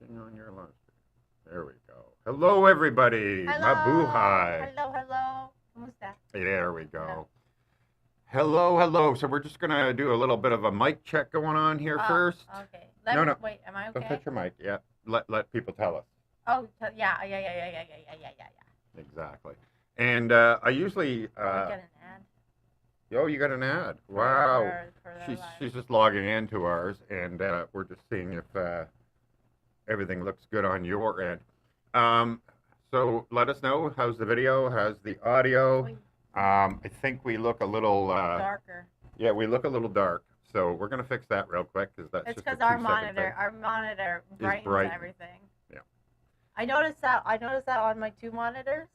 Working on your lunch. There we go. Hello, everybody. Hello. Mabuhay. Hello. Kumusta? There we go. Hello. So we're just going to do a little bit of a mic check going on here first. Okay. No. Wait, am I okay? Don't touch your mic. Yeah. Let people tell us. Oh, yeah. Exactly. And I usually... We get an ad. Oh, you got an ad. Wow. For She's just logging into ours, and we're just seeing if everything looks good on your end. So let us know. How's the video? How's the audio? I think we look a little... darker. Yeah, we look a little dark. So we're going to fix that real quick, because that's It's just a because our 2-second thing. monitor brightens bright. everything. Yeah. I noticed that on my two monitors.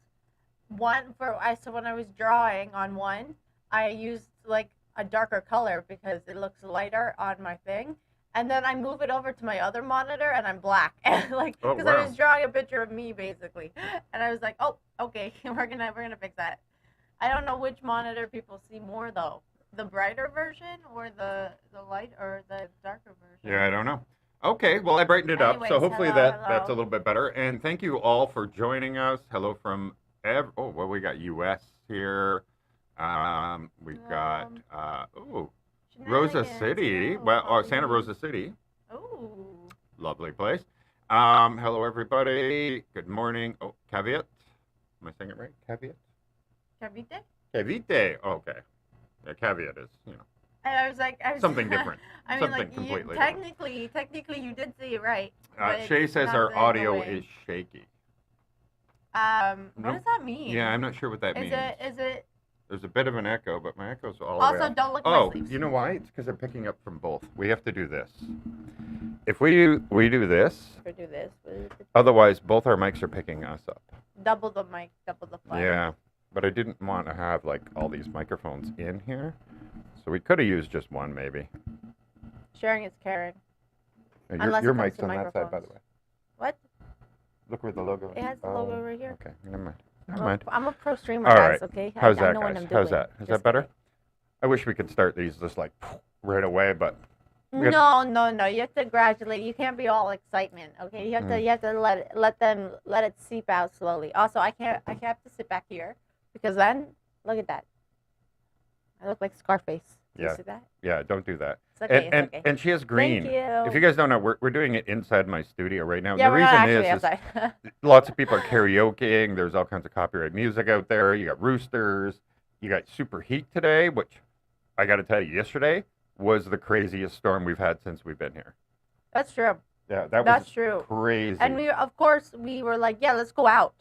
So when I was drawing on one, I used like a darker color because it looks lighter on my thing. And then I move it over to my other monitor and I'm black. And because I was drawing a picture of me basically. And I was like, "Oh, okay, we're gonna fix that." I don't know which monitor people see more though. The brighter version or the light or the darker version? Yeah, I don't know. Okay, well, I brightened it up, so hopefully hello. that's a little bit better. And thank you all for joining us. Hello from we got U.S. here. We've got Rosa City. Santa Rosa City. Oh. Lovely place. Hello, everybody. Good morning. Oh, caveat. Am I saying it right? Caveat? Cavite? Cavite. Okay. Yeah, caveat is, And I was something different. I mean, something completely different. Technically, you did say it right. Shay says our audio is shaky. What does that mean? Yeah, I'm not sure what that means. Is it? There's a bit of an echo, but my echo's all the way Also, up. don't look at my sleeves. You know why? It's because they're picking up from both. We have to do this. If we do this. Or do this. Otherwise, both our mics are picking us up. Double the mic, double the file. Yeah, but I didn't want to have like all these microphones in here, so we could have used just one maybe. Sharing is caring. Your mic's on that side, by the way. What? Look where the logo is. It has the logo right here. Okay, never mind. I'm a pro streamer, all guys, right. okay? How's I that, know guys? what I'm How's doing. that? Is that better? I wish we could start these just like right away, but... No. You have to gradually. You can't be all excitement, okay? You have to let it seep out slowly. Also, I have to sit back here because then look at that. I look like Scarface. Do you see that? Yeah, don't do that. It's okay. It's okay. And she has green. Thank you. If you guys don't know, we're doing it inside my studio right now. Yeah, The we're not reason actually outside. Lots of people are karaokeing. There's all kinds of copyright music out there. You got roosters. You got super heat today, which I got to tell you, yesterday was the craziest storm we've had since we've been here. That's true. Yeah, that's true. Crazy. And we were like, yeah, let's go out.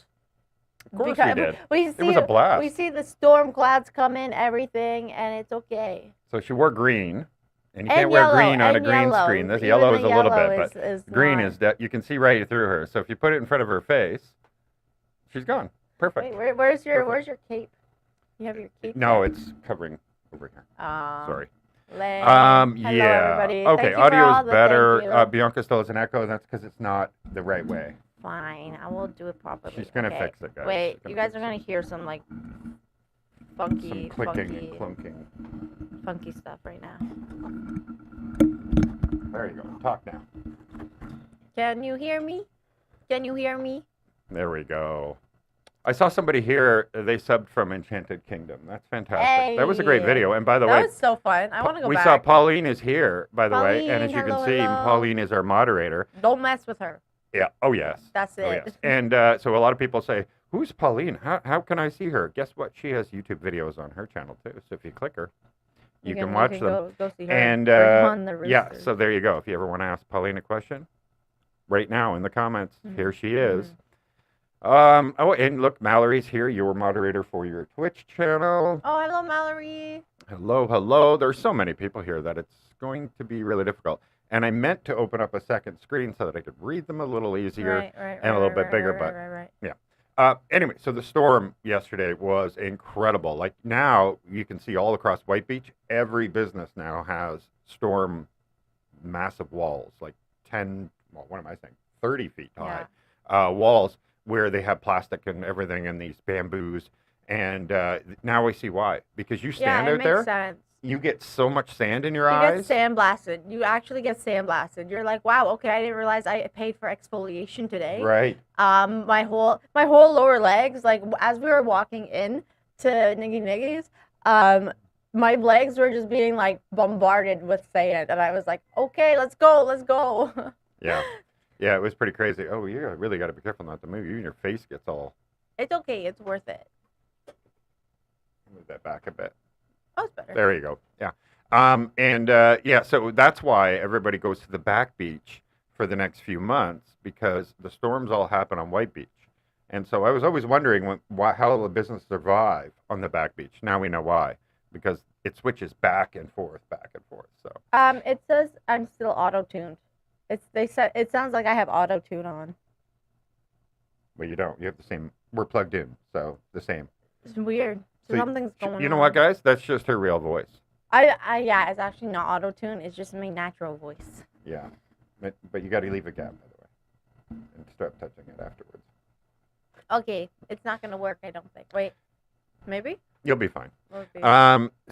Of course we did. It was a blast. We see the storm clouds come in, everything, and it's okay. So she wore green, and you can't wear green on a green screen. This yellow is a little bit, but green is that you can see right through her. So if you put it in front of her face, she's gone. Perfect. Wait, where's your cape? You have your cape? No, it's covering over here. Sorry. Hello, yeah. everybody. Okay, audio is better. Bianca still has an echo. That's because it's not the right way. Fine, I will do it properly. She's gonna fix it, guys. Wait, you guys are gonna hear some like some clicking and clunking, funky stuff right now. There you go. Talk now. Can you hear me? Can you hear me? There we go. I saw somebody here. They subbed from Enchanted Kingdom. That's fantastic. Hey, that was a great video. And by the way, that was so fun. I want to go back. We saw Pauline is here, by the way, and as you can see, Pauline is our moderator. Don't mess with her. Yeah. Oh yes. That's it. Oh, yes. And so a lot of people say, "Who's Pauline? How can I see her?" Guess what? She has YouTube videos on her channel too. So if you click her, you can watch them. Go see her. And yeah. So there you go. If you ever want to ask Pauline a question, right now in the comments, here she is. And look, Mallory's here. You're a moderator for your Twitch channel. Oh, hello, Mallory. Hello. There's so many people here that it's going to be really difficult. And I meant to open up a second screen so that I could read them a little easier and a little bit bigger. Yeah. Anyway, so the storm yesterday was incredible. Like now you can see all across White Beach, every business now has storm massive walls, like 30 feet high walls, where they have plastic and everything and these bamboos. And now we see why. Because you stand out there. Sense. You get so much sand in your You eyes. get sandblasted. You actually get sandblasted. You're like, wow, okay, I didn't realize I paid for exfoliation today. Right. My whole lower legs, like as we were walking in to Niggy Niggy's, my legs were just being like bombarded with sand, and I was like, okay, let's go. Yeah. Yeah, it was pretty crazy. Oh, you really got to be careful not to move. Even your face gets all. It's okay. It's worth it. Move that back a bit. Oh, it's better. There you go. Yeah. So that's why everybody goes to the back beach for the next few months, because the storms all happen on White Beach. And so I was always wondering how the business survive on the back beach. Now we know why, because it switches back and forth. So. It says I'm still auto-tuned. It sounds like I have auto-tune on. Well, you don't. You have the same. We're plugged in, so the same. It's weird. So something's going on. You know what, guys? That's just her real voice. Yeah, it's actually not auto-tune. It's just my natural voice. Yeah, but you got to leave a gap, by the way, and start touching it afterwards. Okay, it's not gonna work. I don't think. Wait, maybe. You'll be fine.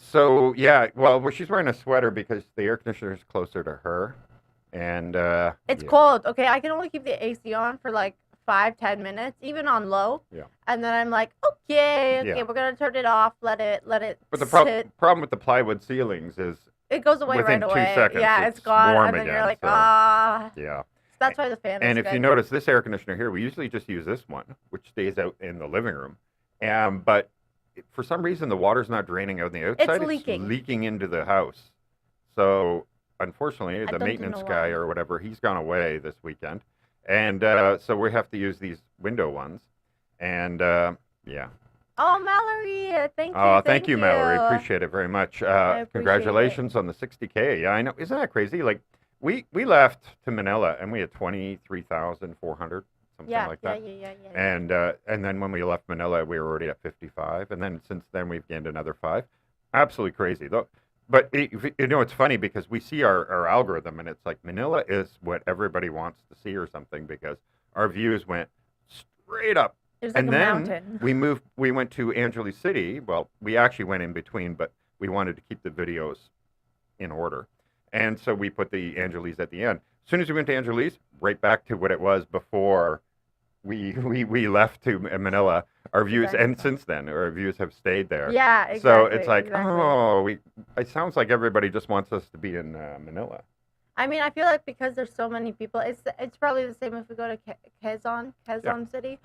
So yeah, well, she's wearing a sweater because the air conditioner is closer to her, and it's cold. Okay, I can only keep the AC on for like 5-10 minutes, even on low. Yeah. And then I'm like, okay, we're gonna turn it off. Let it. But the problem with the plywood ceilings is it goes away within right away. 2 seconds. Yeah, it's gone, warm and then again, you're like, Yeah. So that's why the fan is And if good. you notice, this air conditioner here, we usually just use this one, which stays out in the living room. But for some reason, the water's not draining out on the outside. It's leaking into the house. So unfortunately, the maintenance guy or whatever, he's gone away this weekend. And so we have to use these window ones. And yeah. Oh, Mallory, thank you. Oh, thank you, Mallory. Appreciate it very much. Congratulations on the 60K. Yeah, I know. Isn't that crazy? Like, we left to Manila and we had 23,400, something like that. Yeah. And then when we left Manila, we were already at 55. And then since then, we've gained another 5. Absolutely crazy, though. But it's funny because we see our algorithm and it's like Manila is what everybody wants to see or something, because our views went straight up. It was like a mountain. We went to Angeles City. Well, we actually went in between, but we wanted to keep the videos in order. And so we put the Angeles at the end. As soon as we went to Angeles, right back to what it was before we left to Manila. Our views, and since then, our views have stayed there. Yeah, exactly. So it's like, it sounds like everybody just wants us to be in Manila. I mean, I feel like because there's so many people, it's probably the same if we go to Quezon City,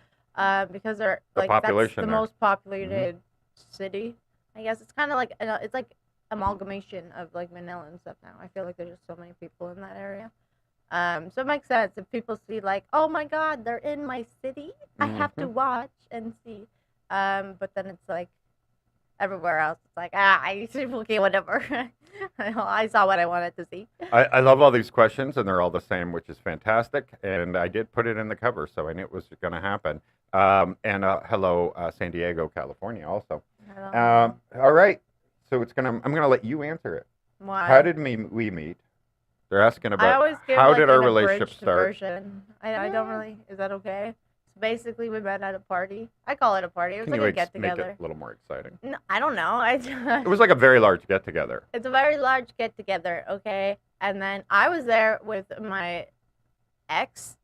because they're like that's the most populated city. I guess it's kind of like it's like amalgamation of like Manila and stuff now. I feel like there's just so many people in that area. So it makes sense if people see like, oh my God, they're in my city. I have to watch and see. But then it's like everywhere else, it's like, okay, whatever. I saw what I wanted to see. I love all these questions, and they're all the same, which is fantastic. And I did put it in the cover, so I knew it was going to happen. And hello, San Diego, California, also. Hello. All right, so I'm gonna let you answer it. Why? How did we meet? They're asking about I always give, how like, did our relationship start. Version. I don't really. Is that okay? So basically, we met at a party. I call it a party. It was Can like you a get together. Make it a little more exciting? No, I don't know. It was like a very large get together. It's a very large get together. Okay, and then I was there with my ex.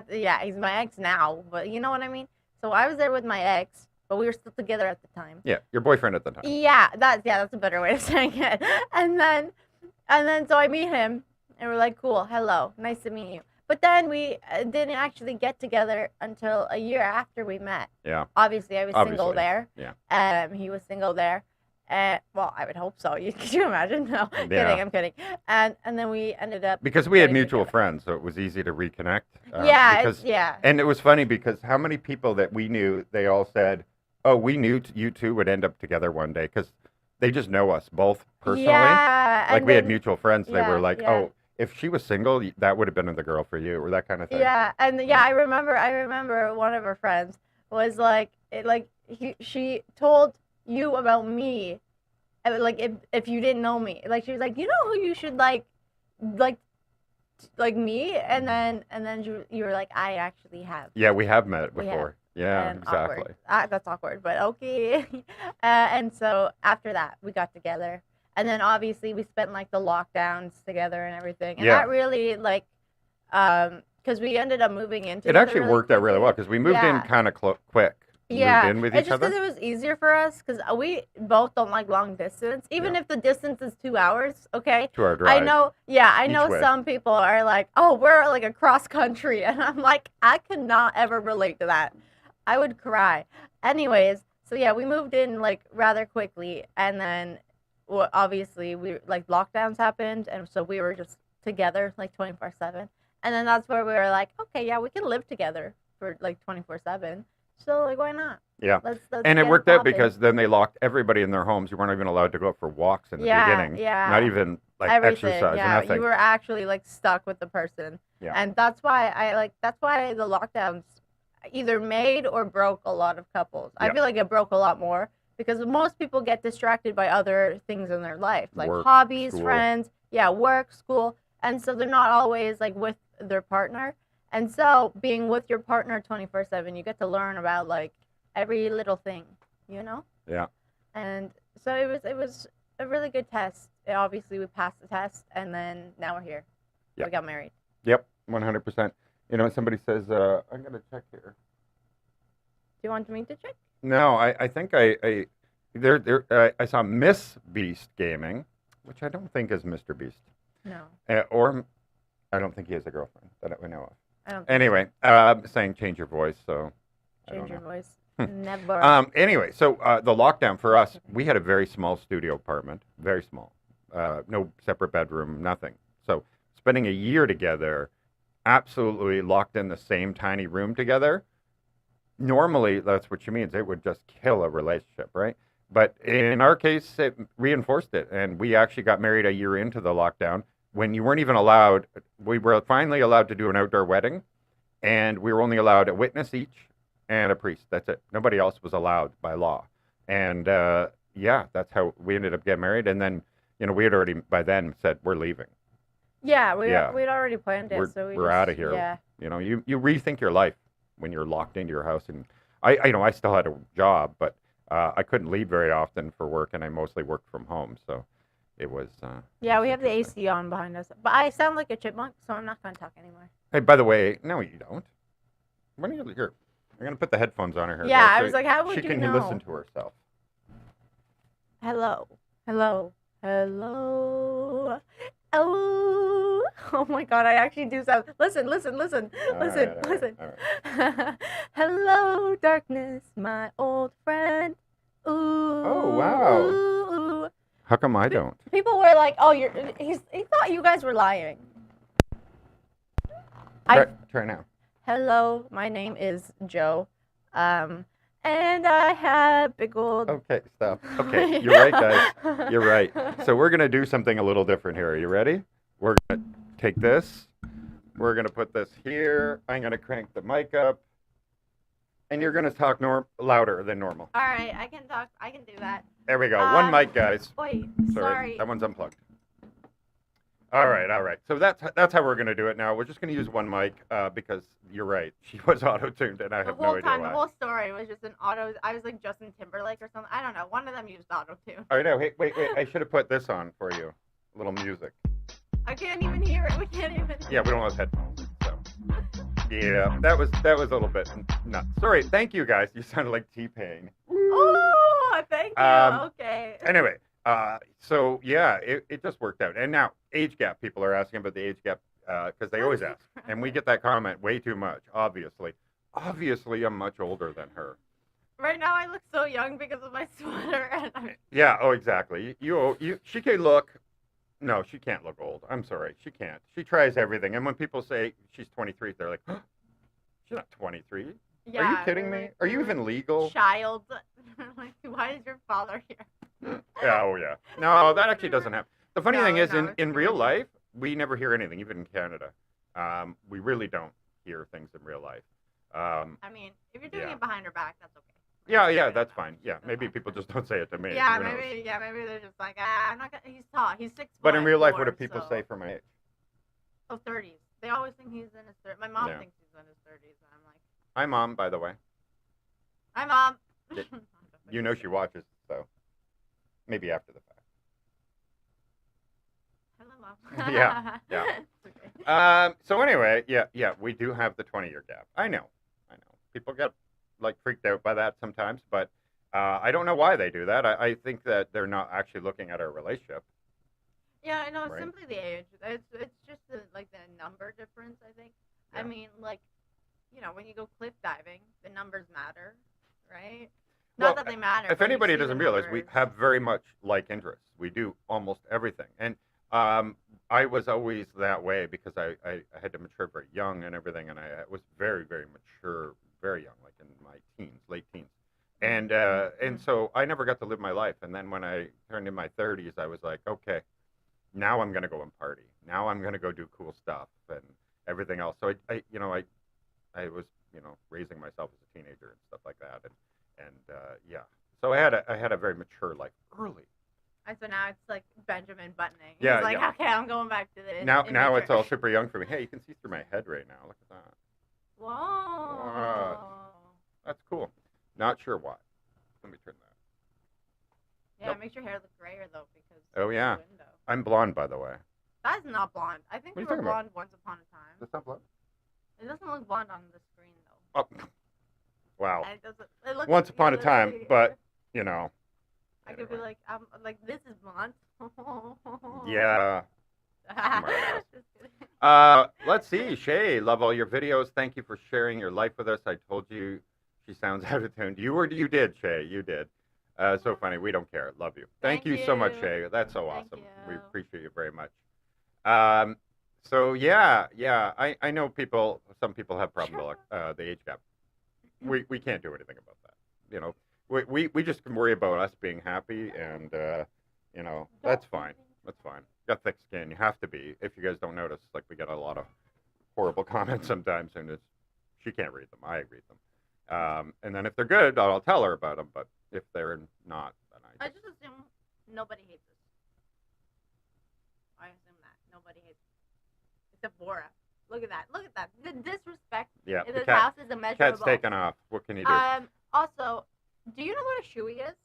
He's my ex now, but you know what I mean. So I was there with my ex, but we were still together at the time. Yeah, your boyfriend at the time. Yeah, that's a better way of saying it. And then so I meet him. And we're like, cool, hello, nice to meet you. But then we didn't actually get together until a year after we met. Yeah. Obviously, I was single there. Yeah. He was single there. Well, I would hope so. Could you imagine? No, yeah. I'm kidding. And then we ended up because we had mutual friends, so it was easy to reconnect. Yeah. And it was funny because how many people that we knew, they all said, "Oh, we knew you two would end up together one day," because they just know us both personally. Yeah. Like we had mutual friends. They were like, "Oh, if she was single, that would have been the girl for you," or that kind of thing. Yeah, and I remember one of her friends was like, she told you about me, like if you didn't know me, like she was like, you know who you should like me, and then you were like, I actually have. Yeah, we have met before. Yeah, and exactly. That's awkward, but okay. And so after that, we got together. And then obviously we spent like the lockdowns together and everything. And Yeah. that really like, because we ended up moving into It actually worked out really well because we moved in kind of quick. Yeah, moved in with it's each just other. because it was easier for us because we both don't like long distance. Even if the distance is 2 hours, okay? 2-hour drive. I know some people are like, oh, we're like across country. And I'm like, I could not ever relate to that. I would cry. Anyways, so yeah, we moved in like rather quickly. And then obviously we like lockdowns happened. And so we were just together like 24/7. And then that's where we were like, okay, yeah, we can live together for like 24/7. So, like, why not? Yeah. Let's and it worked out because then they locked everybody in their homes. You weren't even allowed to go for walks in the beginning. Yeah. Not even, like, everything. exercise. Yeah, nothing. You were actually, like, stuck with the person. Yeah. And that's why that's why the lockdowns either made or broke a lot of couples. I feel like it broke a lot more because most people get distracted by other things in their life, like work, hobbies, school. friends, work, school. And so they're not always, like, with their partner. And so being with your partner 24/7, you get to learn about, like, every little thing, you know? Yeah. And so it was a really good test. Obviously, we passed the test, and then now we're here. Yep. We got married. Yep, 100%. You know, somebody says, I'm going to check here. Do you want me to check? No, I think I saw Miss Beast Gaming, which I don't think is Mr. Beast. No. Or I don't think he has a girlfriend that we know of. I don't. Anyway, saying change your voice, so. Change your voice. Never. Anyway, so the lockdown for us, we had a very small studio apartment, very small, no separate bedroom, nothing. So spending a year together, absolutely locked in the same tiny room together. Normally, that's what she means. It would just kill a relationship, right? But in our case, it reinforced it, and we actually got married a year into the lockdown when you weren't even allowed. We were finally allowed to do an outdoor wedding, and we were only allowed a witness each and a priest. That's it. Nobody else was allowed by law. And that's how we ended up getting married. And then, you know, we had already by then said we're leaving. Yeah, we'd already planned it. We're out of here. Yeah. You know, you rethink your life when you're locked into your house. And I still had a job, but I couldn't leave very often for work, and I mostly worked from home. So it was. Yeah, we have the AC on behind us, but I sound like a chipmunk, so I'm not going to talk anymore. Hey, by the way, no, you don't. When are you here? I'm going to put the headphones on her. Yeah, I was like, how would you know? She can listen to herself. Hello. Hello. Hello. Oh my God, I actually do sound. Listen. Listen. All right. Hello, darkness, my old friend. Ooh. Oh, wow. Ooh. How come I don't? People were like, oh, he thought you guys were lying. Try now. Hello, my name is Joe. And I have big old... Okay, stop. Okay, you're right, guys. You're right. So we're going to do something a little different here. Are you ready? We're going to take this. We're going to put this here. I'm going to crank the mic up. And you're going to talk louder than normal. All right, I can talk. I can do that. There we go. One mic, guys. Wait, sorry. That one's unplugged. All right. So that's how we're going to do it now. We're just going to use one mic because you're right. She was auto-tuned, and I have no idea why. The whole story was just an auto. I was like Justin Timberlake or something. I don't know. One of them used auto-tune. All right, no, wait. I should have put this on for you. A little music. I can't even hear it. We can't even. Yeah, we don't have headphones. So. Yeah, that was a little bit nuts. Sorry. Thank you, guys. You sounded like T-Pain. Oh, thank you. Okay. Anyway. So yeah, it just worked out. And now age gap, people are asking about the age gap because they always ask, and we get that comment way too much. Obviously, I'm much older than her. Right now, I look so young because of my sweater. And Yeah. Oh, exactly. She can look. No, she can't look old. I'm sorry, she can't. She tries everything, and when people say she's 23, they're like, oh, she's not 23. Yeah, are you kidding me? Are you even legal? Child. Like, why is your father here? Oh, yeah. No, that actually doesn't happen. The funny thing is, in real true. life, we never hear anything, even in Canada. We really don't hear things in real life. I mean, if you're doing it behind her back, that's okay. Yeah, that's fine. Yeah, maybe people just don't say it to me. Yeah, maybe they're just like, I'm not gonna. He's tall. He's 6'4". But in real life, what do people say for my age? Oh, 30s. They always think he's in his 30s. My mom thinks he's in his 30s, and I'm like, hi, Mom, by the way. hi, Mom. You know she watches, so maybe after the fact. well. Yeah. Okay. So anyway, yeah, we do have the 20-year gap. I know. People get like freaked out by that sometimes, but I don't know why they do that. I think that they're not actually looking at our relationship. Yeah, I know. Right? Simply the age. It's just the number difference. I think. Yeah. I mean, when you go cliff diving, the numbers matter, right? Not that they matter. If but you anybody see the doesn't realize, we numbers. have very much like interests. We do almost everything, and I was always that way because I had to mature very young and everything, and I was very, very mature, very young, like in my teens, late teens, and so I never got to live my life. And then when I turned in my 30s, I was like, okay, now I'm gonna go and party. Now I'm gonna go do cool stuff and everything else. So I was raising myself as a teenager and stuff like that, and yeah. So I had a very mature life early. And so now it's like Benjamin buttoning. Yeah, He's like, yeah. okay, I'm going back to the Now it's all super young for me. Hey, you can see through my head right now. Look at that. Whoa. Wow. That's cool. Not sure why. Let me turn that. Yeah, it makes your hair look grayer though because Oh yeah. of the window. I'm blonde, by the way. That is not blonde. I think What are we you were talking about? blonde once upon a time. That's not blonde. It doesn't look blonde on the screen though. Oh. Wow. It doesn't. It looks Once upon a time, really- but I could be anyway. like, this is blonde. Yeah. Just kidding. Let's see. Shay, love all your videos. Thank you for sharing your life with us. I told you she sounds out of tune. You did, Shay. You did. So funny. We don't care. Love you. Thank you so much, you. Shay. That's so Thank awesome. We you. appreciate you very much. So yeah. I know some people have problems with the age gap. We can't do anything about that. We just can worry about us being happy, and that's fine. That's fine. Got thick skin. You have to be. If you guys don't notice, like we get a lot of horrible comments sometimes, and she can't read them. I read them. And then if they're good, I'll tell her about them. But if they're not, then I just assume nobody hates us. I assume that nobody hates us. Except Bora. Look at that. Look at that. The disrespect Yeah. in The this house is immeasurable. cat's taken off. What can you do? Also, do you know what a shoey is?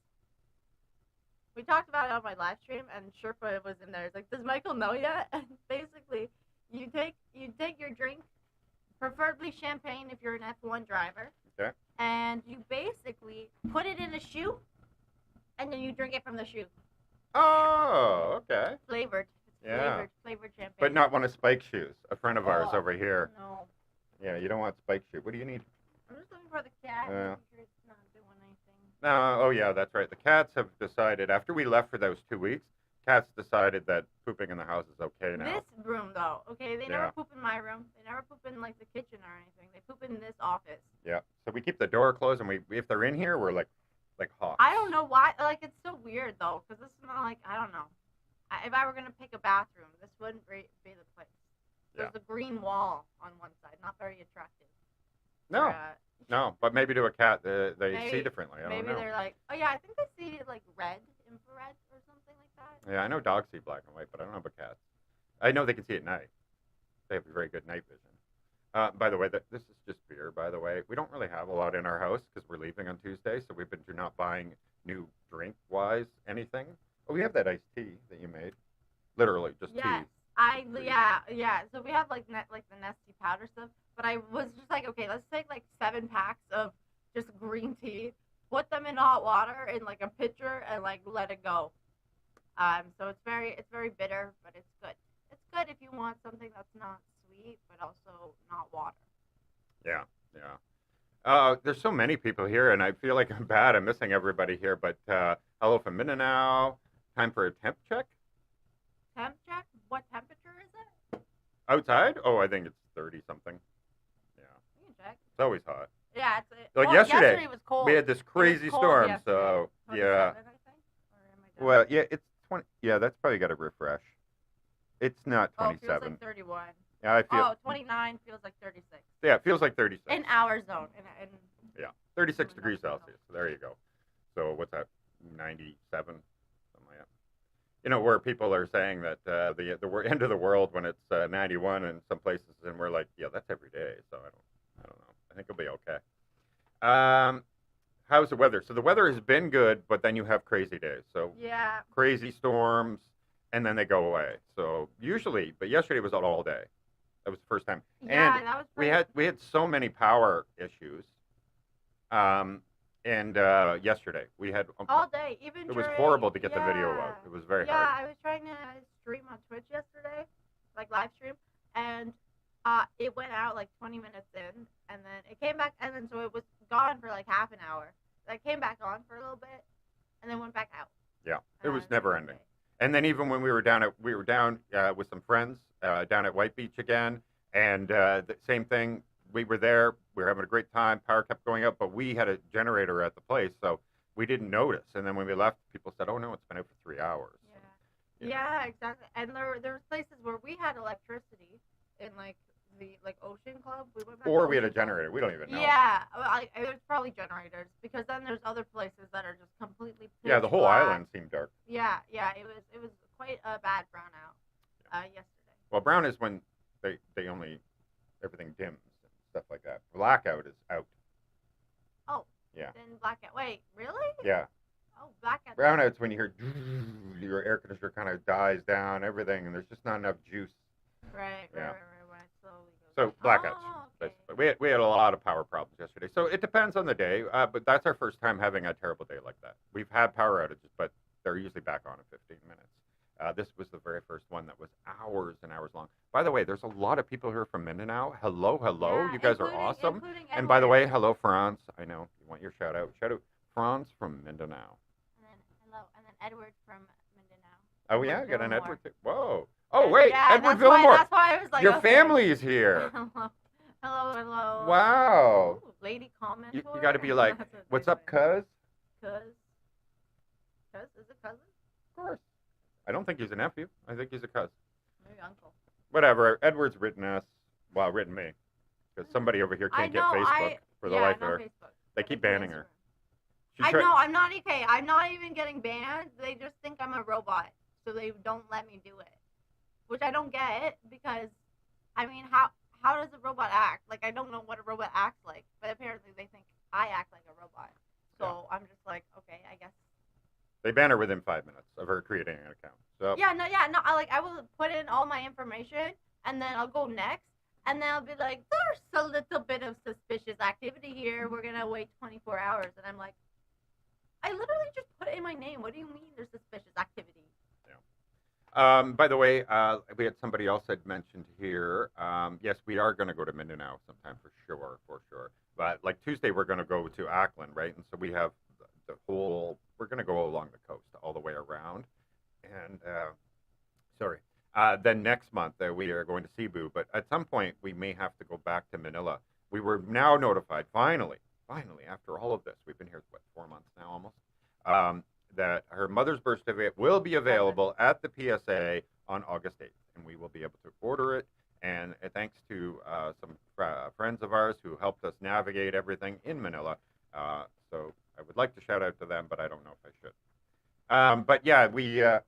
We talked about it on my live stream, and Sherpa was in there. It's like, does Michael know yet? And basically, you take your drink, preferably champagne if you're an F1 driver. Okay. And you basically put it in a shoe, and then you drink it from the shoe. Oh, okay. Flavored. It's Yeah. flavored champagne. But not one of Spike shoes. A friend of ours over here. No. Yeah, you don't want Spike shoe. What do you need? I'm just looking for the cat. Yeah. Making sure it's not doing anything. No, oh yeah, that's right. The cats have decided, after we left for those 2 weeks, cats decided that pooping in the house is okay now. This room, though, okay? They never Yeah. poop in my room. They never poop in, like, the kitchen or anything. They poop in this office. Yeah. So we keep the door closed, and if they're in here, we're like hawks. I don't know why. Like, it's so weird, though, because this is not, like, I don't know. If I were going to pick a bathroom, this wouldn't be the place. There's a green wall on one side. Not very attractive. No. No, but maybe to a cat, they Maybe- see differently. I don't Maybe know. they're like, oh, yeah, I think they see, like, red, infrared, or something like that. Yeah, I know dogs see black and white, but I don't know about cats. I know they can see at night. They have very good night vision. By the way, this is just beer, by the way. We don't really have a lot in our house because we're leaving on Tuesday, so we've been not buying new drink-wise anything. Oh, we have that iced tea that you made. Literally, just Yes. tea. Yeah. So we have, like the Nestea powder stuff. But I was just like, okay, let's take, like, 7 packs of just green tea, put them in hot water in, like, a pitcher, and, like, let it go. So it's very bitter, but it's good. It's good if you want something that's not sweet, but also not water. Yeah. There's so many people here, and I feel like I'm bad. I'm missing everybody here. But hello from Mindanao. Time for a temp check. Temp check? What temperature is it? Outside? Oh, I think it's 30-something. Yeah. You can check. It's always hot. Yeah, Like yesterday, was cold. We had this crazy cold storm, yesterday. so 27, yeah. I think? Or am I down? Well, yeah, it's 20. Yeah, that's probably got to refresh. It's not Oh, it 27. feels like 31. Yeah, I feel. Oh, 29 feels like 36. Yeah, it feels like 36. In our zone. In 36 degrees Celsius. So there you go. So what's that? 97, something like that. Where people are saying that the end of the world when it's 91 in some places, and we're like, yeah, that's every day. So I don't know. I think it'll be okay. How's the weather? So the weather has been good, but then you have crazy days. So yeah. crazy storms. and then they go away. So usually, but yesterday was all day. That was the first time. Yeah, And that was we pretty. had so many power issues. And yesterday we had All day, even it was during. horrible to get the video Yeah. out. It was very Yeah, hard. I was trying to stream on Twitch yesterday, like live stream, and it went out like 20 minutes in, and then it came back, and then so it was gone for like half an hour. I came back on for a little bit, and then went back out. Yeah, it And was it's never like, ending. okay. And then even when we were down with some friends down at White Beach again, and the same thing. We were there. We were having a great time. Power kept going up, but we had a generator at the place, so we didn't notice. And then when we left, people said, "Oh no, it's been out for 3 hours." Yeah. Yeah, exactly. And there was places where we had electricity in like the Ocean Club. We went back Or to we had a Ocean Club. generator. We don't even know. Yeah, well, there's probably generators because then there's other places that are just completely pitch Yeah, the whole black. island seemed dark. Yeah, it was quite a bad brownout yesterday. Well, brown is when they only everything dims and stuff like that. Blackout is out. Oh. Yeah. Then blackout. Wait, really? Yeah. Oh, blackout. Brownout's when you hear your air conditioner kind of dies down, everything, and there's just not enough juice. Right. Yeah. When it slowly goes. So blackouts. Oh, okay. Basically. We had a lot of power problems yesterday. So it depends on the day, but that's our first time having a terrible day like that. We've had power outages, but they're usually back on in 15 minutes. This was the very first one that was hours and hours long. By the way, there's a lot of people here from Mindanao. Hello. Yeah, you guys are awesome. Including And by the way, Edward. hello, France. I know you want your shout out. Shout out France from Mindanao. And then hello, and then Edward from Mindanao. Oh, yeah, Edward got an Villamore. Edward too. Whoa. Oh, wait, Yeah, Edward that's why- Villamore. That's why I was like, Your okay. family's here. Hello. Wow. Ooh, lady commenter. You got to be like, That's a what's nice up, way. cuz? Cuz is it cousin? Of course. I don't think he's a nephew. I think he's a cousin. Maybe uncle. Whatever. Edward's written us. Well, written me. Because somebody over here can't get Facebook for the life of her. Facebook. They keep banning her. She I tried- know, I'm not okay. I'm not even getting banned. They just think I'm a robot. So they don't let me do it. Which I don't get because, I mean, how does a robot act? Like, I don't know what a robot acts like. But apparently they think I act like a robot. So I'm just like, okay, I guess. They ban her within 5 minutes of her creating an account. So Yeah, no. I will put in all my information, and then I'll go next, and then I'll be like, there's a little bit of suspicious activity here. We're gonna wait 24 hours, and I'm like, I literally just put in my name. What do you mean there's suspicious activity? By the way, we had somebody else had mentioned here. Yes, we are going to go to Mindanao sometime for sure. But like Tuesday, we're going to go to Auckland, right? And so we have the whole. We're going to go along the coast all the way around. And then next month we are going to Cebu. But at some point, we may have to go back to Manila. We were now notified finally, after all of this. We've been here 4 months now almost. That her mother's birth certificate will be available at the PSA on August 8th, and we will be able to order it. And thanks to some friends of ours who helped us navigate everything in Manila. So I would like to shout out to them, but I don't know if I should. But yeah, we. Are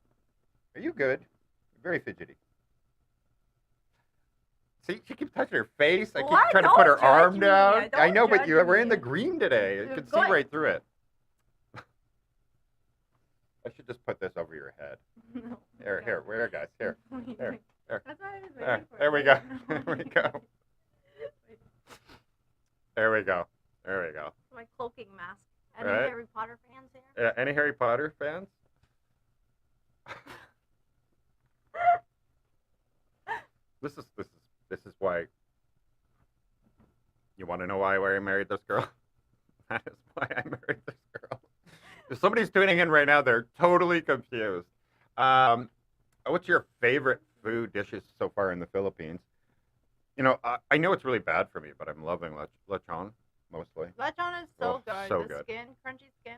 you good? Very fidgety. See, she keeps touching her face. I keep What? trying to put Don't her arm judge me. down. I Don't know, but judge you were in me. the green today. You could see Go ahead. right through it. I should just put this over your head. No. Here, guys, here. There. That's what I was There, waiting for. there we go. There we go. There we go. There we go. My cloaking mask. Any Right. Harry Potter fans here? Any Harry Potter fans? This is why. You want to know why I married this girl? That is why I married this girl. If somebody's tuning in right now, they're totally confused. What's your favorite food dishes so far in the Philippines? You know, I know it's really bad for me, but I'm loving lechon mostly. Lechon is so good. so the good. Skin, crunchy skin.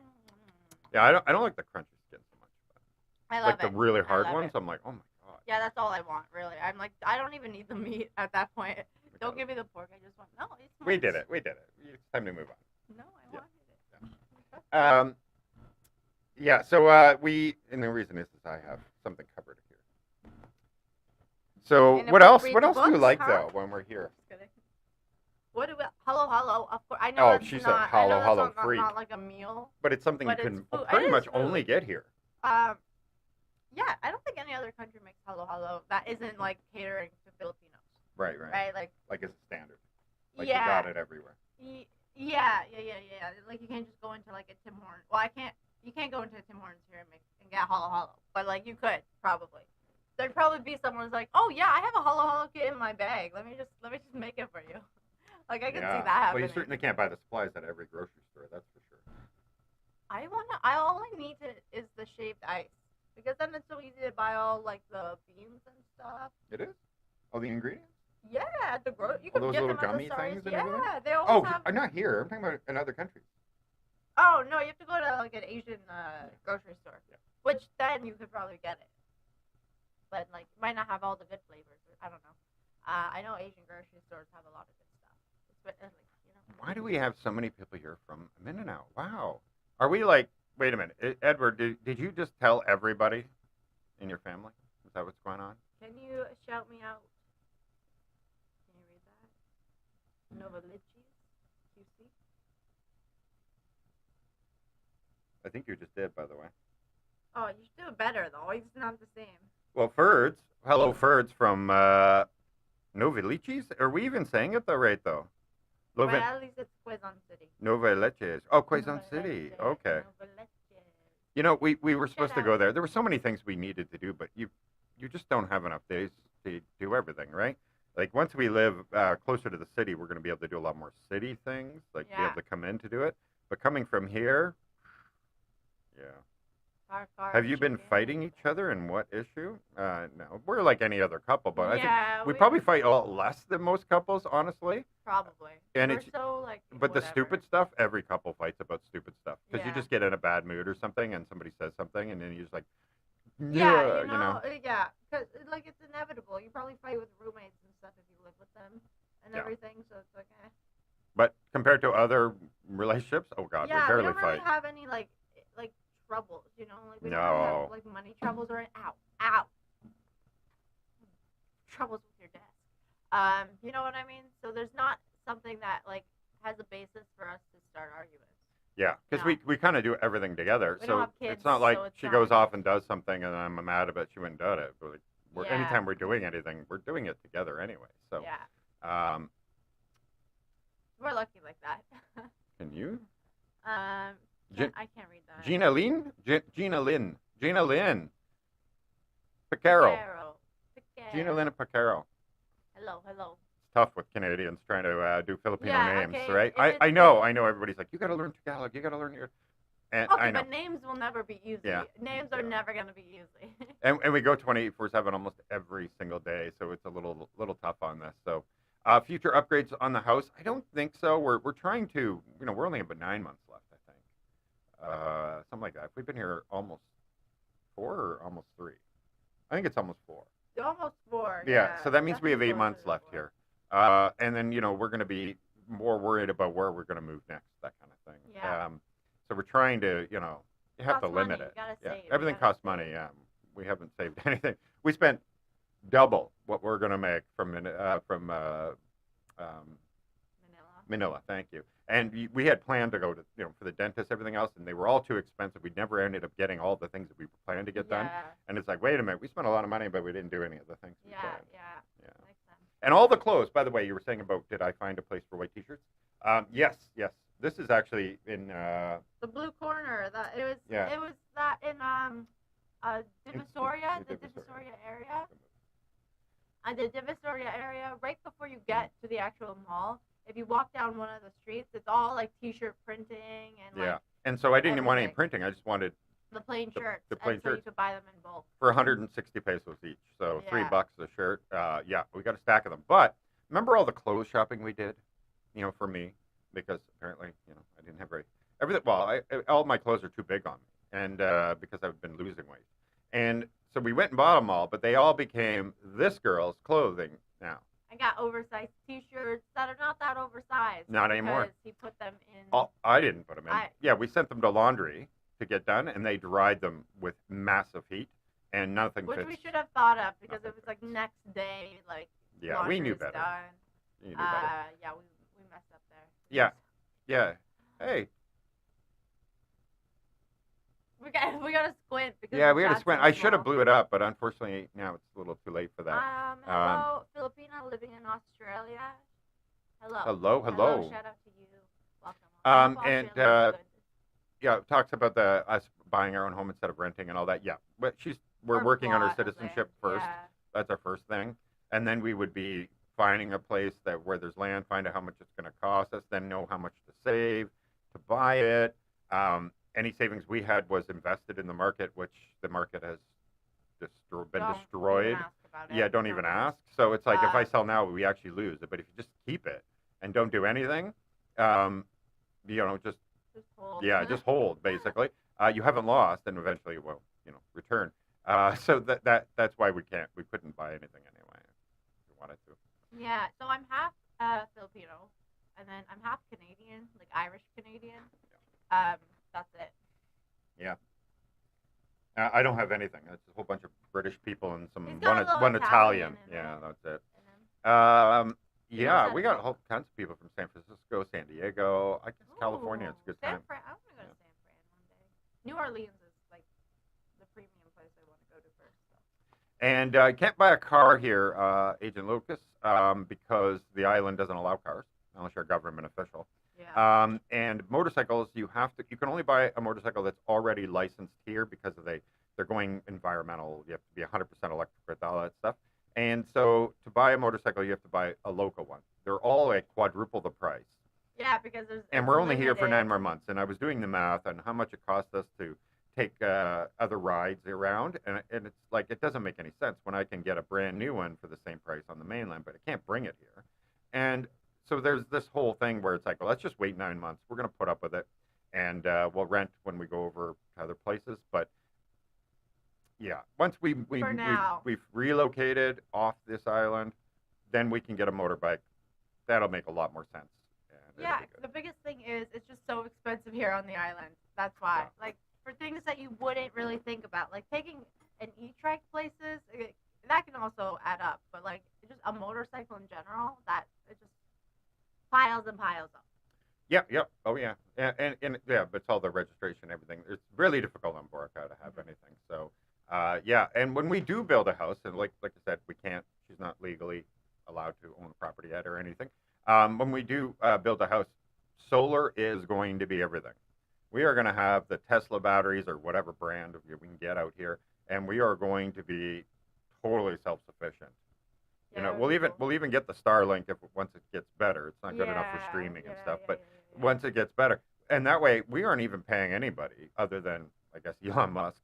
Yeah, I don't like the crunchy skin so much. But I love like it. the really I hard love ones, it. I'm like, oh my god. Yeah, that's all I want, really. I'm like, I don't even need the meat at that point. Don't give me the pork. I just want, no, it's We nice. did it. It's time to move on. No, I Yeah. wanted it. Yeah, so and the reason is I have something covered here. So And if what we else? read What the else do you books, like huh? though when we're here? Just kidding. What do we, hello, of course. I know Oh, that's she said not, hello, I know that's hello, not, freak. not like a meal. But it's something But you it's can food. pretty It much is only food. get here. Yeah, I don't think any other country makes halo halo that isn't like catering to Filipinos. Right. Right, Like it's a standard. Like yeah, you got it everywhere. yeah. Like you can't just go into like a Tim Hortons. Well, I can't. You can't go into a Tim Hortons here and get halo halo, but like you could probably. There'd probably be someone who's like, oh yeah, I have a halo halo kit in my bag. Let me just make it for you. Like I can see that happening. Well, you certainly can't buy the supplies at every grocery store. That's for sure. All I need is the shaved ice because then it's so easy to buy all like the beans and stuff. It is. All the ingredients. Yeah, you All can those get little them gummy at the things stores. and everything. Yeah, they always have. Oh, not here. I'm talking about in other countries. Oh no, you have to go to like an Asian grocery store, which then you could probably get it, but like you might not have all the good flavors. I don't know. I know Asian grocery stores have a lot of good stuff. It's like, Why do we have so many people here from Mindanao? Wow. Are we like? Wait a minute, Edward. Did you just tell everybody in your family? Is that what's going on? Can you shout me out? Can you read that? Novaliches, QC. I think you just did, by the way. Oh, you should do it better though. It's not the same. Well, Ferds. Hello, Ferds from Novaliches. Are we even saying it right though? Well, at least it's Quezon City. Novaliches. Oh, Quezon City. Okay. You know, we were supposed to go there. There were so many things we needed to do, but you just don't have enough days to do everything, right? Like once we live closer to the city, we're going to be able to do a lot more city things, like be able to come in to do it. But coming from here, yeah. Have you been fighting each other, and what issue? No, we're like any other couple, but I think we probably fight a lot less than most couples, honestly. Probably. And we're so like. But whatever. the stupid stuff, every couple fights about stupid stuff because you just get in a bad mood or something, and somebody says something, and then you're just like, yeah, you know, yeah, because like it's inevitable. You probably fight with roommates and stuff if you live with them and everything, so it's like. But compared to other relationships, oh god, we barely we don't really fight. have any like troubles, you know, like we don't have like money troubles or ow troubles with your desk. You know what I mean? So there's not something that like has a basis for us to start arguments. Yeah, because we kind of do everything together, we so don't have kids, it's not like so it's she goes off and does something and I'm mad about she went and did it. But anytime we're doing anything, we're doing it together anyway. So we're lucky like that. Can you? I can't read that. Gina Lynn? Picaro. Gina Lynn Picaro. Hello. It's tough with Canadians trying to do Filipino names, okay. right? I know everybody's like, you got to learn Tagalog, you got to learn your... And okay, I know. But names will never be easy. Yeah. Names are never going to be easy. and we go 24/7 almost every single day, so it's a little tough on this. So future upgrades on the house, I don't think so. We're trying to, we're only about 9 months left, I think. Something like that. We've been here almost 4 or almost 3. I think it's almost 4. Almost 4. Yeah, so that means we have 8 months left here. And then, we're going to be more worried about where we're going to move next, that kind of thing. Yeah. So we're trying to, you have to limit it. Everything costs money. Yeah, we haven't saved anything. We spent double what we're going to make from Manila. Thank you. And we had planned to go to, for the dentist, everything else, and they were all too expensive. We never ended up getting all the things that we planned to get done. And it's like, wait a minute, we spent a lot of money, but we didn't do any of the things we planned. Yeah. Makes sense. And all the clothes, by the way, you were saying about, did I find a place for white t-shirts? Yes. This is actually in the blue corner. It was that in Divisoria, the Divisoria area. The Divisoria area, right before you get to the actual mall, if you walk down one of the streets, it's all like t-shirt printing and and so I didn't even want any printing. I just wanted the plain shirts. The plain shirts. So you could buy them in bulk for 160 pesos each. So $3 a shirt. We got a stack of them. But remember all the clothes shopping we did? For me. Because apparently, I didn't have everything. Well, all my clothes are too big on me, and because I've been losing weight, and so we went and bought them all, but they all became this girl's clothing now. I got oversized T-shirts that are not that oversized. Not anymore. Because he put them in. Oh, I didn't put them in. We sent them to laundry to get done, and they dried them with massive heat, and nothing fits. Which we should have thought of because it was like next day, like. Yeah, we knew better. Done. You knew better. We messed up there. Yeah. Hey. We gotta squint because Yeah, the we got to chat's squint. so I should have small. blew it up, but unfortunately now it's a little too late for that. Hello, Filipino living in Australia. Hello. Hello, hello. Shout out to you. Welcome. I hope And Australia's good. yeah, it talks about us buying our own home instead of renting and all that. Yeah, but we're working on our citizenship first. Yeah. That's our first thing, and then we would be finding a place where there's land, find out how much it's going to cost us, then know how much to save to buy it. Any savings we had was invested in the market, which the market has been destroyed. Yeah, don't even ask. So it's like if I sell now, we actually lose it. But if you just keep it and don't do anything, just hold. Yeah, just hold basically. You haven't lost, and eventually it will, return. So that's why we couldn't buy anything anyway. If we wanted to. Yeah, so I'm half Filipino, and then I'm half Canadian, like Irish Canadian. That's it. Yeah. I don't have anything. It's a whole bunch of British people and one Italian. Yeah, that's it. Yeah, we got whole kinds of people from San Francisco, San Diego. I guess California. It's a good time. I want to go to San Fran one day. New Orleans is like the premium place I want to go to first. So. And you can't buy a car here, Agent Lucas, because the island doesn't allow cars unless you're a government official. Yeah. And motorcycles, you can only buy a motorcycle that's already licensed here because they're going environmental. You have to be 100% electric with all that stuff. And so to buy a motorcycle, you have to buy a local one. They're all like quadruple the price. Yeah, because and we're only here for 9 more months. And I was doing the math on how much it cost us to take other rides around, and it's like it doesn't make any sense when I can get a brand new one for the same price on the mainland, but I can't bring it here. And so there's this whole thing where it's like, well, let's just wait 9 months. We're going to put up with it, and we'll rent when we go over to other places. But yeah, once we've relocated off this island, then we can get a motorbike. That'll make a lot more sense. Yeah, the biggest thing is it's just so expensive here on the island. That's why. Yeah. Like for things that you wouldn't really think about, like taking an e-trike places, that can also add up. But like just a motorcycle in general, that it just piles and piles up. Yep. Oh yeah. And yeah, but it's all the registration and everything. It's really difficult on Boracay to have anything. So yeah, and when we do build a house, and like I said, she's not legally allowed to own a property yet or anything. When we do build a house, solar is going to be everything. We are going to have the Tesla batteries or whatever brand we can get out here, and we are going to be totally self-sufficient. Yeah, we'll even get the Starlink once it gets better. It's not good enough for streaming and stuff, but once it gets better, and that way we aren't even paying anybody other than I guess Elon Musk,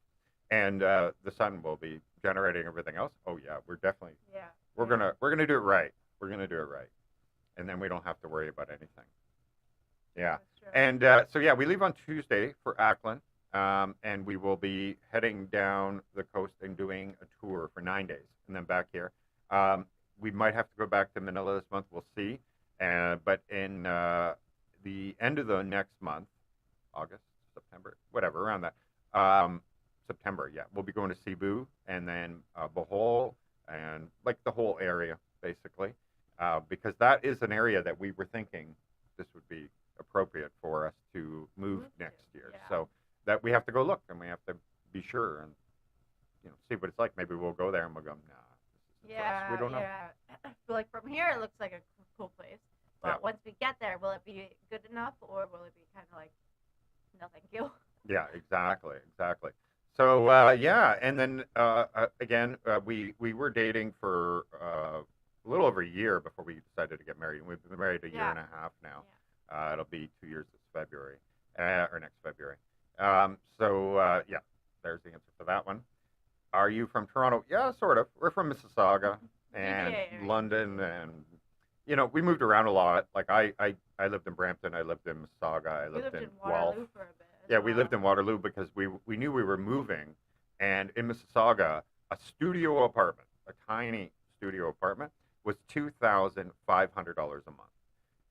and the sun will be generating everything else. Oh yeah, we're definitely we're gonna do it right. We're gonna do it right, and then we don't have to worry about anything. Yeah, and so yeah, we leave on Tuesday for Auckland, and we will be heading down the coast and doing a tour for 9 days, and then back here. We might have to go back to Manila this month. We'll see. But in the end of the next month, August, September, whatever, around that, September, yeah, we'll be going to Cebu and then Bohol and like the whole area, basically, because that is an area that we were thinking this would be appropriate for us to move next year. Yeah. So that we have to go look and we have to be sure and see what it's like. Maybe we'll go there and we'll go, nah, we don't know. Yeah. Like from here, it looks like a cool place. But once we get there, will it be good enough or will it be kind of like, no, thank you? Yeah, exactly. So yeah, and then again, we were dating for a little over a year before we decided to get married. We've been married a year and a half now. Yeah. It'll be 2 years this February, or next February. So yeah, there's the answer for that one. Are you from Toronto? Yeah, sort of. We're from Mississauga and London, and we moved around a lot. Like I lived in Brampton, I lived in Mississauga, I lived in Waterloo for a bit. Yeah, we lived in Waterloo because we knew we were moving, and in Mississauga, a studio apartment, a tiny studio apartment, was $2,500 a month.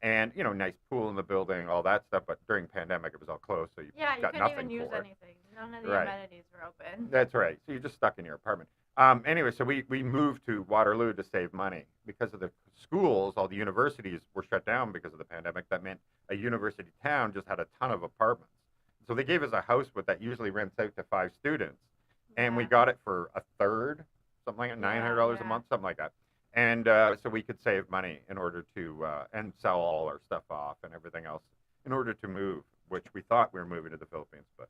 And nice pool in the building, all that stuff. But during pandemic, it was all closed, so you got nothing for it. Yeah, you couldn't even use anything. None of the amenities were open. That's right. So you're just stuck in your apartment. Anyway, so we moved to Waterloo to save money because of the schools. All the universities were shut down because of the pandemic. That meant a university town just had a ton of apartments. So they gave us a house, but that usually rents out to 5 students, and we Yeah. got it for a third, something like $900 a Yeah. month, something like that. And so we could save money in order to and sell all our stuff off and everything else in order to move, which we thought we were moving to the Philippines, but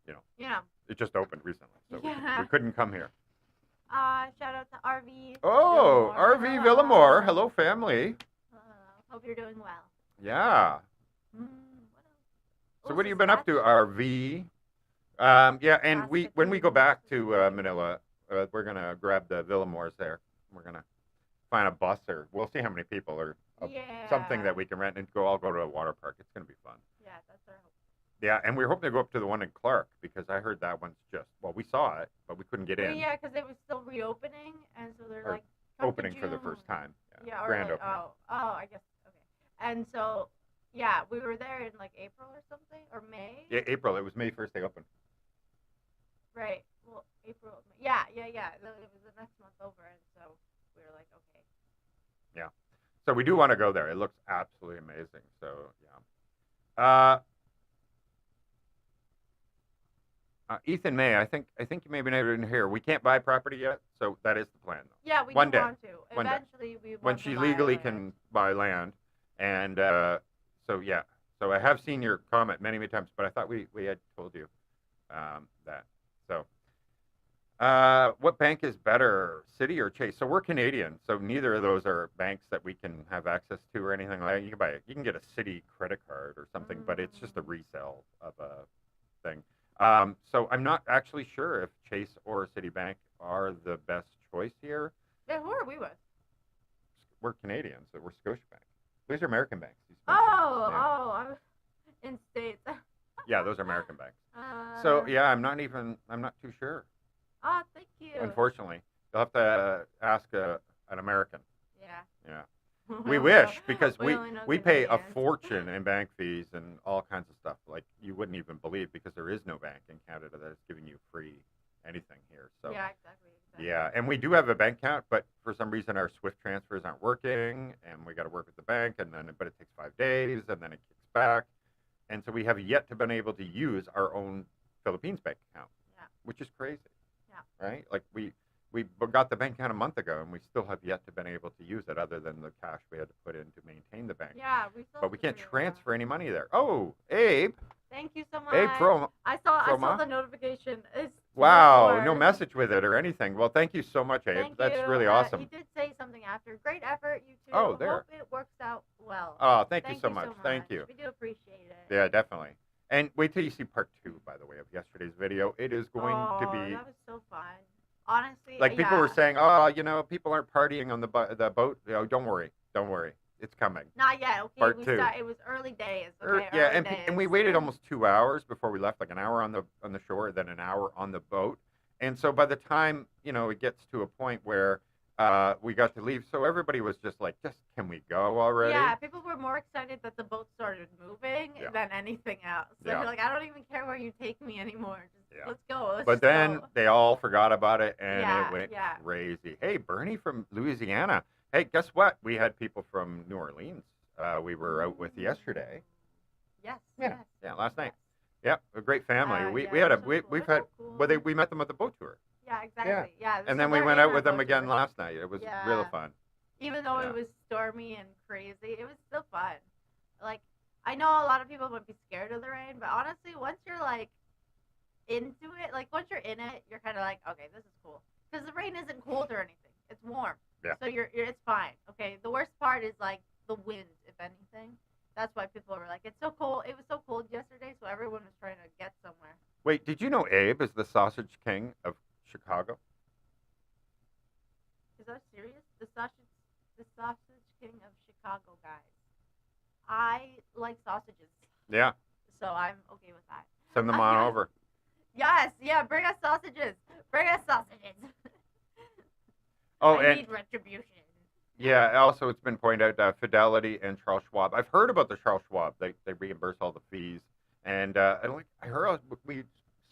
you know, Yeah. it just opened recently, so Yeah. we couldn't come here. Shout out to RV. Oh, Villamor. RV Villamor. Hello, family. Hope you're doing well. Yeah. What else? So what have you been up to, RV? Yeah, and when we go back to Manila, we're gonna grab the Villamores there. We're gonna find a bus, or we'll see how many people, or something that we can rent and all go to a water park. It's gonna be fun. Yeah, that's our hope. Yeah, and we're hoping to go up to the one in Clark because I heard that one's we saw it, but we couldn't get in. Yeah, because it was still reopening, and so they're like opening for the first time. Yeah, grand like, opening. I guess okay. And so yeah, we were there in like April or something, or May. Yeah, April. It was May 1st they opened. Right. Well, April. Yeah. It was the next month over, and so we were like, okay. Yeah. So we do want to go there. It looks absolutely amazing. So yeah. Ethan May, I think you maybe never didn't hear. We can't buy property yet, so that is the plan. Though. Yeah, we One do day. want to. Eventually, we want when to she buy legally land. can buy land, and so yeah. So I have seen your comment many times, but I thought we had told you that. So what bank is better, Citi or Chase? So we're Canadian, so neither of those are banks that we can have access to or anything like that. You can get a Citi credit card or something, but it's just a resale of a thing. So I'm not actually sure if Chase or Citibank are the best choice here. Yeah, who are we with? We're Canadians, so we're Scotiabank. These are American banks. I'm in States. Yeah, those are American banks. So yeah, I'm not too sure. Oh, thank you. Unfortunately, you'll have to ask an American. Yeah. Yeah. We wish, because we pay a Canadians. fortune in bank fees and all kinds of stuff like you wouldn't even believe, because there is no bank in Canada that is giving you free anything here. So yeah, exactly. Yeah, and we do have a bank account, but for some reason our SWIFT transfers aren't working, and we got to work with the bank, but it takes 5 days, and then it kicks back, and so we have yet to been able to use our own Philippines bank account, which is crazy. Yeah. Right? Like we got the bank account a month ago, and we still have yet to been able to use it, other than the cash we had to put in to maintain the bank. Yeah, but we can't transfer any money there. Oh, Abe. Thank you so much. Abe I saw the notification. Wow, no message with it or anything. Well, thank you so much, Abe. Thank That's you. really awesome. He did say something after. Great effort, you two. Oh, there. Hope it works out well. Oh, thank you so much. Thank you. We do appreciate it. Yeah, definitely. And wait till you see part 2, by the way, of yesterday's video. It is going to be. That was so fun. Honestly, like people were saying, people aren't partying on the boat. Don't worry, it's coming. Not yet. Okay, Part 2. It was early days. Okay, and we waited almost 2 hours before we left. Like an hour on the shore, then an hour on the boat. And so by the time it gets to a point where we got to leave, so everybody was just like, can we go already? Yeah, people were more excited that the boat started moving than anything else. So they're like, I don't even care where you take me anymore. Let's go. But then they all forgot about it, and it went crazy. Hey, Bernie from Louisiana. Hey, guess what? We had people from New Orleans. We were out with yesterday. Yes. Yeah, last night. Yeah, a great family. We met them at the boat tour. Yeah, exactly. Yeah. And then we went out with them again last night. It was real fun. Even though it was stormy and crazy, it was still fun. Like, I know a lot of people would be scared of the rain, but honestly, once you're like into it, like once you're in it, you're kind of like, okay, this is cool. Because the rain isn't cold or anything; it's warm. Yeah. So it's fine. Okay. The worst part is like the wind, if anything. That's why people were like, it's so cold. It was so cold yesterday, so everyone was trying to get somewhere. Wait, did you know Abe is the sausage king of Chicago? Is that serious? The sausage king of Chicago, guys. I like sausages. Yeah. So I'm okay with that. Send them on over. Yes, bring us sausages. Bring us sausages. I need retribution. Yeah, also it's been pointed out Fidelity and Charles Schwab. I've heard about the Charles Schwab. They reimburse all the fees. And I heard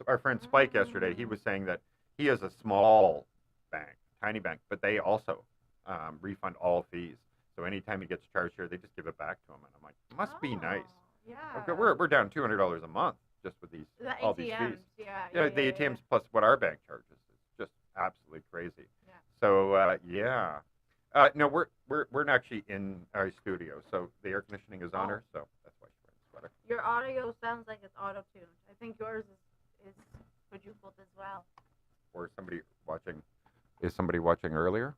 our friend Spike yesterday, he was saying that he has a small bank, tiny bank, but they also refund all fees. So anytime he gets charged here, they just give it back to him. And I'm like, must be nice. Yeah. Okay, we're down $200 a month. just with these The all these ATMs, fees. yeah, The ATMs plus what our bank charges is just absolutely crazy. Yeah. So yeah. No, we're actually in our studio, so the air conditioning is on her, so that's why she's wearing a sweater. Your audio sounds like it's auto-tuned. I think yours is quadrupled as well. Or is somebody watching earlier?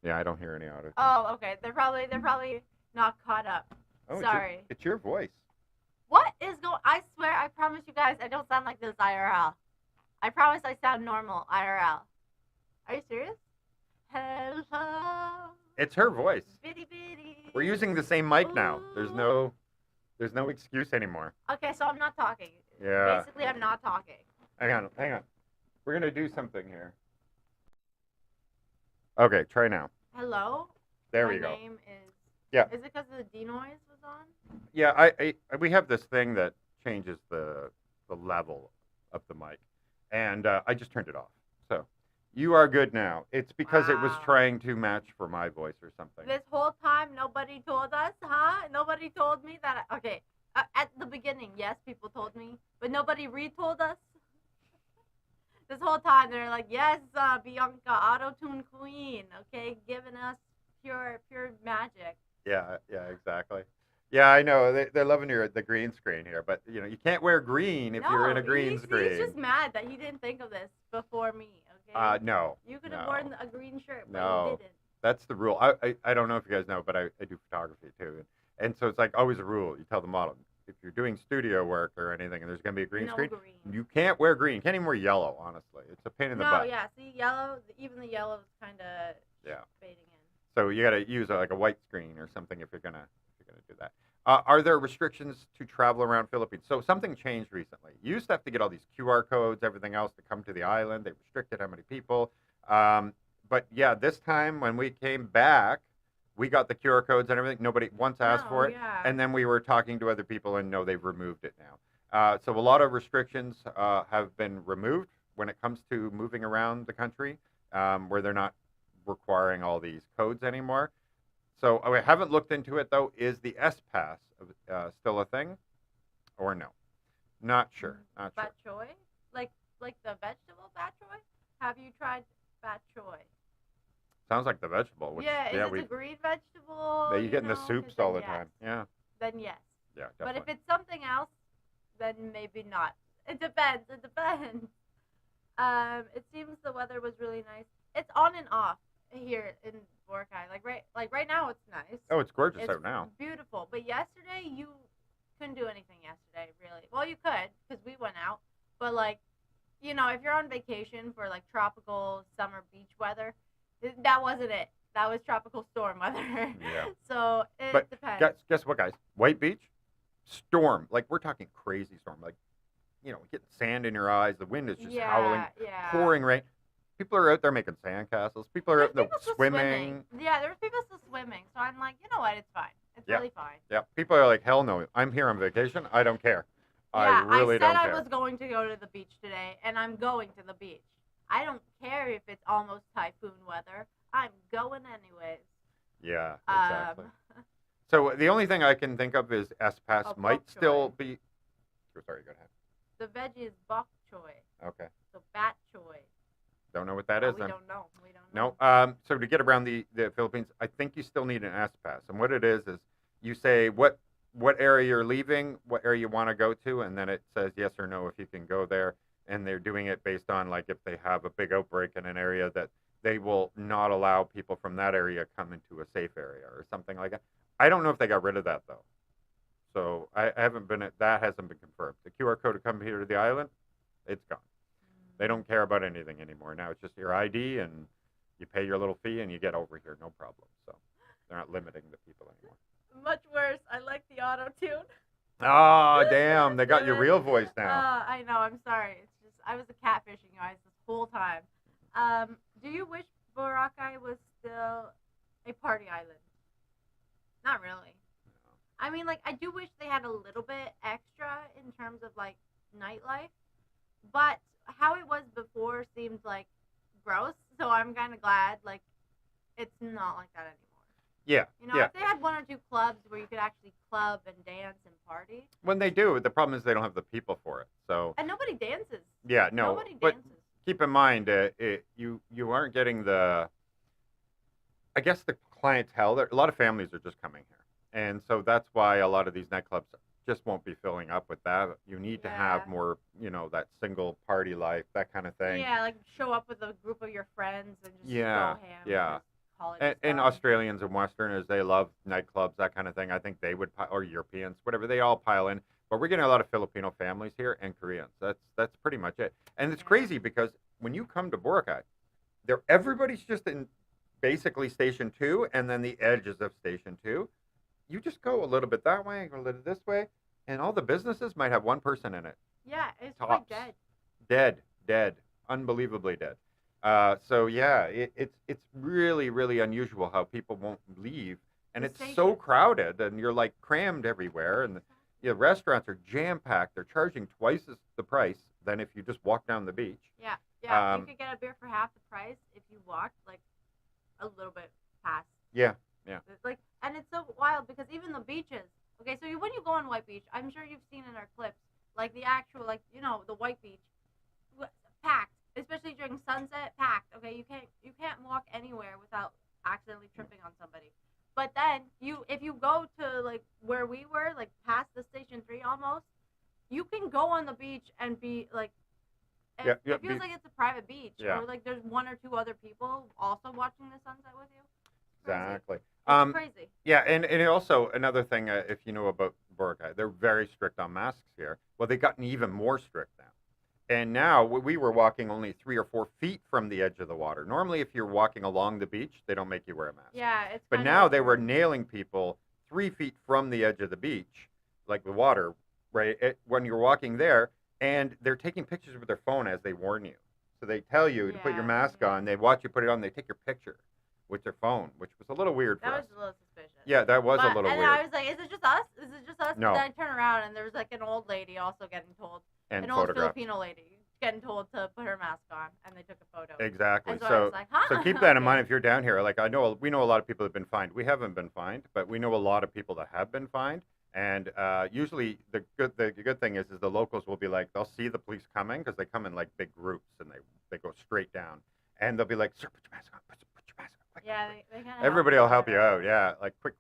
Yeah, I don't hear any audio. Oh, okay. They're probably not caught up. Oh, sorry. It's your voice. What is going? I swear, I promise you guys, I don't sound like this IRL. I promise I sound normal IRL. Are you serious? Hello. It's her voice. Bitty bitty. We're using the same mic now. There's no excuse anymore. Okay, so I'm not talking. Yeah. Basically, I'm not talking. Hang on. We're gonna do something here. Okay, try now. Hello. There we go. My name is. Yeah. Is it because the denoise was on? Yeah, we have this thing that changes the level of the mic, and I just turned it off. So you are good now. It's because it was trying to match for my voice or something. This whole time, nobody told us, huh? Nobody told me that. Okay, at the beginning, yes, people told me, but nobody retold us. This whole time, they're like, yes, Bianca, auto-tune queen, okay, giving us pure magic. Yeah, exactly. Yeah, I know. They're loving the green screen here, but you can't wear green if you're in a green screen. He's just mad that he didn't think of this before me. Okay. No. You could have worn a green shirt, but you didn't. That's the rule. I don't know if you guys know, but I do photography too, and so it's like always a rule. You tell the model if you're doing studio work or anything, and there's gonna be a green screen, you can't wear green. You can't even wear yellow. Honestly, it's a pain in the butt. No, yeah. See, yellow. Even the yellow is kind of fading in. So you got to use like a white screen or something if you're gonna do that. Are there restrictions to travel around Philippines? So something changed recently. You used to have to get all these QR codes, everything else to come to the island. They restricted how many people. But yeah, this time when we came back, we got the QR codes and everything. Nobody once asked for it. Yeah. And then we were talking to other people and no, they've removed it now. So a lot of restrictions have been removed when it comes to moving around the country, where they're not requiring all these codes anymore. So I haven't looked into it though. Is the S Pass still a thing, or no? Not sure. Not sure. Bok choy, like the vegetable bok choy. Have you tried bok choy? Sounds like the vegetable. Which, is it a green vegetable? That you get in the soups all the time. Yeah. Then yes. Yeah, definitely. But if it's something else, then maybe not. It depends. It seems the weather was really nice. It's on and off here in Boracay. Like right now, it's nice. Oh, it's gorgeous out now. Beautiful. But yesterday, you couldn't do anything yesterday, really. Well, you could because we went out. But if you're on vacation for like tropical summer beach weather, that wasn't it. That was tropical storm weather. Yeah. So it depends. Guess what, guys? White Beach, storm. Like we're talking crazy storm. Like, getting sand in your eyes. The wind is just howling, pouring rain. People are out there making sandcastles. People are out there swimming. Yeah, there's people still swimming. So I'm like, you know what? It's fine. It's really fine. Yeah. People are like, hell no. I'm here on vacation. I don't care. Yeah, I really don't care. I was going to go to the beach today, and I'm going to the beach. I don't care if it's almost typhoon weather. I'm going anyways. Yeah, exactly. So the only thing I can think of is S Pass might still be. Oh, sorry, go ahead. The veggie is bok choy. Okay. So bat choy. Don't know what that is. We don't know. We don't know. No. So to get around the Philippines, I think you still need an S Pass. And what it is you say what area you're leaving, what area you want to go to, and then it says yes or no if you can go there. And they're doing it based on like if they have a big outbreak in an area that they will not allow people from that area come into a safe area or something like that. I don't know if they got rid of that though. So that hasn't been confirmed. The QR code to come here to the island, it's gone. They don't care about anything anymore. Now it's just your ID and you pay your little fee and you get over here, no problem. So they're not limiting the people anymore. Much worse. I like the auto-tune. Oh, damn. They got your real voice now. I know. I'm sorry. It's just I was catfishing you guys this whole time. Do you wish Boracay was still a party island? Not really. No. I mean, I do wish they had a little bit extra in terms of, nightlife. But how it was before seemed, gross. So I'm kind of glad, it's not like that anymore. Yeah. You know, if they had 1 or 2 clubs where you could actually club and dance and party. When they do, the problem is they don't have the people for it. So. And nobody dances. Yeah, no. Nobody dances. But keep in mind, you aren't getting the. I guess the clientele. A lot of families are just coming here, and so that's why a lot of these nightclubs just won't be filling up with that. You need to have more, that single party life, that kind of thing. Yeah, like show up with a group of your friends and just go ham. Yeah. And Australians and Westerners, they love nightclubs, that kind of thing. I think they would, or Europeans, whatever, they all pile in. But we're getting a lot of Filipino families here and Koreans. That's pretty much it. And it's crazy because when you come to Boracay, everybody's just in basically Station 2 and then the edges of Station 2. You just go a little bit that way, a little this way, and all the businesses might have one person in it. Yeah, it's like Dead. Unbelievably dead. So yeah, it's really, really unusual how people won't leave. And it's so crowded and you're like crammed everywhere. And the restaurants are jam-packed. They're charging twice the price than if you just walk down the beach. Yeah. You could get a beer for half the price if you walked like a little bit past. Yeah. It's like, and it's so wild because even the beaches. Okay, so when you go on White Beach, I'm sure you've seen in our clips, like the actual, the White Beach, packed, especially during sunset, packed. Okay, you can't walk anywhere without accidentally tripping on somebody. But then if you go to like where we were, like past the Station 3 almost, you can go on the beach and be like. It feels like it's a private beach, or like there's 1 or 2 other people also watching the sunset with you. Exactly. It's crazy. Yeah, and also another thing, if you know about Boracay, they're very strict on masks here. Well, they've gotten even more strict now. And now we were walking only 3 or 4 feet from the edge of the water. Normally, if you're walking along the beach, they don't make you wear a mask. Yeah, it's. But now they were nailing people 3 feet from the edge of the beach, like the water, right? When you're walking there, and they're taking pictures with their phone as they warn you. So they tell you to put your mask on. They watch you put it on. They take your picture with their phone, which was a little weird for us. That was a little suspicious. Yeah, that was a little weird. And I was like, is it just us? No. Then I turn around and there was like an old lady also getting told. And an old Filipino lady getting told to put her mask on, and they took a photo. Exactly. And so I was like, huh? So keep that in mind if you're down here. Like we know a lot of people have been fined. We haven't been fined, but we know a lot of people that have been fined. And usually the good thing is the locals will be like, they'll see the police coming because they come in like big groups and they go straight down, and they'll be like, sir, put your mask on, put your mask on, quick. Yeah, they kind of. Everybody will help you out. Yeah, like quick.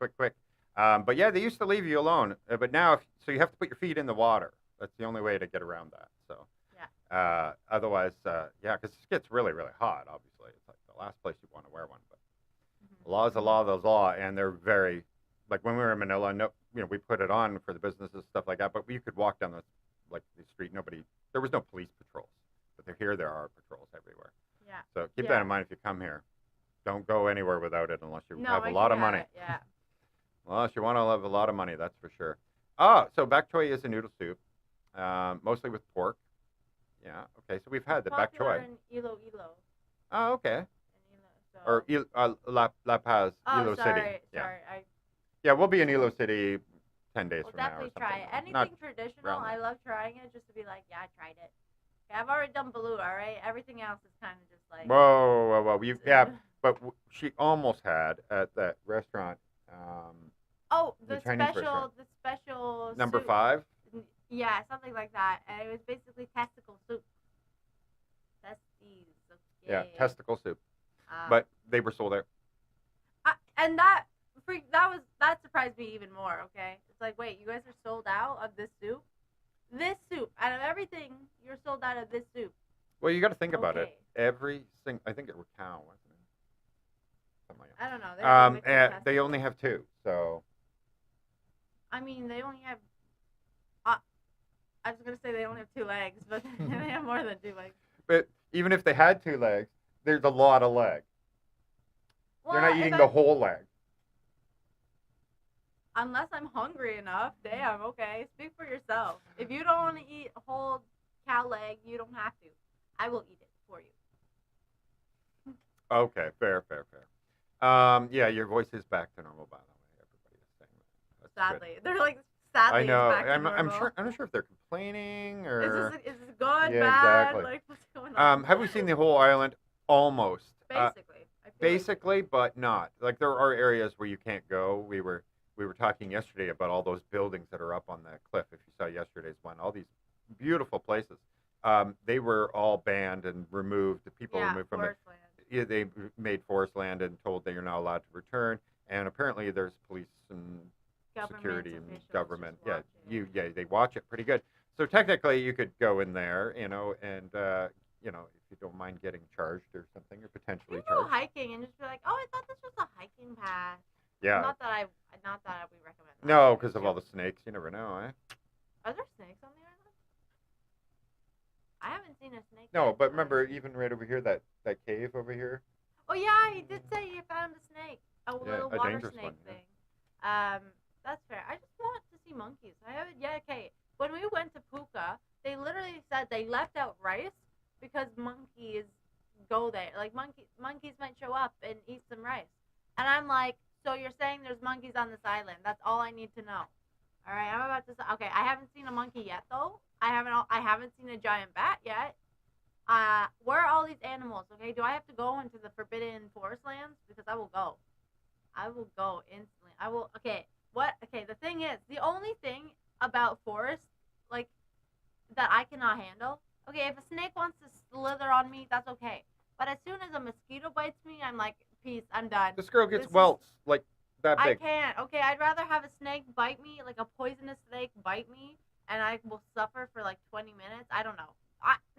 But yeah, they used to leave you alone, but now so you have to put your feet in the water. That's the only way to get around that. So. Yeah. Otherwise, because it gets really, really hot. Obviously, it's like the last place you want to wear one. But the law is the law, the law, and they're very. Like when we were in Manila, we put it on for the businesses, stuff like that. But you could walk down the street. There was no police patrols. But there are patrols everywhere. Yeah. So keep that in mind if you come here. Don't go anywhere without it unless you have a lot lot of money. Yeah. Unless you want to have a lot of money, that's for sure. So bak choy is a noodle soup, mostly with pork. Yeah. Okay. So we've had the bak choy. In Iloilo. Oh, okay. So. Or La Paz, Ilo City. Sorry. Yeah, we'll be in Ilo City 10 days from now. Definitely try it. Anything traditional, I love trying it just to be like, yeah, I tried it. Okay, I've already done Baloo, all right? Everything else is kind of just like. Whoa. But she almost had at that restaurant. The special. Number soup. 5. Yeah, something like that, and it was basically testicle soup. Testes. Okay. Yeah, testicle soup. But they were sold out. And that surprised me even more. Okay, it's like, wait, you guys are sold out of this soup? This soup, out of everything, you're sold out of this soup. Well, you got to think about it. I think it was cow, wasn't it? Something like that. I don't know. They only have 2, so. I mean, they only have. I was gonna say they only have 2 legs, but they have more than 2 legs. But even if they had 2 legs, there's a lot of leg. Well, they're not eating the whole leg. Unless I'm hungry enough, damn, okay. Speak for yourself. If you don't want to eat a whole cow leg, you don't have to. I will eat it for you. Okay, fair. Yeah, your voice is back to normal, by the way. Everybody is saying that. Sadly. Good. They're like, sadly, I know. Back to normal. I'm not sure if they're complaining or. Is this good, yeah, bad? Exactly. Like, what's going on? Have we seen the whole island? Almost. Basically. I basically, but not. Like there are areas where you can't go. We were talking yesterday about all those buildings that are up on that cliff. If you saw yesterday's one, all these beautiful places. They were all banned and removed. The people removed from it. Yeah, they made forest land and told they are not allowed to return. And apparently, there's police and security and government. Yeah, they watch it pretty good. So technically, you could go in there, and if you don't mind getting charged or something, or potentially charged. Go hiking and just be like, oh, I thought this was a hiking path. Yeah. Not that we recommend that. No, because of all the snakes. You never know, eh? Are there snakes on the island? I haven't seen a snake. No, but remember, even right over here, that cave over here. Oh yeah, he did say you found a snake, little water snake one, thing. Yeah. That's fair. I just want to see monkeys. I haven't. Yeah, okay. When we went to Puka, they literally said they left out rice because monkeys go there. Like monkeys might show up and eat some rice. And I'm like, so you're saying there's monkeys on this island? That's all I need to know. All right, I'm about to say. Okay, I haven't seen a monkey yet though. I haven't seen a giant bat yet. Where are all these animals? Okay, do I have to go into the forbidden forest lands? Because I will go. I will go instantly. I will. Okay. What? Okay. The thing is, the only thing about forests, like, that I cannot handle. Okay, if a snake wants to slither on me, that's okay. But as soon as a mosquito bites me, I'm like, peace. I'm done. This girl gets welts like that big. I can't. Okay, I'd rather have a snake bite me, like a poisonous snake bite me, and I will suffer for like 20 minutes. I don't know.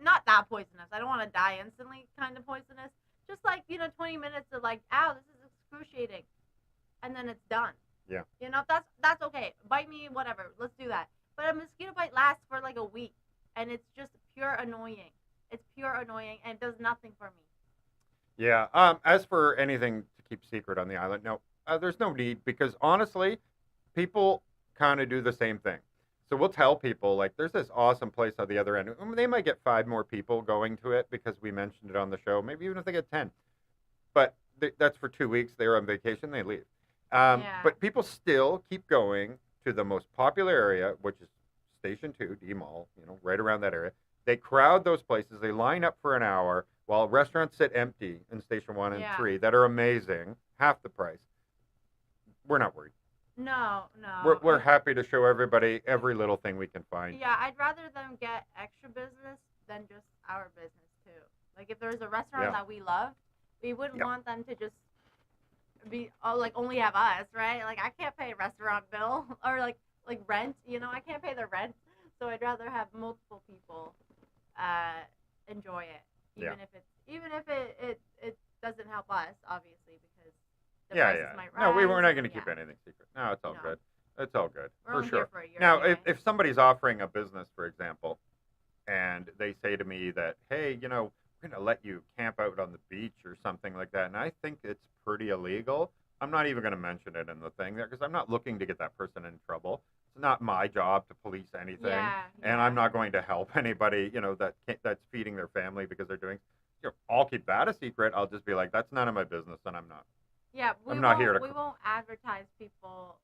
Not that poisonous. I don't want to die instantly kind of poisonous. Just like, 20 minutes of like, ow, this is excruciating. And then it's done. Yeah. That's okay. Bite me, whatever. Let's do that. But a mosquito bite lasts for like a week. And it's just pure annoying. It's pure annoying and it does nothing for me. Yeah. As for anything to keep secret on the island, no, there's no need because honestly, people kind of do the same thing. So we'll tell people, like, there's this awesome place on the other end. They might get 5 more people going to it because we mentioned it on the show. Maybe even if they get 10. But that's for 2 weeks. They're on vacation. They leave. But people still keep going to the most popular area, which is Station 2, D Mall, right around that area. They crowd those places. They line up for an hour while restaurants sit empty in Station 1 and 3 that are amazing, half the price. We're not worried. No. We're happy to show everybody every little thing we can find. Yeah, I'd rather them get extra business than just our business too. Like if there's a restaurant that we love, we wouldn't want them to just be only have us, right? Like I can't pay a restaurant bill or like rent. I can't pay the rent, so I'd rather have multiple people enjoy it, even if it doesn't help us, obviously, because. No, we're not going to keep anything secret. No, it's all good. It's all good. For sure. For a year now, anyway. if somebody's offering a business, for example, and they say to me that, hey, we're going to let you camp out on the beach or something like that, and I think it's pretty illegal, I'm not even going to mention it in the thing there because I'm not looking to get that person in trouble. It's not my job to police anything, and I'm not going to help anybody, that's feeding their family because they're doing. I'll keep that a secret. I'll just be like, that's none of my business, and I'm not. Yeah, I'm not here to. We won't advertise people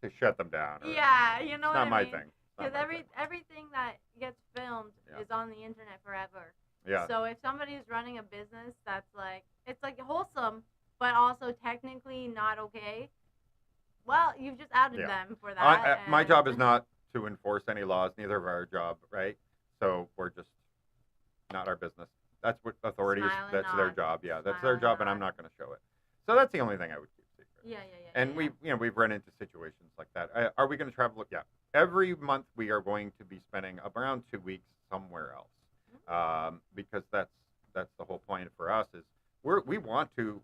to shut them down. You know what I mean? Not my thing. Because everything that gets filmed is on the internet forever. Yeah. So if somebody's running a business that's like it's like wholesome, but also technically not okay, well, you've just outed them for that. My job is not to enforce any laws. Neither of our job, right? So we're just not our business. That's what authorities. That's their job. Yeah, that's their job, and I'm not going to show it. So that's the only thing I would keep secret. Yeah. And we've run into situations like that. Are we going to travel? Yeah. Every month we are going to be spending around 2 weeks somewhere else, because that's the whole point for us is we want to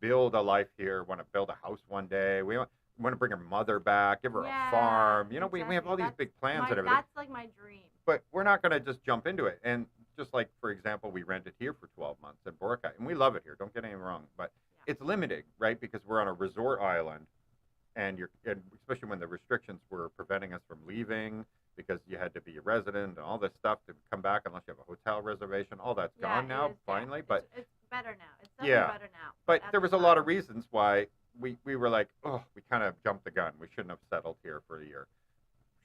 build a life here. Want to build a house one day. We want to bring her mother back, give her a farm. Exactly. We have all these big plans and everything. That's like my dream. But we're not going to just jump into it. And just like, for example, we rented here for 12 months in Boracay, and we love it here. Don't get me wrong, but it's limiting, right? Because we're on a resort island, and especially when the restrictions were preventing us from leaving because you had to be a resident and all this stuff to come back unless you have a hotel reservation. All that's gone now, finally. But it's better now. It's definitely better now. But there was a lot of reasons why we were like, we kind of jumped the gun. We shouldn't have settled here for a year.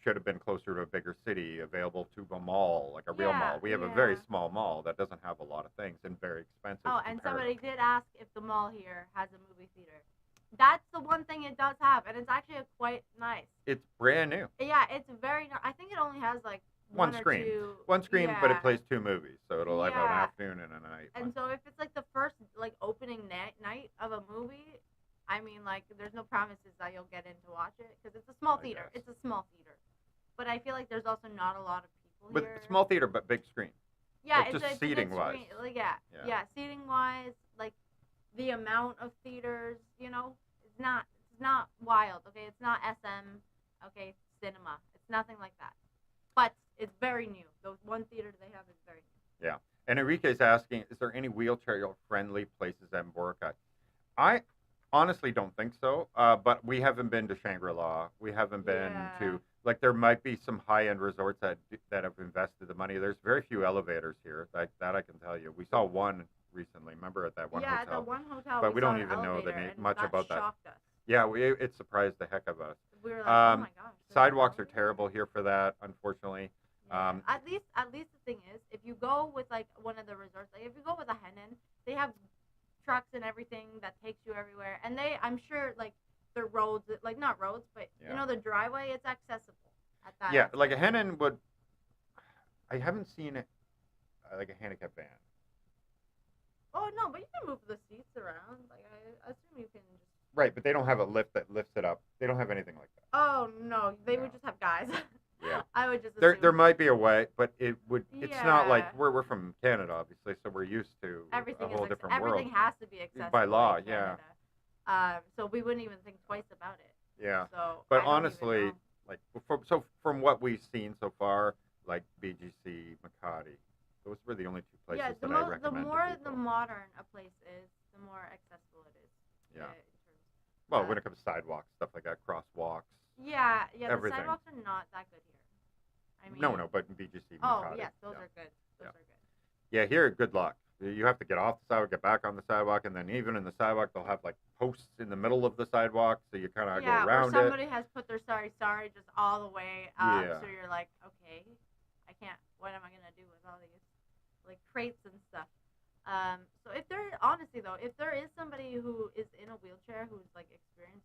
should have been closer to a bigger city, available to a mall, like a real mall. We have a very small mall that doesn't have a lot of things and very expensive. Oh, and somebody did ask if the mall here has a movie theater. That's the one thing it does have, and it's actually quite nice. It's brand new. Yeah, it's very nice. I think it only has like one screen. One screen, but it plays 2 movies, so it'll have an afternoon and a night. And so if it's like the first like opening night of a movie, I mean, like, there's no promises that you'll get in to watch it because it's a small theater. It's a small theater, but I feel like there's also not a lot of people here. But small theater, but big screen. Yeah, like, just seating wise. Like, yeah, seating wise, like the amount of theaters, you know, it's not wild. Okay, it's not SM. Okay, cinema. It's nothing like that. But it's very new. The one theater they have is very new. Yeah. And Enrique's asking, is there any wheelchair-friendly places in Boracay? I honestly don't think so, but we haven't been to Shangri-La. We haven't been to, like, there might be some high-end resorts that have invested the money. There's very few elevators here, that I can tell you. We saw one recently, remember, at that one hotel? Yeah, at the one hotel. But we don't even know much about that. Shocked us. Yeah, it surprised the heck of us. We were like, oh my gosh. Sidewalks are terrible here for that, unfortunately. Yeah. At least the thing is, if you go with like one of the resorts, like if you go with a Henan, they have trucks and everything that takes you everywhere, and I'm sure like the roads, like not roads, but you know the driveway, it's accessible at that. Yeah, like a Henan would. I haven't seen it like a handicap van. Oh no, but you can move the seats around. Like I assume you can just. Right, but they don't have a lift that lifts it up. They don't have anything like that. Oh no, they would just have guys. Yeah. I would just assume. There might be a way, but it would. It's not like we're from Canada, obviously, so we're used to a whole different world. Everything has to be accessible by law. Yeah. So we wouldn't even think twice about it. Yeah. So. But honestly, like from what we've seen so far, like BGC, Makati, those were the only 2 places that I recommend. The more the modern a place is, the more accessible it is. Yeah. Well, when it comes to sidewalks, stuff like that, crosswalks. Yeah, everything. The sidewalks are not that good here. I mean. No, but in BGC. Oh, yes, those are good. Those are good. Yeah, here, good luck. You have to get off the sidewalk, get back on the sidewalk, and then even in the sidewalk, they'll have like posts in the middle of the sidewalk, so you kind of go around it. Yeah, somebody has put their sorry just all the way up, so you're like, okay, I can't. What am I gonna do with all these like crates and stuff? So if there is somebody who is in a wheelchair who's like experienced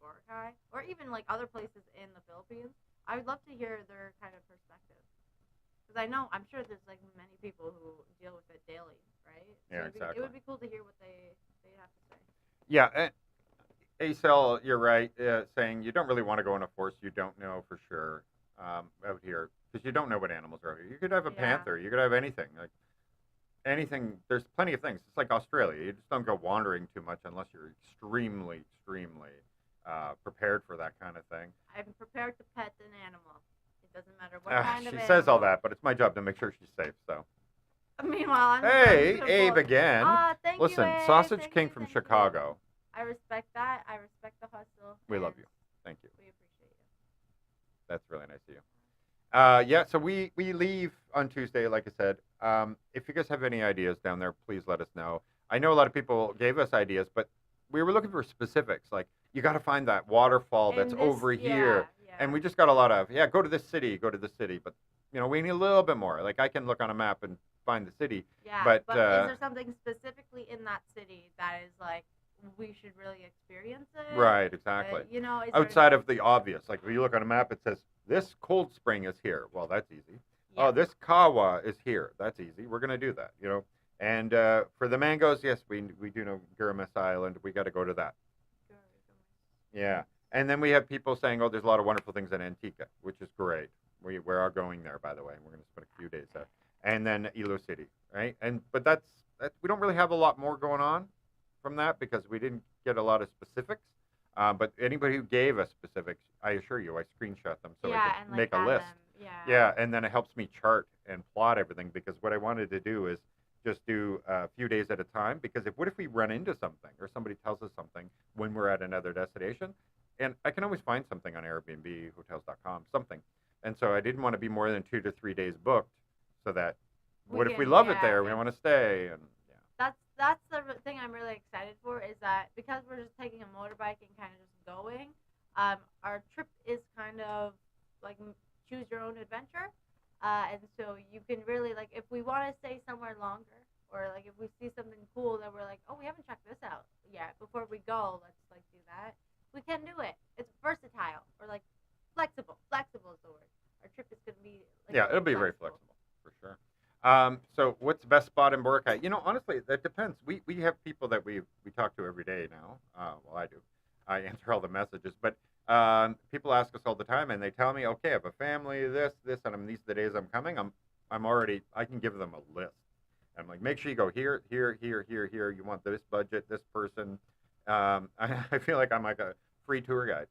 Boracay or even like other places in the Philippines, I would love to hear their kind of perspective. Because I'm sure there's like many people who deal with it daily, right? Yeah, so exactly. It would be cool to hear what they have to say. Yeah, Acel, you're right, saying you don't really want to go in a forest you don't know for sure out here because you don't know what animals are out here. You could have a panther, you could have anything. Like anything, there's plenty of things. It's like Australia. You just don't go wandering too much unless you're extremely prepared for that kind of thing. I'm prepared to pet an animal. It doesn't matter what kind of animal. She says all that, but it's my job to make sure she's safe, so. Meanwhile, Hey, Abe again. Thank Listen, you, Abe. Sausage King from Chicago. I respect that. I respect the hustle. We love you. Thank you. We appreciate you. That's really nice of you. Yeah, so we leave on Tuesday, like I said. If you guys have any ideas down there, please let us know. I know a lot of people gave us ideas, but we were looking for specifics. Like, you got to find that waterfall that's over here. Yeah. And we just got a lot of, go to this city, go to this city. But, we need a little bit more. Like, I can look on a map and find the city. Yeah, but is there something specifically in that city that is, like, we should really experience it? Right, exactly. Outside of the obvious. Like, if you look on a map, it says, this cold spring is here. Well, that's easy. Yeah. Oh, this kawa is here. That's easy. We're going to do that, And for the mangoes, yes, we do know Gurmas Island. We got to go to that. Yeah. And then we have people saying, there's a lot of wonderful things in Antigua, which is great. We are going there, by the way. We're going to spend a few days there. And then Ilo City, right? But that's we don't really have a lot more going on from that because we didn't get a lot of specifics. But anybody who gave us specifics, I assure you, I screenshot them so I can make a list. Yeah, and then it helps me chart and plot everything because what I wanted to do is just do a few days at a time because what if we run into something or somebody tells us something when we're at another destination? And I can always find something on Airbnb, hotels.com, something. And so I didn't want to be more than 2 to 3 days booked so that if we love it there, we want to stay. And That's the thing I'm really excited for is that because we're just taking a motorbike and kind of just going, our trip is kind of like choose your own adventure, and so you can really like if we want to stay somewhere longer, or like if we see something cool that we're like, oh, we haven't checked this out yet. Before we go, let's like do that. We can do it. It's versatile or like flexible. Flexible is the word. Our trip is gonna be like Yeah, it'll be very flexible for sure. So what's the best spot in Boracay? Honestly, that depends. We have people that we talk to every day now. Well, I do. I answer all the messages, but people ask us all the time, and they tell me, okay, I have a family, this, and these are the days I'm coming. I can give them a list. I'm like, make sure you go here, here, here, here, here. You want this budget, this person. I feel like I'm like a free tour guide.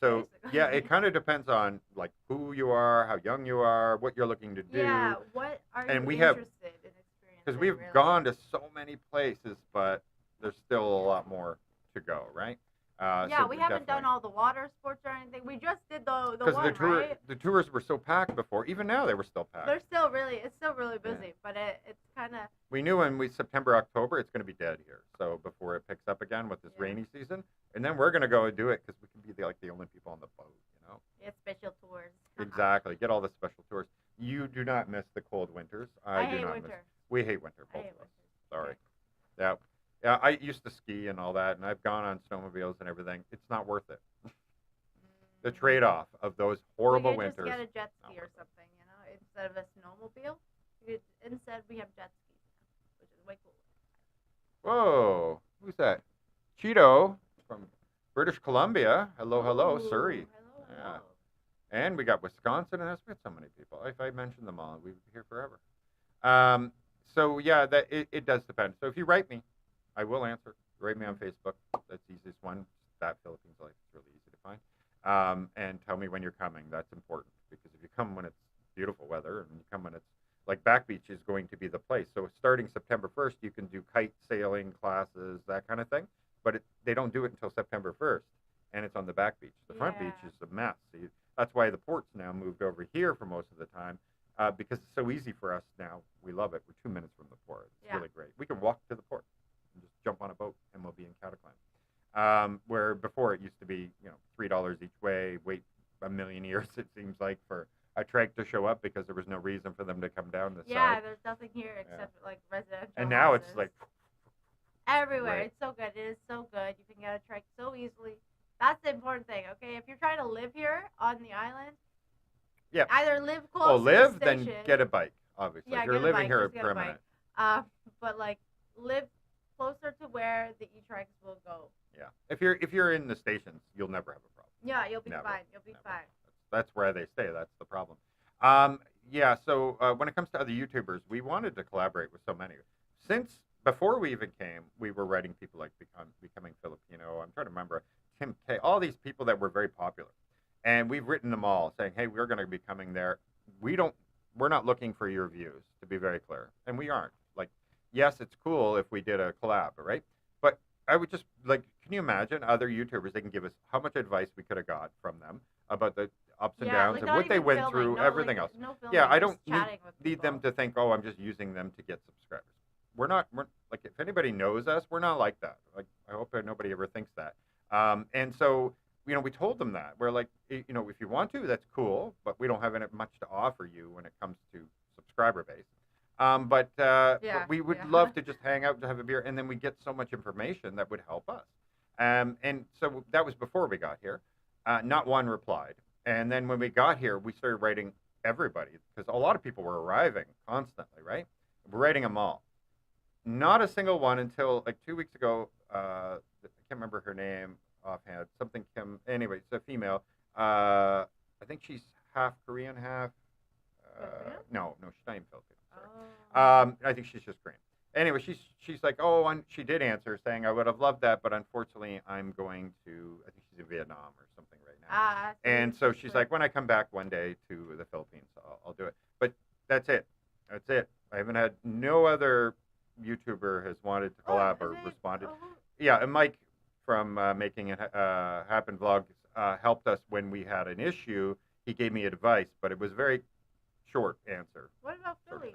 So yeah, it kind of depends on like who you are, how young you are, what you're looking to do. Yeah, what are and you we interested in experiencing? Because we've gone to so many places, but there's still a lot more to go, right? Yeah, so we haven't done all the water sports or anything. We just did the one, right? The tours were so packed before. Even now, they were still packed. It's still really busy, but it's kind of. We knew September, October, it's going to be dead here. So before it picks up again with this rainy season, and then we're going to go and do it because we can be the only people on the boat, It's special tours. Exactly. Get all the special tours. You do not miss the cold winters. I hate winter. We hate winter, both of us. Sorry. Yeah. Yeah, I used to ski and all that, and I've gone on snowmobiles and everything. It's not worth it. The trade-off of those horrible winters. Just get a jet ski or something, instead of a snowmobile. Instead, we have jet skis now, which is way cooler. Whoa, who's that? Cheeto from British Columbia. Hello, Surrey. Hello. Yeah. And we got Wisconsin, and we got so many people. If I mentioned them all, we'd be here forever. So yeah, it does depend. So if you write me, I will answer. Write me on Facebook. That's the easiest one. That Philippines Life is really easy to find. And tell me when you're coming. That's important because if you come when it's beautiful weather and you come when it's like Back Beach is going to be the place. So starting September 1st, you can do kite sailing classes, that kind of thing. But they don't do it until September 1st, and it's on the Back Beach. The front beach is a mess. So that's why the port's now moved over here for most of the time because it's so easy for us now. We love it. We're 2 minutes from the port. It's really great. We can walk to the port. Just jump on a boat and we'll be in Cataclan. Where before it used to be, $3 each way, wait a million years it seems like for a trek to show up because there was no reason for them to come down the side. Yeah, there's nothing here except like residential. And now houses. It's like everywhere. Right. It's so good. It is so good. You can get a trek so easily. That's the important thing. Okay, if you're trying to live here on the island, either live close. To the station, then get a bike. Obviously, yeah, you're living here permanent. But like live closer to where the e-trikes will go. Yeah. If you're in the stations, you'll never have a problem. Yeah, you'll be fine. You'll be fine. That's where they stay. That's the problem. Yeah, so when it comes to other YouTubers, we wanted to collaborate with so many. Since before we even came, we were writing people like Becoming Filipino. I'm trying to remember. Tim K. All these people that were very popular. And we've written them all saying, hey, we're going to be coming there. We're not looking for your views, to be very clear. And we aren't. Like, yes, it's cool if we did a collab, right? But I would just, like, can you imagine other YouTubers, they can give us how much advice we could have got from them about the ups and downs of what they went through, everything else. No filming, yeah, I don't need them to think, oh, I'm just using them to get subscribers. We're like, if anybody knows us, we're not like that. Like, I hope nobody ever thinks that. And so, we told them that. We're like, if you want to, that's cool, but we don't have much to offer you when it comes to subscriber base. But we would love to just hang out and have a beer, and then we get so much information that would help us. And so that was before we got here. Not one replied. And then when we got here, we started writing everybody, because a lot of people were arriving constantly, right? We're writing them all. Not a single one until like 2 weeks ago. I can't remember her name offhand. Something Kim. Anyway, it's a female. I think she's half Korean, half. No, she's not even Filipino. Sorry. I think she's just Korean. Anyway, she's like, oh, and she did answer saying, I would have loved that, but unfortunately, I'm going to. I think she's in Vietnam or something right now. And so she's like, when I come back one day to the Philippines, I'll do it. But that's it. That's it. I haven't had no other YouTuber has wanted to collab or responded. Yeah, and Mike from Making It Happen Vlogs helped us when we had an issue. He gave me advice, but it was a very short answer. What about Philly?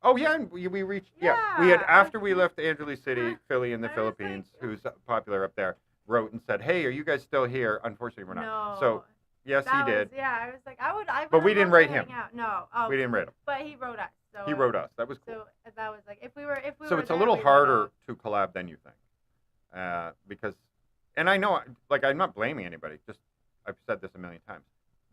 Oh yeah, and we reached. Yeah, we had after we left Angeles City, Philly in the Philippines, who's popular up there, wrote and said, "Hey, are you guys still here?" Unfortunately, we're not. No. So Yes, he did. Yeah, I was like, I but we didn't rate him. No, we didn't rate him. But he wrote us. So he wrote us. That was cool. So that was like, if we were So it's a little harder to collab than you think, because, and I know, like, I'm not blaming anybody. Just I've said this a million times.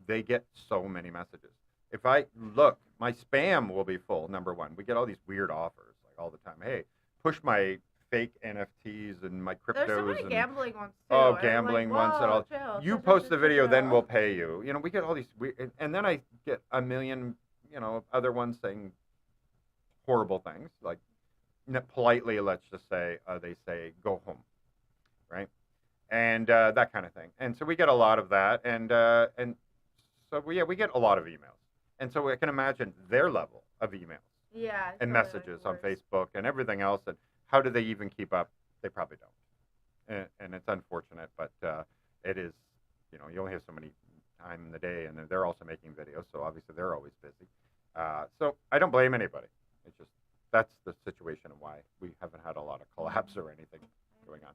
They get so many messages. If I look, my spam will be full. Number one, we get all these weird offers like all the time. Hey, push my fake NFTs and my cryptos. There's so many gambling ones too. Oh, gambling ones and all. Chill, you post the video, then we'll pay you. You know, we get all these weird, and then I get a million, other ones saying horrible things, like politely, let's just say, they say go home, right, and that kind of thing. And so we get a lot of that, and so we get a lot of emails, and so I can imagine their level of emails, and messages on Facebook and everything else, and how do they even keep up? They probably don't, and it's unfortunate, but it is, you only have so many time in the day, and they're also making videos, so obviously they're always busy. So I don't blame anybody. It's just that's the situation and why we haven't had a lot of collabs or anything going on.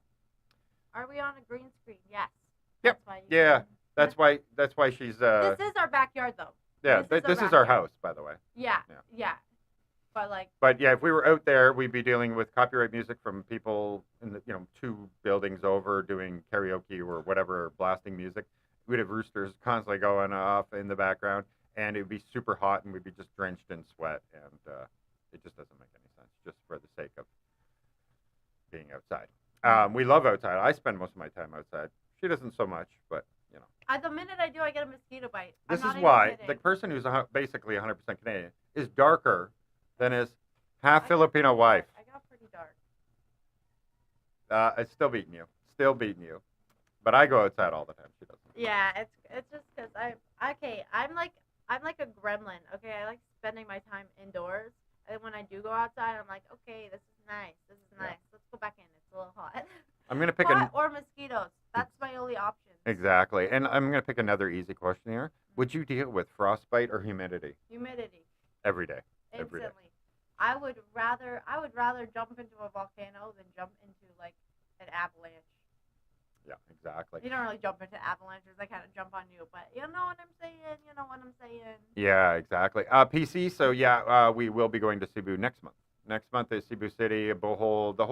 Are we on a green screen? Yes. Yep. That's why she's. This is our backyard, though. Yeah, this is our house, by the way. Yeah. But yeah, if we were out there, we'd be dealing with copyright music from people in the 2 buildings over doing karaoke or whatever, blasting music. We'd have roosters constantly going off in the background, and it'd be super hot, and we'd be just drenched in sweat, and it just doesn't make any sense, just for the sake of being outside. We love outside. I spend most of my time outside. She doesn't so much, but the minute I do, I get a mosquito bite. This is why the person who's basically 100% Canadian is darker than his half Filipino wife. I got pretty dark. It's still beating you. But I go outside all the time. She doesn't. Yeah, it's just because I'm like a gremlin. Okay, I like spending my time indoors, and when I do go outside, I'm like, okay, this is nice. Let's go back in. It's a little hot. I'm gonna pick or mosquitoes. That's my only option. Exactly, and I'm gonna pick another easy question here. Would you deal with frostbite or humidity? Humidity. Every day. Instantly. Every day. I would rather jump into a volcano than jump into like an avalanche. Yeah, exactly. You don't really jump into avalanches. They kind of jump on you, but you know what I'm saying. Yeah, exactly. PC. So yeah, we will be going to Cebu next month. Next month is Cebu City, Bohol, the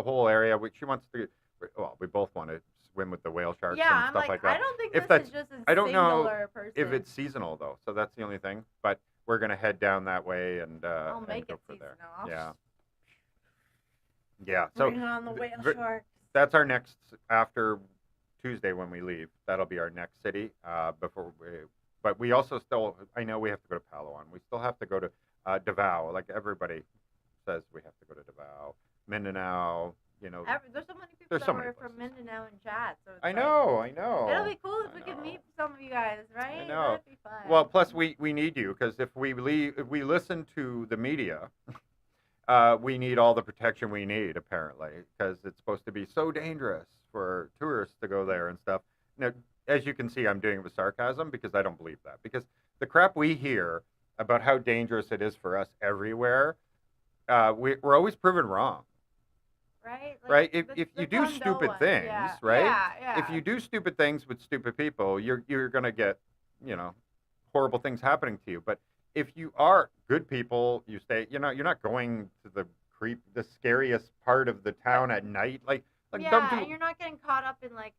whole area. Which she wants to. Well, we both want to swim with the whale sharks and stuff like that. I don't think this is just a I don't know person. if it's seasonal though, so that's the only thing. But we're gonna head down that way and I'll make go it for there. Yeah. Yeah. So bring on the whale sharks. That's our next after Tuesday when we leave. That'll be our next city. But we also still. I know we have to go to Palawan. We still have to go to Davao. Like everybody says, we have to go to Davao, Mindanao. There's so many people that were from Mindanao and Chad. So I know. It'll be cool if we could meet some of you guys, right? I know. That'd be fun. Well, plus we need you because if we listen to the media, we need all the protection we need apparently because it's supposed to be so dangerous for tourists to go there and stuff. Now, as you can see, I'm doing it with sarcasm because I don't believe that because the crap we hear about how dangerous it is for us everywhere, we're always proven wrong. Right? If you do stupid things, right? Yeah. If you do stupid things with stupid people, you're gonna get, horrible things happening to you. But if you are good people, you stay. You're not going to the scariest part of the town at night. And you're not getting caught up in like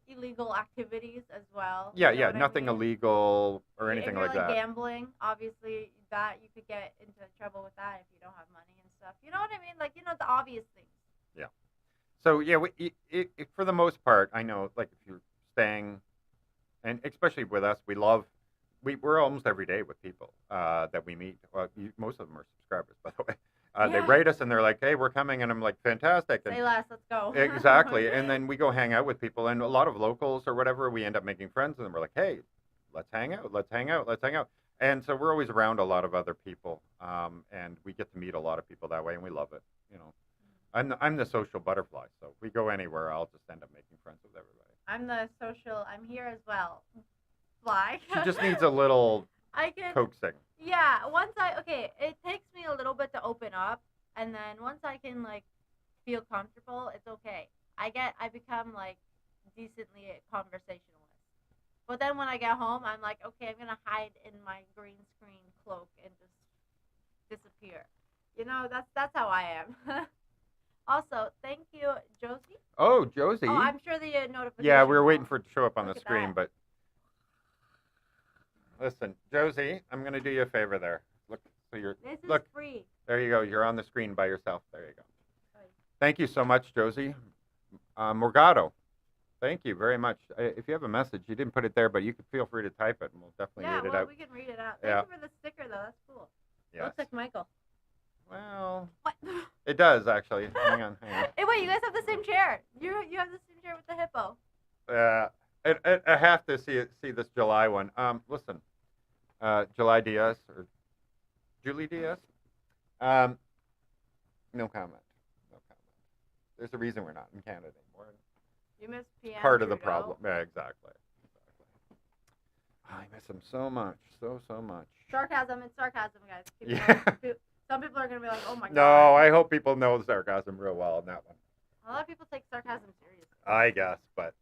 illegal activities as well. Yeah, nothing illegal or anything like that. Gambling, obviously, that you could get into trouble with that if you don't have money and stuff. You know what I mean? Like the obvious things. Yeah. So yeah, for the most part, I know like if you're staying, and especially with us, we're almost every day with people that we meet. Most of them are subscribers, by the way. They rate us and they're like, "Hey, we're coming," and I'm like, "Fantastic!" Say less, let's go. Exactly, and then we go hang out with people, and a lot of locals or whatever, we end up making friends, and then we're like, "Hey, let's hang out." And so we're always around a lot of other people, and we get to meet a lot of people that way, and we love it. I'm the social butterfly, so if we go anywhere, I'll just end up making friends with everybody. I'm here as well. Fly. She just needs a little coaxing. Yeah, it takes me a little bit to open up, and then once I can like feel comfortable, it's okay. I become like decently conversationalist. But then when I get home, I'm like, okay, I'm gonna hide in my green screen cloak and just disappear. You know, that's how I am. Also, thank you, Josie. Oh, Josie. Oh, I'm sure the notification. Yeah, we were waiting for it to show up on Look the at screen, that. but listen, Josie, I'm going to do you a favor there. Look, so you're This is look. free. There you go. You're on the screen by yourself. There you go. Right. Thank you so much, Josie. Morgado. Thank you very much. If you have a message, you didn't put it there, but you can feel free to type it, and we'll definitely read it out. We can read it out. Thank you for the sticker, though. That's cool. Yes. Looks like Michael. Well, what? It does actually. Hang on. Hey, wait, you guys have the same chair. You have the same chair with the hippo. I have to see this July one. Listen, July Diaz or Julie Diaz. No comment. No comment. There's a reason we're not in Canada anymore. You miss PM Part of Trudeau. the problem. Yeah, exactly. I miss him so much, so much. Sarcasm. It's sarcasm, guys. Some people are gonna be like, "Oh my god." No, I hope people know sarcasm real well on that one. A lot of people take sarcasm seriously. I guess, but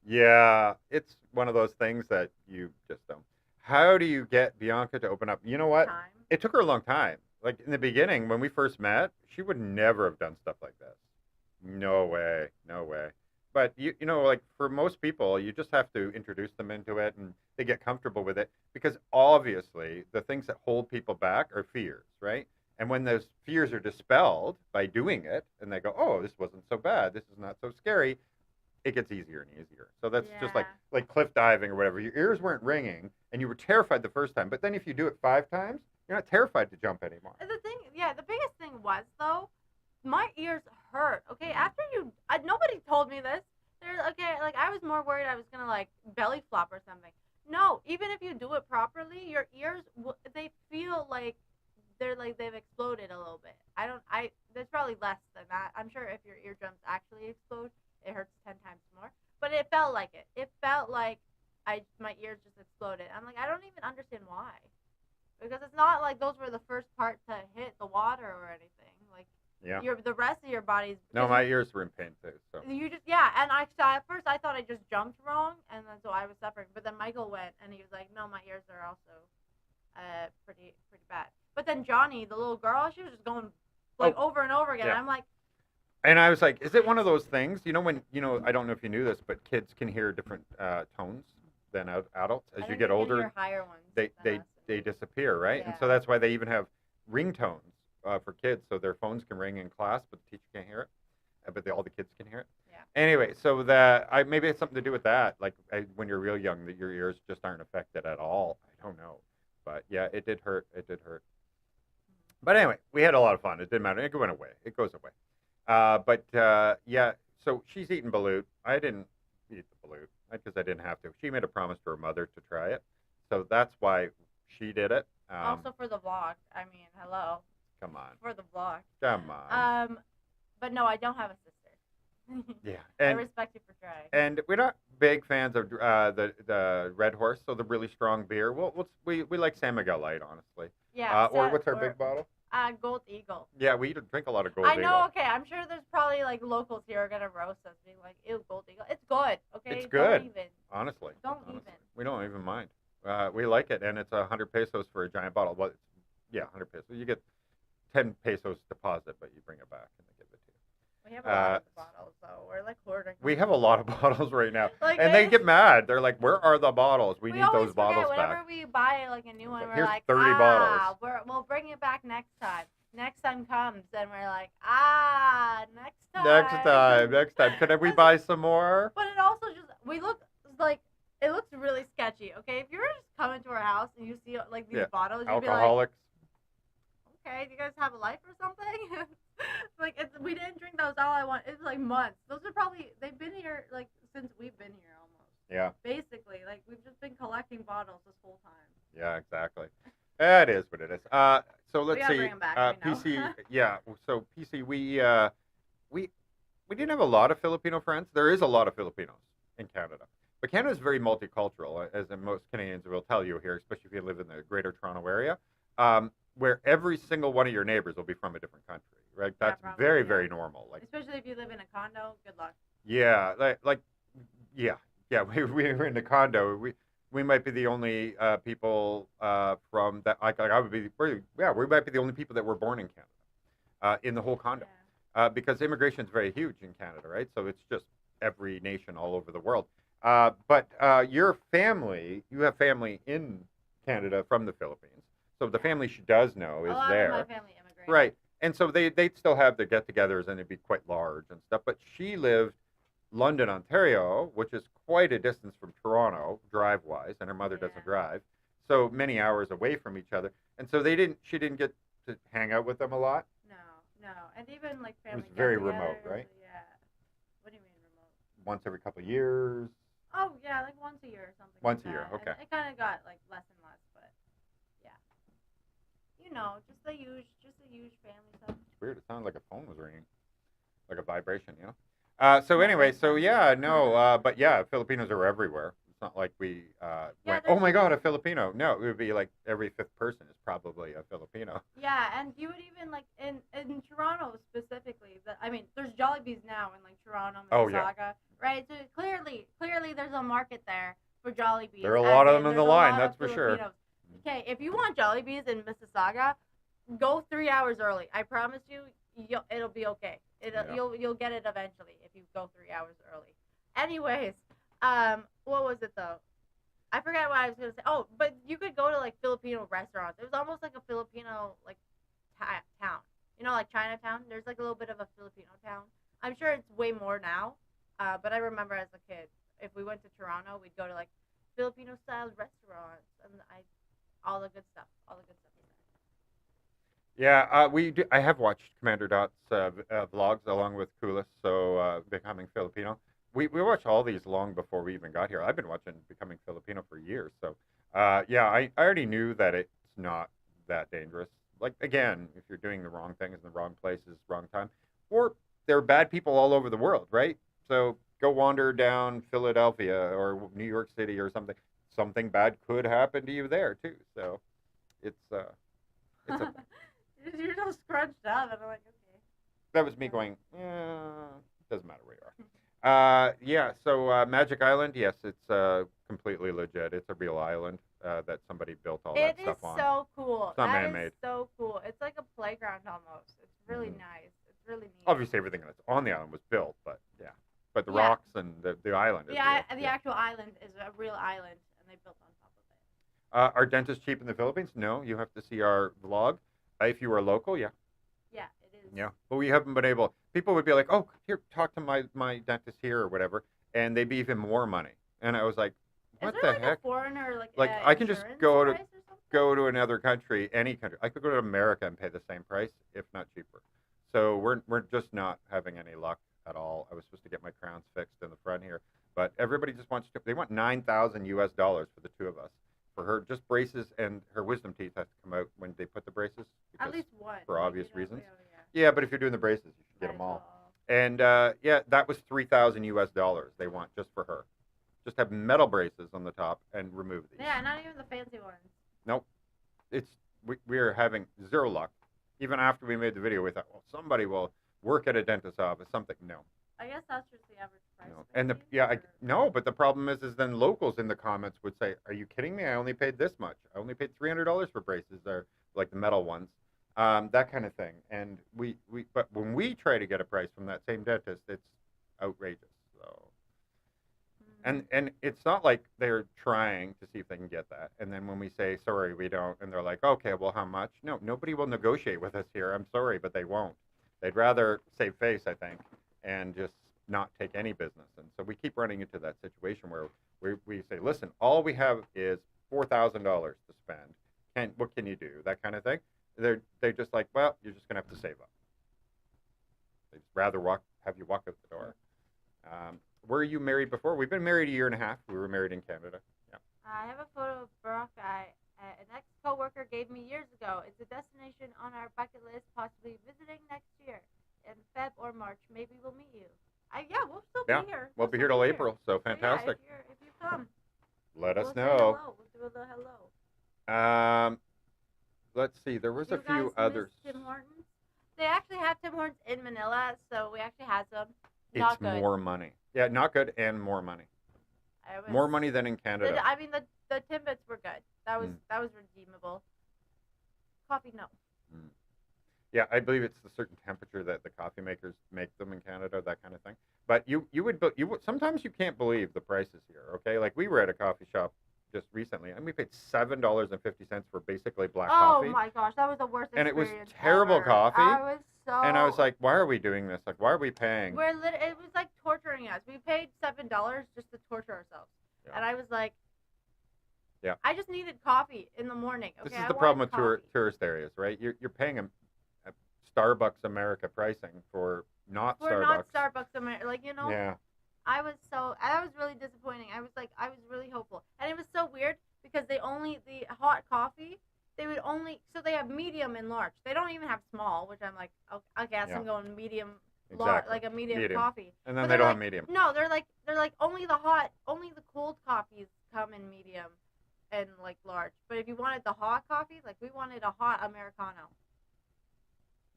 yeah, it's one of those things that you just don't. How do you get Bianca to open up? You know what? Time. It took her a long time. Like in the beginning, when we first met, she would never have done stuff like this. No way, no way. But you know, like for most people, you just have to introduce them into it, and they get comfortable with it. Because obviously, the things that hold people back are fears, right? And when those fears are dispelled by doing it, and they go, "Oh, this wasn't so bad. This is not so scary," it gets easier and easier. So that's just like cliff diving or whatever. Your ears weren't ringing, and you were terrified the first time. But then if you do it 5 times, you're not terrified to jump anymore. The biggest thing was though, my ears hurt. Okay, after nobody told me this. Like I was more worried I was gonna like belly flop or something. No, even if you do it properly, your ears they feel like they've exploded a little bit. There's probably less than that. I'm sure if your eardrums actually explode, it hurts 10 times more. But it felt like it. It felt like my ears just exploded. I'm like, I don't even understand why. Because it's not like those were the first part to hit the water or anything. Like, yeah. The rest of your body's... No, my ears were in pain too. So. You just, yeah, and at first I thought I just jumped wrong, and then so I was suffering. But then Michael went, and he was like, no, my ears are also pretty bad. But then Johnny, the little girl, she was just going over and over again. Yeah. And I'm like... And I was like, is it one of those things? You know, I don't know if you knew this, but kids can hear different tones than adults. As you get older, hear higher ones they disappear, right? Yeah. And so that's why they even have ringtones for kids, so their phones can ring in class, but the teacher can't hear it, but all the kids can hear it. Yeah. Anyway, so maybe it's something to do with that. Like when you're real young, that your ears just aren't affected at all. I don't know, but yeah, it did hurt. It did hurt. But anyway, we had a lot of fun. It didn't matter. It went away. It goes away. Yeah. So she's eating balut. I didn't eat the balut because I didn't have to. She made a promise to her mother to try it, so that's why she did it. Also for the vlog. I mean, hello. Come on. For the vlog. Come on. But no, I don't have a sister. Yeah. I respect you for trying. And we're not big fans of the Red Horse, so the really strong beer. We like San Miguel Light, honestly. Yeah. Or what's our big bottle? Gold Eagle. Yeah, we drink a lot of Gold Eagle. I know. Okay, I'm sure there's probably like locals here are gonna roast us, being like, "Ew, Gold Eagle." It's good. Okay. It's good. Don't even. Honestly. Don't even. We don't even mind. We like it, and it's 100 pesos for a giant bottle. Well, yeah, 100 pesos. You get 10 pesos deposit, but you bring it back and they give it to you. We have a lot of bottles, though. We're like hoarding. We have a lot of bottles right now, like and they get mad. They're like, "Where are the bottles? We need those bottles back." Whenever we buy like a new one, we're Here's like, 30 bottles. We'll bring it back next time. Next time comes, and we're like, next time. Next time. Can we buy some more? But it also it looks really sketchy. Okay, if you're just coming to our house and you see like these bottles, you'd alcoholics. Be like, okay, do you guys have a life or something? We didn't drink those all I want. It's like months. Those are probably they've been here like since we've been here almost. Yeah. Basically, like we've just been collecting bottles this whole time. Yeah, exactly. It is what it is. So let's see. Bring them back, PC. Yeah. So PC, we didn't have a lot of Filipino friends. There is a lot of Filipinos in Canada, but Canada is very multicultural, as most Canadians will tell you here, especially if you live in the Greater Toronto area, where every single one of your neighbors will be from a different country. Right. That's very normal. Like especially if you live in a condo. Good luck. Yeah. Yeah. Yeah, we were in the condo. We might be the only people from that. Like I would be. Yeah, we might be the only people that were born in Canada in the whole condo, Yeah. because immigration is very huge in Canada, right? So it's just every nation all over the world. But your family, you have family in Canada from the Philippines. So the Yeah. family she does know A is lot of my there, family immigrated. right? And so they'd still have their get-togethers and it'd be quite large and stuff. But she lived London, Ontario, which is quite a distance from Toronto, drive-wise, and her mother Yeah. doesn't drive, so many hours away from each other. And so she didn't get to hang out with them a lot. No, and even like family. It was very get-togethers, remote, right? Yeah. What do you mean remote? Once every couple of years. Oh yeah, like once a year or something. Once like a year, that. okay. And it kind of got like less and less, but yeah. You know, just the huge family stuff. It's weird. It sounded like a phone was ringing, like a vibration, you know. So anyway, so yeah, no, but yeah, Filipinos are everywhere. It's not like we went, oh my God, a Filipino. No, it would be like every fifth person is probably a Filipino. Yeah, and you would even like in Toronto specifically. I mean, there's Jollibees now in like Toronto, Mississauga, Oh, yeah. right? So clearly, there's a market there for Jollibees. There are a lot of them in the line, that's for sure. Okay, if you want Jollibees in Mississauga, go 3 hours early. I promise you, it'll be okay. You'll get it eventually if you go 3 hours early. Anyways, what was it though? I forgot what I was gonna say. Oh, but you could go to like Filipino restaurants. It was almost like a Filipino like town. You know, like Chinatown. There's like a little bit of a Filipino town. I'm sure it's way more now. But I remember as a kid, if we went to Toronto, we'd go to like Filipino style restaurants and all the good stuff. All the good stuff. Yeah, I have watched Commander Dot's vlogs along with Kulis, so Becoming Filipino. We watched all these long before we even got here. I've been watching Becoming Filipino for years, so yeah, I already knew that it's not that dangerous. Like again, if you're doing the wrong things in the wrong places, wrong time, or there are bad people all over the world, right? So go wander down Philadelphia or New York City or something. Something bad could happen to you there too. So it's it's a You're so scrunched up, and I'm like, okay. That was me going, doesn't matter where you are. Yeah, so Magic Island, yes, it's completely legit. It's a real island that somebody built all that stuff on. It is so cool. It's not That man-made. is so cool. It's like a playground almost. It's really nice. It's really neat. Obviously, everything that's on the island was built, but yeah. But the rocks and the island is real. The actual island is a real island, and they built on top of it. Are dentists cheap in the Philippines? No, you have to see our vlog. If you were local, yeah. Yeah, it is. Yeah, but we haven't been able. People would be like, "Oh, here, talk to my dentist here or whatever," and they'd be even more money. And I was like, "What is the there like heck?" A foreigner Like I can just go to another country, any country. I could go to America and pay the same price, if not cheaper. So we're just not having any luck at all. I was supposed to get my crowns fixed in the front here, but everybody just wants to. They want $9,000 US for the two of us. For her, just braces, and her wisdom teeth have to come out when they put the braces. At least one. For obvious reasons. Yeah. Yeah, but if you're doing the braces, you should get them all. And yeah, that was $3,000 US they want just for her. Just have metal braces on the top and remove these. Yeah, not even the fancy ones. Nope. We are having zero luck. Even after we made the video, we thought, well, somebody will work at a dentist's office, something. No. I guess that's just the average price. No. And no, but the problem is then locals in the comments would say, "Are you kidding me? I only paid this much. I only paid $300 for braces, or like the metal ones, that kind of thing." And but when we try to get a price from that same dentist, it's outrageous. So, and it's not like they're trying to see if they can get that. And then when we say sorry, we don't, and they're like, "Okay, well, how much?" No, nobody will negotiate with us here. I'm sorry, but they won't. They'd rather save face, I think, and just not take any business. And so we keep running into that situation where we say, listen, all we have is $4,000 to spend. What can you do? That kind of thing. They're just like, well, you're just going to have to save up. They'd rather have you walk out the door. Were you married before? We've been married 1.5 years. We were married in Canada. Yeah. I have a photo of Boracay. An ex-coworker gave me years ago. It's a destination on our bucket list, possibly visiting next year. In Feb or March, maybe we'll meet you. We'll still be here. We'll be here till April, so fantastic. So if you come, let us know. Say hello. We'll do a little hello. Let's see. There was a few others. Tim Hortons? They actually have Tim Hortons in Manila, so we actually had some. It's more money. Yeah, not good and more money. More money than in Canada. I mean, the Timbits were good. That was redeemable. Coffee, no. Mm. Yeah, I believe it's the certain temperature that the coffee makers make them in Canada, that kind of thing. But you would sometimes you can't believe the prices here. Okay, like we were at a coffee shop just recently, and we paid $7.50 for basically black coffee. Oh my gosh, that was the worst experience. And it was terrible ever. coffee. And I was like, why are we doing this? Like, why are we paying? It was like torturing us. We paid $7 just to torture ourselves. Yeah. And I was like, yeah, I just needed coffee in the morning. Okay, this is the problem with tourist areas, right? You're paying a Starbucks America pricing for not Starbucks America, like, you know. Yeah. I was really disappointing. I was really hopeful, and it was so weird because the hot coffee, they have medium and large. They don't even have small, which I'm like, I guess I'm going medium, large, like a medium coffee. And then they don't have medium. No, they're like only the cold coffees come in medium and like large. But if you wanted the hot coffee, like we wanted a hot Americano.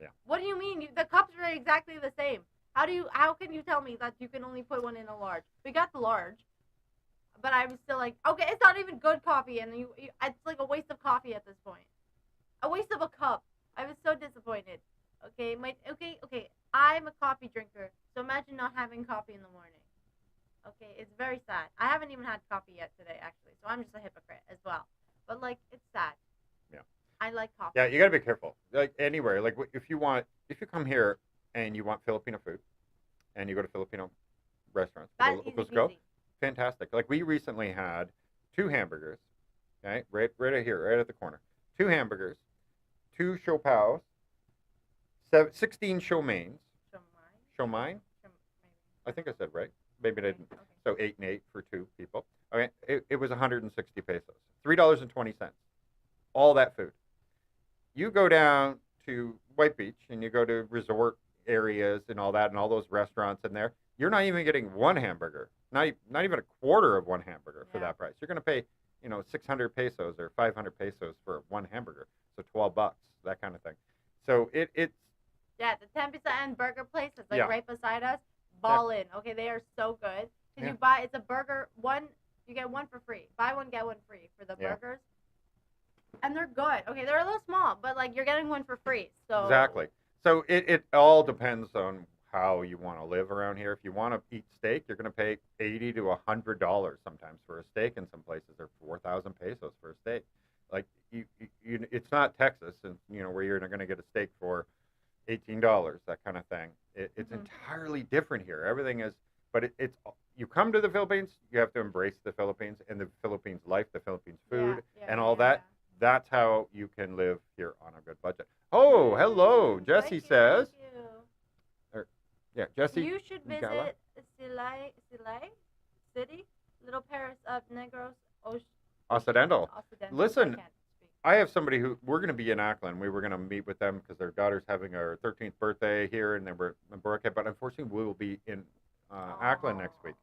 Yeah. What do you mean? The cups are exactly the same. How can you tell me that you can only put one in a large? We got the large, but I was still like, okay, it's not even good coffee, and it's like a waste of coffee at this point, a waste of a cup. I was so disappointed. Okay, okay. I'm a coffee drinker, so imagine not having coffee in the morning. Okay, it's very sad. I haven't even had coffee yet today, actually, so I'm just a hypocrite as well. But like, it's sad. Yeah. I like coffee. Yeah, you gotta be careful. Like anywhere, like if you come here and you want Filipino food, and you go to Filipino restaurants, that's locals go, fantastic. Like we recently had 2 hamburgers, okay, right here, right at the corner, 2 hamburgers, 2 siopaos, 16 show mains. Show mine? I think I said right. Maybe I didn't. Okay. So 8 and 8 for 2 people. Okay, it was 160 pesos, $3.20. All that food. You go down to White Beach and you go to resort areas and all that, and all those restaurants in there, you're not even getting one hamburger, not even a quarter of one hamburger for that price. You're going to pay 600 pesos or 500 pesos for one hamburger, so $12, that kind of thing. So it's the 10% and burger place that's right beside us, ballin'. Okay, they are so good. You buy, it's a burger, you get one for free, buy one get one free for the burgers, and they're good. Okay, they're a little small, but like you're getting one for free. So exactly. So it all depends on how you want to live around here. If you want to eat steak, you're going to pay $80 to $100 sometimes for a steak. In some places, they're 4,000 pesos for a steak. Like it's not Texas, and where you're going to get a steak for $18, that kind of thing. It's entirely different here. Everything is, but it's you come to the Philippines, you have to embrace the Philippines and the Philippines life, the Philippines food, and all that. Yeah. That's how you can live here on a good budget. Oh, hello. Jessie says. Jessie. You should visit Silay City, Little Paris of Negros Occidental. Listen, I have somebody we're going to be in Auckland. We were going to meet with them because their daughter's having her 13th birthday here, and they were in Boracay. But unfortunately, we will be in Auckland next week.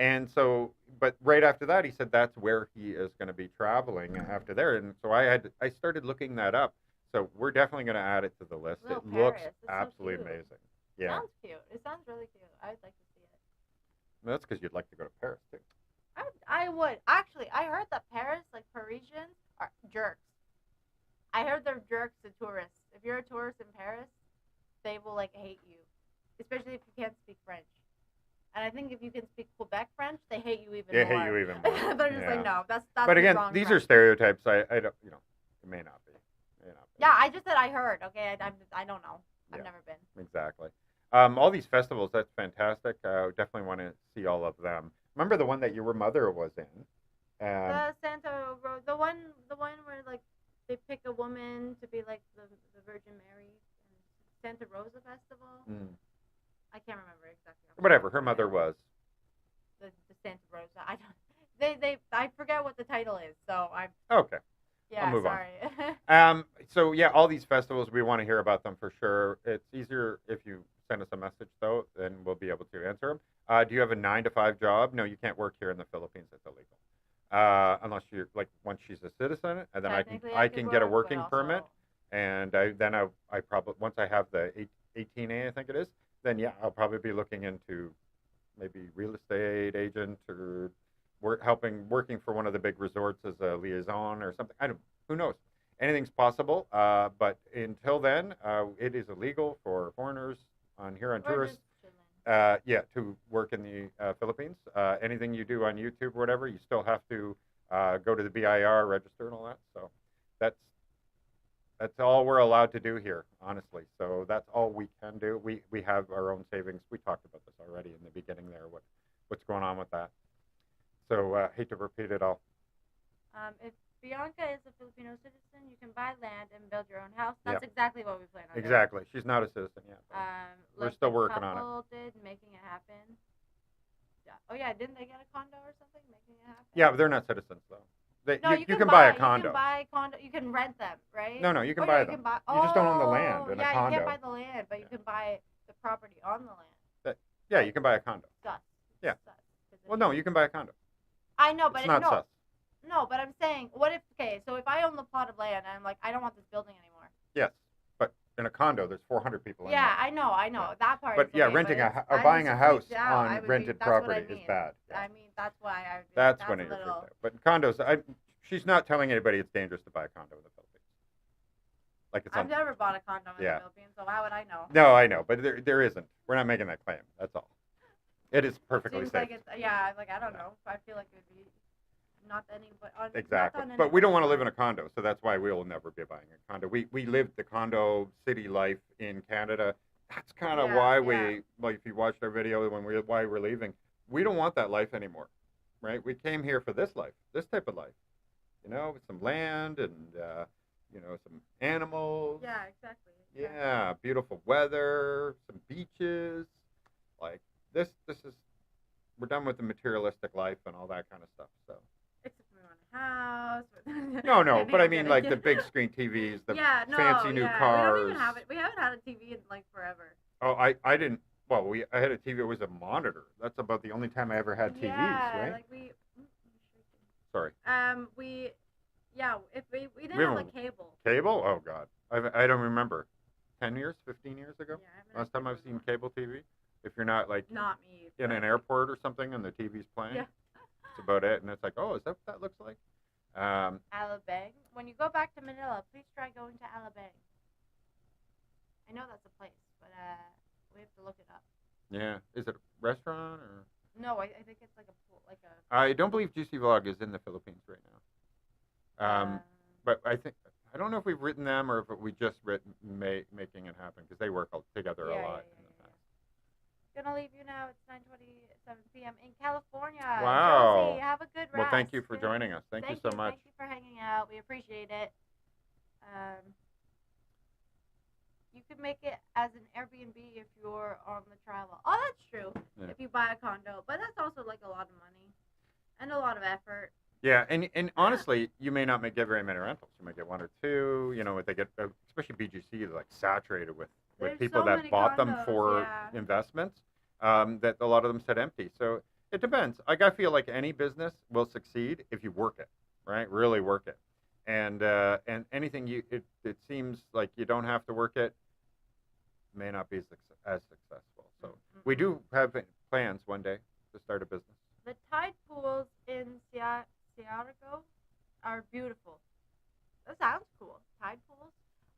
And so, but right after that, he said that's where he is going to be traveling after there. And so I started looking that up. So we're definitely going to add it to the list. It looks absolutely amazing. Yeah. Sounds cute. It sounds really cute. I'd like to see it. Well, that's because you'd like to go to Paris too. I would. Actually, I heard that Parisians are jerks. I heard they're jerks to tourists. If you're a tourist in Paris, they will hate you, especially if you can't speak French. And I think if you can speak Quebec French, they hate you even more. They hate you even more. They're just like, no, that's But again, these are stereotypes. I don't, it may not be. Yeah, I just said I heard. Okay, I don't know. I've never been. Exactly. All these festivals, that's fantastic. I definitely want to see all of them. Remember the one that your mother was in? The Santa Rosa, the one where they pick a woman to be like the Virgin Mary, Santa Rosa Festival. I can't remember exactly. Whatever her mother was. The Santa Rosa. I don't. I forget what the title is. So I'm. Okay. Yeah. I'll move sorry. On. So yeah, all these festivals, we want to hear about them for sure. It's easier if you send us a message though, then we'll be able to answer them. Do you have a 9-to-5 job? No, you can't work here in the Philippines. It's illegal. Unless you're once she's a citizen, and then I can get a working permit, and I probably once I have the 18A, I think it is. Then yeah, I'll probably be looking into maybe real estate agent or working for one of the big resorts as a liaison or something. Who knows? Anything's possible. But until then, it is illegal for foreigners here on tourists. To work in the Philippines. Anything you do on YouTube or whatever, you still have to go to the BIR, register and all that. So that's all we're allowed to do here, honestly. So that's all we can do. We have our own savings. We talked about this already in the beginning there, what's going on with that. So hate to repeat it all. If Bianca is a Filipino citizen, you can buy land and build your own house. That's exactly what we plan on doing. Exactly. She's not a citizen yet. We're still working on it. Did, making it happen. Yeah. Oh yeah, didn't they get a condo or something, making it happen? Yeah, but they're not citizens though. You can buy a condo. You can buy a condo. You can rent them, right? No, you can buy them. You just don't own the land in a condo. Yeah, you can't buy the land, but you can buy the property on the land. Yeah, you can buy a condo. Sus. Yeah. Sus, well, no, you can buy a condo. I know, but it's not sus. No, but I'm saying, so if I own the plot of land and I'm like, I don't want this building anymore. Yes, but in a condo, there's 400 people in there. Yeah, I know, yeah. That part. But is renting buying a house on rented property is bad. Yeah. I mean, that's why I. That's when you're freaked out. But in condos, she's not telling anybody it's dangerous to buy a condo in the Philippines. I've never bought a condo in the Philippines, so how would I know? No, I know, but there isn't. We're not making that claim. That's all. It is perfectly safe. Like I don't know. I feel like it would be. Not any, but exactly. But we don't want to live in a condo, so that's why we will never be buying a condo. We lived the condo city life in Canada. That's kind of why we, like, if you watched our video why we're leaving, we don't want that life anymore, right? We came here for this life, this type of life, with some land and some animals. Yeah, exactly. Yeah, beautiful weather, some beaches, like this is. We're done with the materialistic life and all that kind of stuff. So. Except we want a house. No, but I mean like the big screen TVs, the fancy new cars. We don't even have it. We haven't had a TV in like forever. Oh, I didn't. Well, I had a TV. It was a monitor. That's about the only time I ever had TVs, right? Like we. Sorry. If we didn't have like cable. Cable? Oh God, I don't remember. 10 years, 15 years ago. Yeah, last time I've seen cable TV. If you're not like not me in an airport or something and the TV's playing. Yeah. That's about it, and it's like, oh, is that what that looks like? Alabang. When you go back to Manila, please try going to Alabang. I know that's a place, but we have to look it up. Yeah, is it a restaurant or? No, I think it's like a pool, like a. I don't believe GC Vlog is in the Philippines right now. But I don't know if we've written them or if we just written making it happen because they work together a lot. Gonna leave you now. It's 9:27 p.m. in California. Wow. Josie, have a good rest. Well, thank you for joining us. Thank you so much. Thank you for hanging out. We appreciate it. You could make it as an Airbnb if you're on the travel. Oh, that's true. Yeah. If you buy a condo, but that's also like a lot of money and a lot of effort. Yeah, and honestly, you may not get very many rentals. You might get one or two. They get, especially BGC, like saturated with people that bought them for investments. That a lot of them sit empty. So it depends. Like I feel like any business will succeed if you work it, right? Really work it. And anything it seems like you don't have to work it may not be as successful. So we do have plans one day to start a business. The tide pools in Seattle are beautiful. That sounds cool. Tide pools.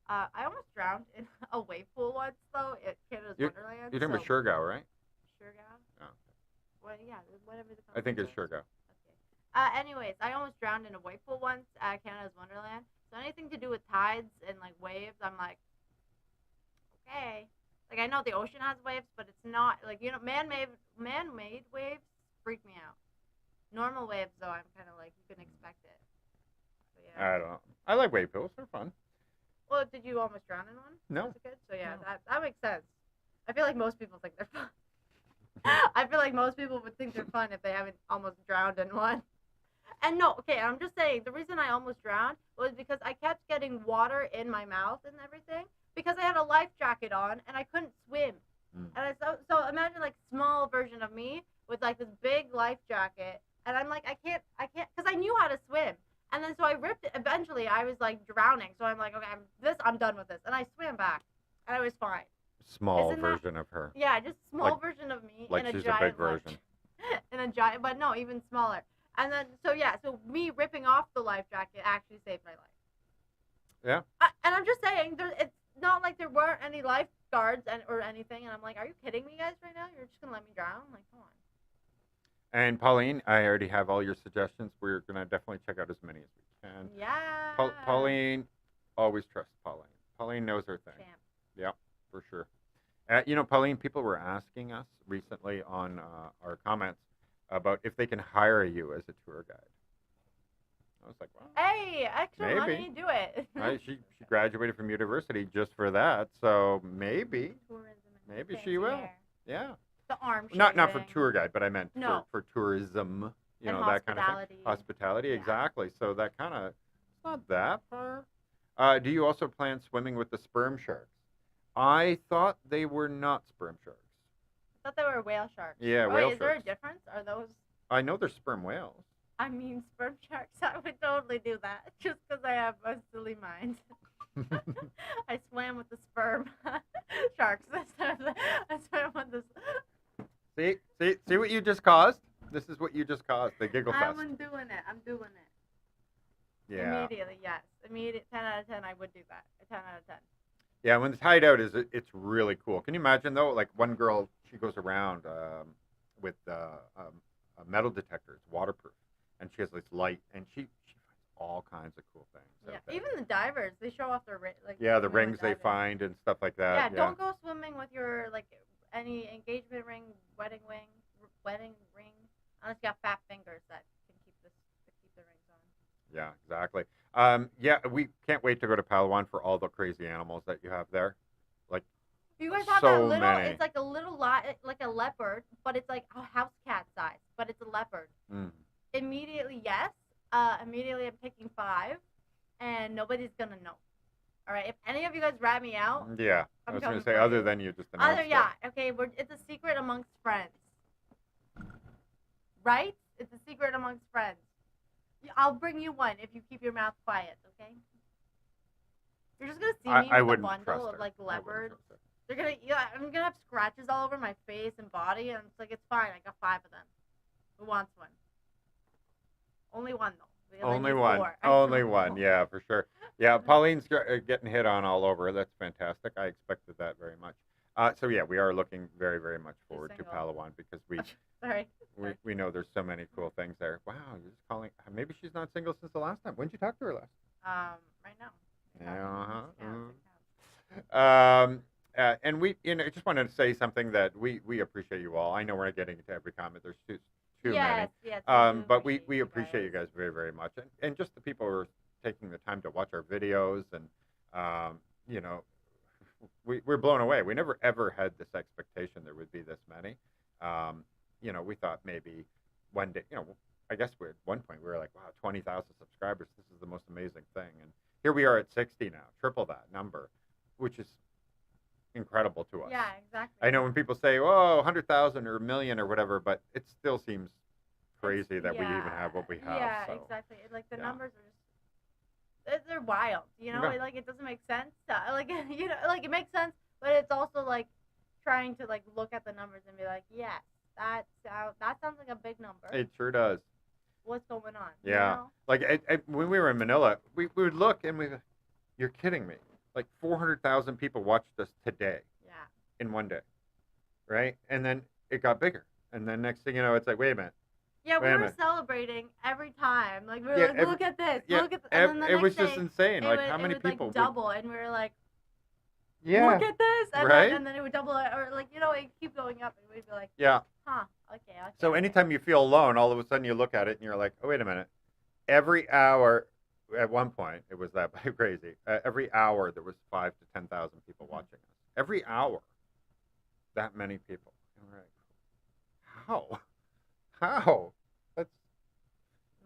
I almost drowned in a wave pool once, though, at Canada's Wonderland. You're talking about Surigao, right? Surigao? Oh. Well, yeah, whatever the I think it's Surigao. Okay. Anyways, I almost drowned in a wave pool once at Canada's Wonderland. So anything to do with tides and, like, waves, I'm like, okay. Like, I know the ocean has waves, but it's not, like, man-made waves freak me out. Normal waves, though, I'm kind of like, you can expect it. So, yeah. I don't know. I like wave pools. They're fun. Well, did you almost drown in one? No. Was it good? So, yeah, no. that makes sense. I feel like most people think they're fun. I feel like most people would think they're fun if they haven't almost drowned in one. And no, okay, I'm just saying, the reason I almost drowned was because I kept getting water in my mouth and everything because I had a life jacket on and I couldn't swim. And so imagine like small version of me with like this big life jacket, and I'm like, I can't, because I knew how to swim. And then so I ripped it. Eventually, I was like drowning. So I'm like, okay, I'm done with this. And I swam back, and I was fine. Small version of her. Yeah, just small version of me like in a she's giant a big version. In a giant, but no, even smaller. And then, so me ripping off the life jacket actually saved my life. Yeah. And I'm just saying, it's not like there weren't any lifeguards or anything. And I'm like, are you kidding me, guys, right now? You're just going to let me drown? I'm like, come on. And Pauline, I already have all your suggestions. We're going to definitely check out as many as we can. Yeah. Pauline, always trust Pauline. Pauline knows her thing. Champ. Yeah, for sure. Pauline, people were asking us recently on our comments about if they can hire you as a tour guide. I was like, well, hey, extra maybe. Money, do it. Right? She graduated from university just for that, so maybe she will. Hair. Yeah. The arm Not for tour guide, but I meant for tourism. And that kind of thing. Hospitality, yeah. Exactly. So that kind of, it's not that far. Do you also plan swimming with the sperm sharks? I thought they were not sperm sharks. I thought they were whale sharks. Yeah, whale sharks. Is there a difference? Are those? I know they're sperm whales. I mean, sperm sharks. I would totally do that just because I have a silly mind. I swam with the sperm sharks. I swam with the. See what you just caused? This is what you just caused. The giggle fest. I'm doing it. Yeah. Immediately, yes. 10 out of 10. I would do that. 10 out of 10. Yeah, when it's hideout it's really cool. Can you imagine though? Like one girl, she goes around with metal detectors, waterproof, and she has this light, and she finds all kinds of cool things. Yeah, even the divers, they show off their the rings they find and stuff like that. Yeah, don't go swimming with your any engagement ring, wedding ring, unless you got fat fingers that can keep the rings on. Yeah, exactly. We can't wait to go to Palawan for all the crazy animals that you have there. Like, you guys have so that little, many. It's like a little like a leopard, but it's like a house cat size, but it's a leopard. Mm. Immediately, yes. Immediately I'm picking 5, and nobody's gonna know. All right, if any of you guys rat me out, yeah, I was gonna say other than you just announced it. Okay, it's a secret amongst friends, right? It's a secret amongst friends. I'll bring you one if you keep your mouth quiet, okay? You're just gonna see me with a bundle of leopards. I'm gonna have scratches all over my face and body, and it's fine. I got 5 of them. Who wants one? Only one though. Only one. Only one. Yeah, for sure. Yeah, Pauline's getting hit on all over. That's fantastic. I expected that very much. We are looking very, very much forward to Palawan because we know there's so many cool things there. Wow, you're just calling. Maybe she's not single since the last time. When did you talk to her last? Right now. Yeah. And we, just wanted to say something that we appreciate you all. I know we're not getting into every comment. There's too many. Yes, but we appreciate you guys very, very much, and just the people who are taking the time to watch our videos, and we're blown away. We never ever had this expectation there would be this many. We thought maybe one day, I guess at one point we were like, wow, 20,000 subscribers. This is the most amazing thing, and here we are at 60 now, triple that number, which is incredible to us. Yeah, exactly. I know when people say, "Oh, 100,000 or a million or whatever," but it still seems crazy that we even have what we have. Yeah, so. exactly. The numbers are just—they're wild. Yeah. It doesn't make sense. It makes sense, but it's also trying to look at the numbers and be like, yes, that sounds like a big number. It sure does. What's going on? Yeah. When we were in Manila, we would look and you're kidding me. 400,000 people watched us today. Yeah. In one day, right? And then it got bigger, and then next thing you know, it's like, wait a minute. Yeah, we were celebrating every time. We were look at this, look at this. And then it was just insane. How many people? It would double, and we were like, yeah, look at this, and right? And then it would double, or it keep going up, and we'd be like, yeah, huh, okay. So anytime you feel alone, all of a sudden you look at it and you're like, oh, wait a minute. Every hour, at one point, it was that crazy. Every hour there was 5,000 to 10,000 people watching us. Every hour, that many people. And we're like, how? That's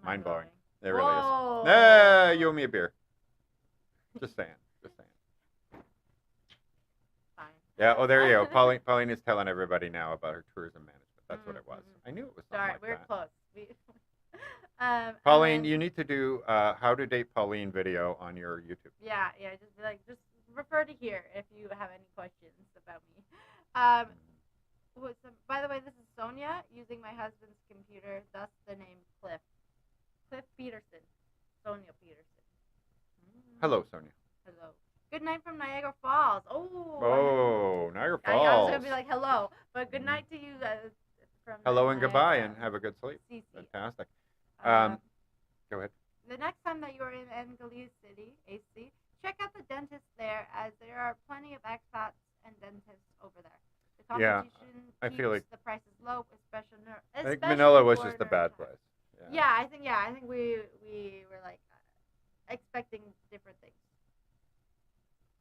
mind blowing. It really is. Hey, you owe me a beer. Just saying. Fine. Yeah. Oh, there you go. Pauline is telling everybody now about her tourism management. That's what it was. I knew it was something like we're that. close. Pauline, you need to do how to date Pauline video on your YouTube. Yeah. Just refer to here if you have any questions about me. By the way, this is Sonia using my husband's computer, thus the name Cliff. Cliff Peterson. Sonia Peterson. Hello, Sonia. Hello. Good night from Niagara Falls. Oh, Niagara Falls. I was going to be like, hello. But good night to you from hello and Niagara. Goodbye, and have a good sleep. Fantastic. Go ahead. The next time that you're in Angeles City, AC, check out the dentist there, as there are plenty of expats and dentists over there. The competition keeps the prices low, especially I think Manila was just a bad place. Yeah, I think we were like expecting different things.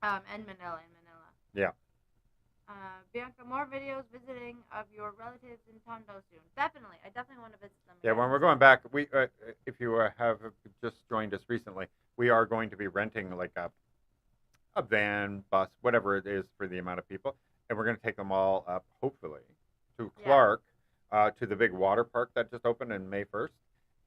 And Manila. Yeah. Bianca, more videos visiting of your relatives in Tondo soon. Definitely, I definitely want to visit them. Yeah, when we're going back, we if you have just joined us recently, we are going to be renting like a van, bus, whatever it is for the amount of people, and we're going to take them all up, hopefully, to Clark, to the big water park that just opened in May 1st,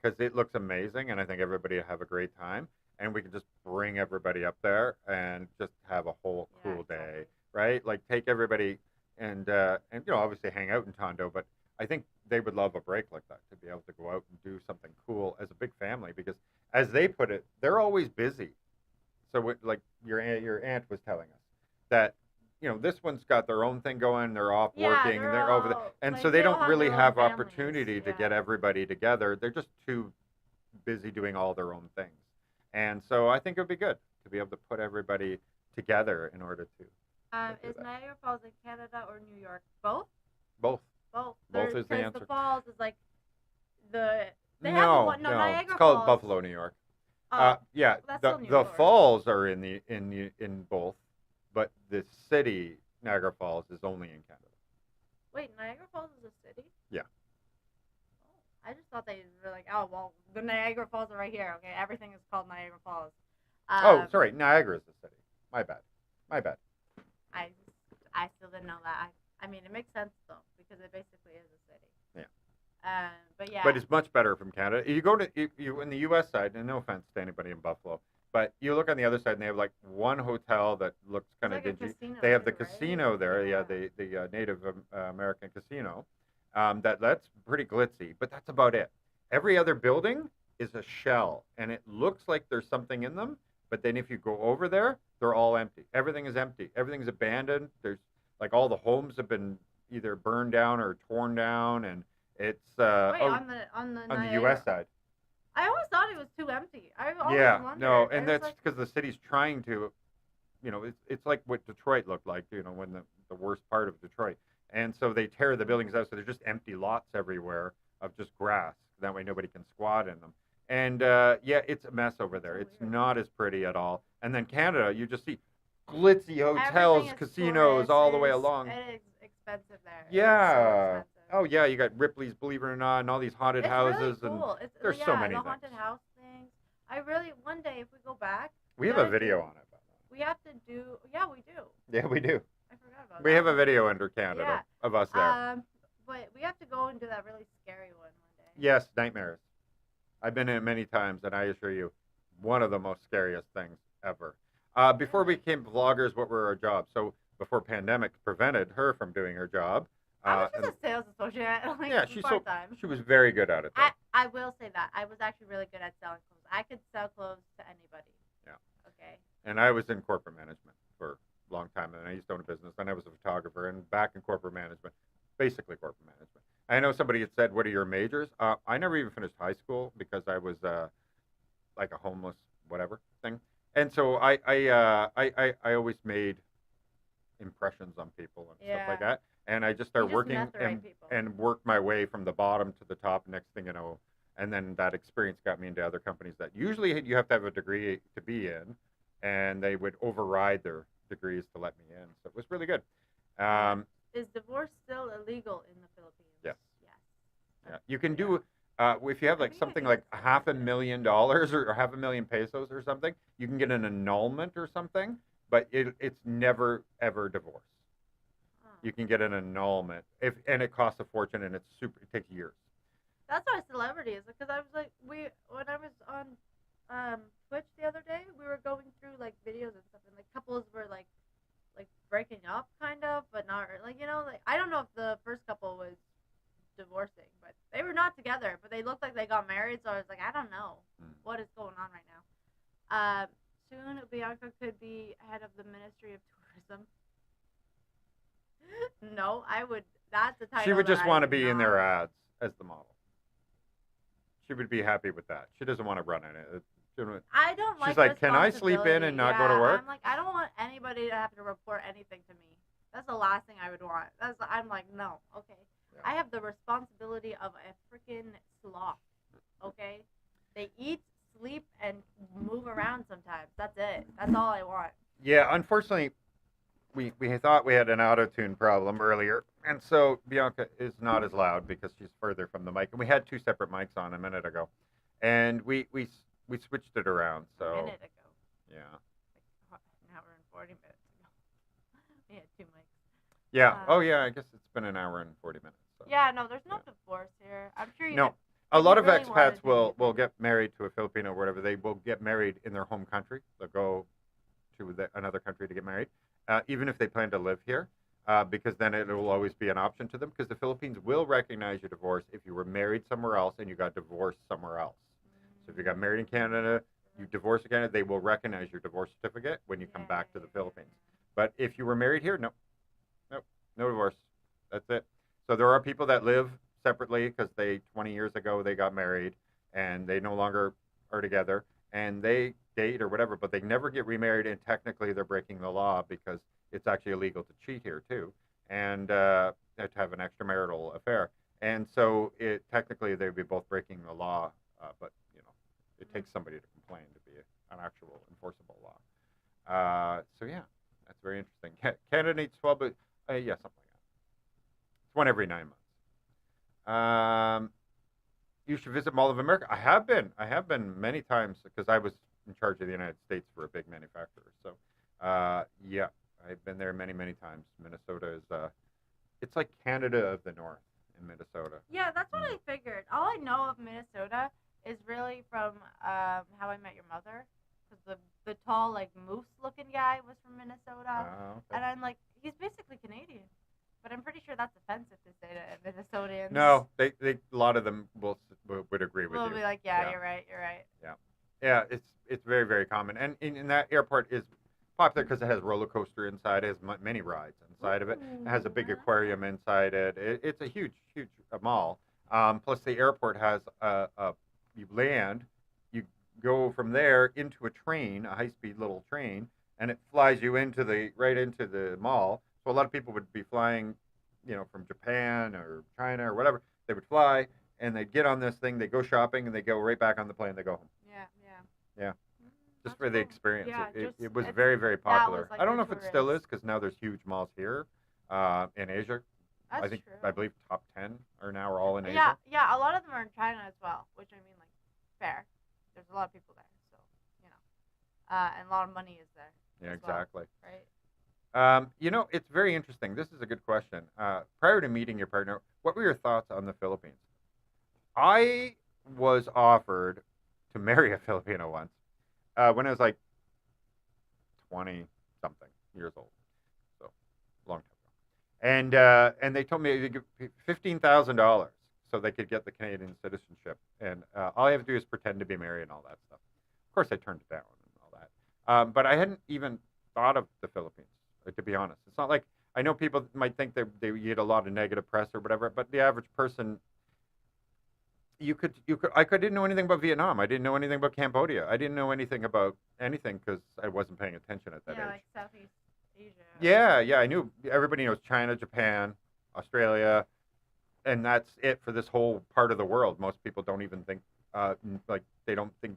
because it looks amazing, and I think everybody will have a great time, and we can just bring everybody up there and just have a whole cool day, right? Like take everybody and obviously hang out in Tondo, but I think they would love a break like that, to be able to go out and do something cool as a big family, because as they put it, they're always busy. So like your aunt was telling us that, this one's got their own thing going, they're off working, and they're over there. And like, so they don't really have opportunity to get everybody together. They're just too busy doing all their own things. And so I think it would be good to be able to put everybody together in order to. Is Niagara Falls in Canada or New York? Both? Both. Both is the answer. The falls is like Niagara it's called Falls. Buffalo, New York. Yeah, well, the falls are in both, but the city Niagara Falls is only in Canada. Wait, Niagara Falls is a city? Yeah. I just thought they were like, oh well, the Niagara Falls are right here. Okay, everything is called Niagara Falls. Sorry, Niagara is the city. My bad. I still didn't know that. I mean, it makes sense though, because it basically is a city. Yeah. But yeah. But it's much better from Canada. You go to you in the U.S. side, and no offense to anybody in Buffalo, but you look on the other side, and they have like one hotel that looks kind of dingy. They have the casino there, the Native American casino. That's pretty glitzy, but that's about it. Every other building is a shell, and it looks like there's something in them. But then if you go over there, they're all empty. Everything is empty. Everything's abandoned. There's like all the homes have been either burned down or torn down, and it's on the U.S. side. I always thought it was too empty. I always wondered. No, and that's because the city's trying to, it's like what Detroit looked like, when the worst part of Detroit, and so they tear the buildings out, so there's just empty lots everywhere of just grass. That way nobody can squat in them. And it's a mess over there. It's not as pretty at all. And then Canada, you just see glitzy hotels, casinos all the way along. It is expensive there. Yeah. Oh yeah, you got Ripley's, believe it or not, and all these haunted houses, really cool. And there's so many the things. Haunted house things. One day if we go back, we have a video on it. We have to do. Yeah, we do. Yeah, we do. I forgot about that. We have a video under Canada of us there. But we have to go and do that really scary one day. Yes, nightmares. I've been in it many times, and I assure you, one of the most scariest things ever. Before we became vloggers, what were our jobs? So before pandemic prevented her from doing her job. I was just a sales associate. She was very good at it. I will say that. I was actually really good at selling clothes. I could sell clothes to anybody. Yeah. Okay. And I was in corporate management for a long time, and I used to own a business, and I was a photographer, and back in corporate management, basically corporate management. I know somebody had said, what are your majors? I never even finished high school because I was like a homeless whatever thing. And so I always made impressions on people and stuff like that. And I just started working and worked my way from the bottom to the top, next thing you know. And then that experience got me into other companies that usually you have to have a degree to be in, and they would override their degrees to let me in. So it was really good. Is divorce still illegal in the Philippines? Yes. Yeah. You can do, if you have like something like $500,000 or $500,000 pesos or something, you can get an annulment or something, but it's never, ever divorce. You can get an annulment, and it costs a fortune, and it takes years. That's why celebrity is, because I was like, when I was on Twitch the other day, we were going through like videos and stuff, and like couples were like breaking up kind of, but not like, I don't know if the first couple was divorcing, but they were not together, but they looked like they got married. married, so I was like, I don't know what is going on right now. Soon, Bianca could be head of the Ministry of Tourism. No, I would. That's the title. She would just want to be in their ads as the model. She would be happy with that. She doesn't want to run in it. I don't like. She's like, can I sleep in and not go to work? I'm like, I don't want anybody to have to report anything to me. That's the last thing I would want. I'm like, no, okay. Yeah. I have the responsibility of a freaking sloth. Okay, they eat, sleep, and move around sometimes. That's it. That's all I want. Yeah, unfortunately, we thought we had an auto-tune problem earlier, and so Bianca is not as loud because she's further from the mic. And we had two separate mics on a minute ago, and we switched it around. So a minute ago. Yeah. Like an hour and 40 minutes ago. We had two mics. Yeah. Oh yeah. I guess it's been an hour and 40 minutes. So. Yeah. No, there's no divorce here. I'm sure you. No. A lot of expats will get married to a Filipino or whatever. They will get married in their home country. They'll go to another country to get married, even if they plan to live here, because then it will always be an option to them. Because the Philippines will recognize your divorce if you were married somewhere else and you got divorced somewhere else. So if you got married in Canada, you divorced in Canada, they will recognize your divorce certificate when you come back to the Philippines. But if you were married here, no divorce. That's it. So there are people that live separately because 20 years ago they got married and they no longer are together and they date or whatever, but they never get remarried, and technically they're breaking the law because it's actually illegal to cheat here too, and to have an extramarital affair. And so technically they'd be both breaking the law, but it takes somebody to complain to be an actual enforceable law. So yeah, that's very interesting. Canada needs 12, but yeah, something like that. It's one every 9 months. You should visit Mall of America. I have been many times because I was in charge of the United States for a big manufacturer. So yeah, I've been there many times. Minnesota is it's like Canada of the North in Minnesota. Yeah, that's what I figured. All I know of Minnesota is really from How I Met Your Mother, because the tall, like, moose-looking guy was from Minnesota, okay. And I'm like, he's basically Canadian, but I'm pretty sure that's offensive to say to Minnesotans. No, they a lot of them would agree with you. They'll be like, yeah, you're right. Yeah, it's very, very common, and in that airport is popular because it has a roller coaster inside. It has many rides inside of it. It has a big aquarium inside it. It's a huge mall. Plus, the airport has you land, you go from there into a train, a high-speed little train, and it flies you right into the mall. So a lot of people would be flying, from Japan or China or whatever. They would fly and they'd get on this thing, they go shopping, and they go right back on the plane. They go home. Yeah. Just for the experience. Yeah, it was very, very popular. Like I don't know if it still is because now there's huge malls here in Asia. That's true. I believe top 10 are all in Asia. Yeah, a lot of them are in China as well, which I mean, like, fair. There's a lot of people there, so and a lot of money is there. Yeah, exactly. Well, right. It's very interesting. This is a good question. Prior to meeting your partner, what were your thoughts on the Philippines? I was offered to marry a Filipino once when I was like 20-something years old, so a long time ago. And they told me to give $15,000 so they could get the Canadian citizenship, and all I have to do is pretend to be married and all that stuff. Of course, I turned it down and all that. But I hadn't even thought of the Philippines, to be honest. It's not like I know people might think they get a lot of negative press or whatever, but the average person. I didn't know anything about Vietnam. I didn't know anything about Cambodia. I didn't know anything about anything because I wasn't paying attention at that age. Yeah, like Southeast Asia. Yeah. I knew everybody knows China, Japan, Australia, and that's it for this whole part of the world. Most people don't even think,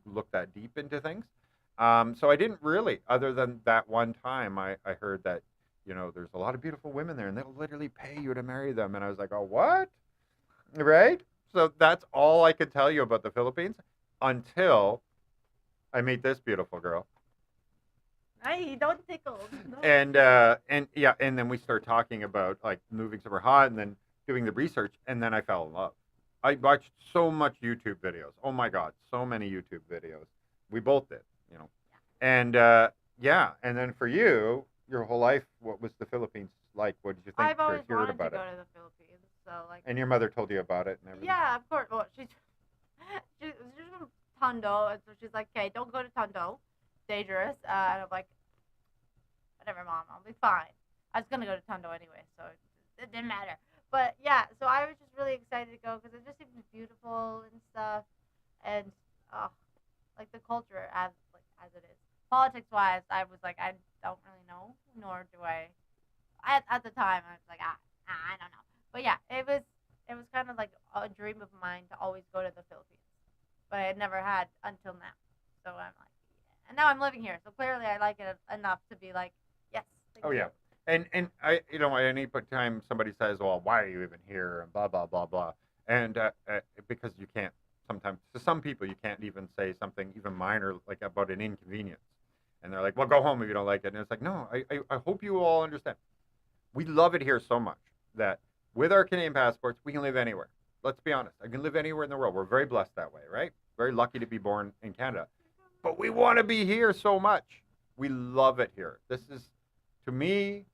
look that deep into things. So I didn't really, other than that one time, I heard that, there's a lot of beautiful women there, and they'll literally pay you to marry them. And I was like, oh, what? Right? So that's all I could tell you about the Philippines until I meet this beautiful girl. Hey, don't tickle. No. And then we start talking about like moving somewhere hot, and then doing the research, and then I fell in love. I watched so much YouTube videos. Oh my God, so many YouTube videos. We both did, Yeah. And and then for you, your whole life, what was the Philippines like? What did you think? I've always wanted to go to the Philippines. So, like, and your mother told you about it and everything? Yeah, of course. Well, she's from Tondo, and so she's like, okay, don't go to Tondo, dangerous. And I'm like, whatever, Mom, I'll be fine. I was gonna go to Tondo anyway, so it didn't matter. But yeah, so I was just really excited to go because it just seemed beautiful and stuff, and like the culture as it is. Politics wise, I was like, I don't really know, nor do I. At the time, I was like, I don't know. But yeah, it was kind of like a dream of mine to always go to the Philippines, but I never had until now. So I'm like, yeah. And now I'm living here, so clearly I like it enough to be like, yes. Oh yeah. And I, any time somebody says, "Well, why are you even here?" and blah blah blah blah, and because you can't sometimes to some people you can't even say something even minor like about an inconvenience, and they're like, "Well, go home if you don't like it." And it's like, no, I hope you all understand. We love it here so much that with our Canadian passports we can live anywhere. Let's be honest, I can live anywhere in the world. We're very blessed that way, right? Very lucky to be born in Canada, but we want to be here so much. We love it here. This is to me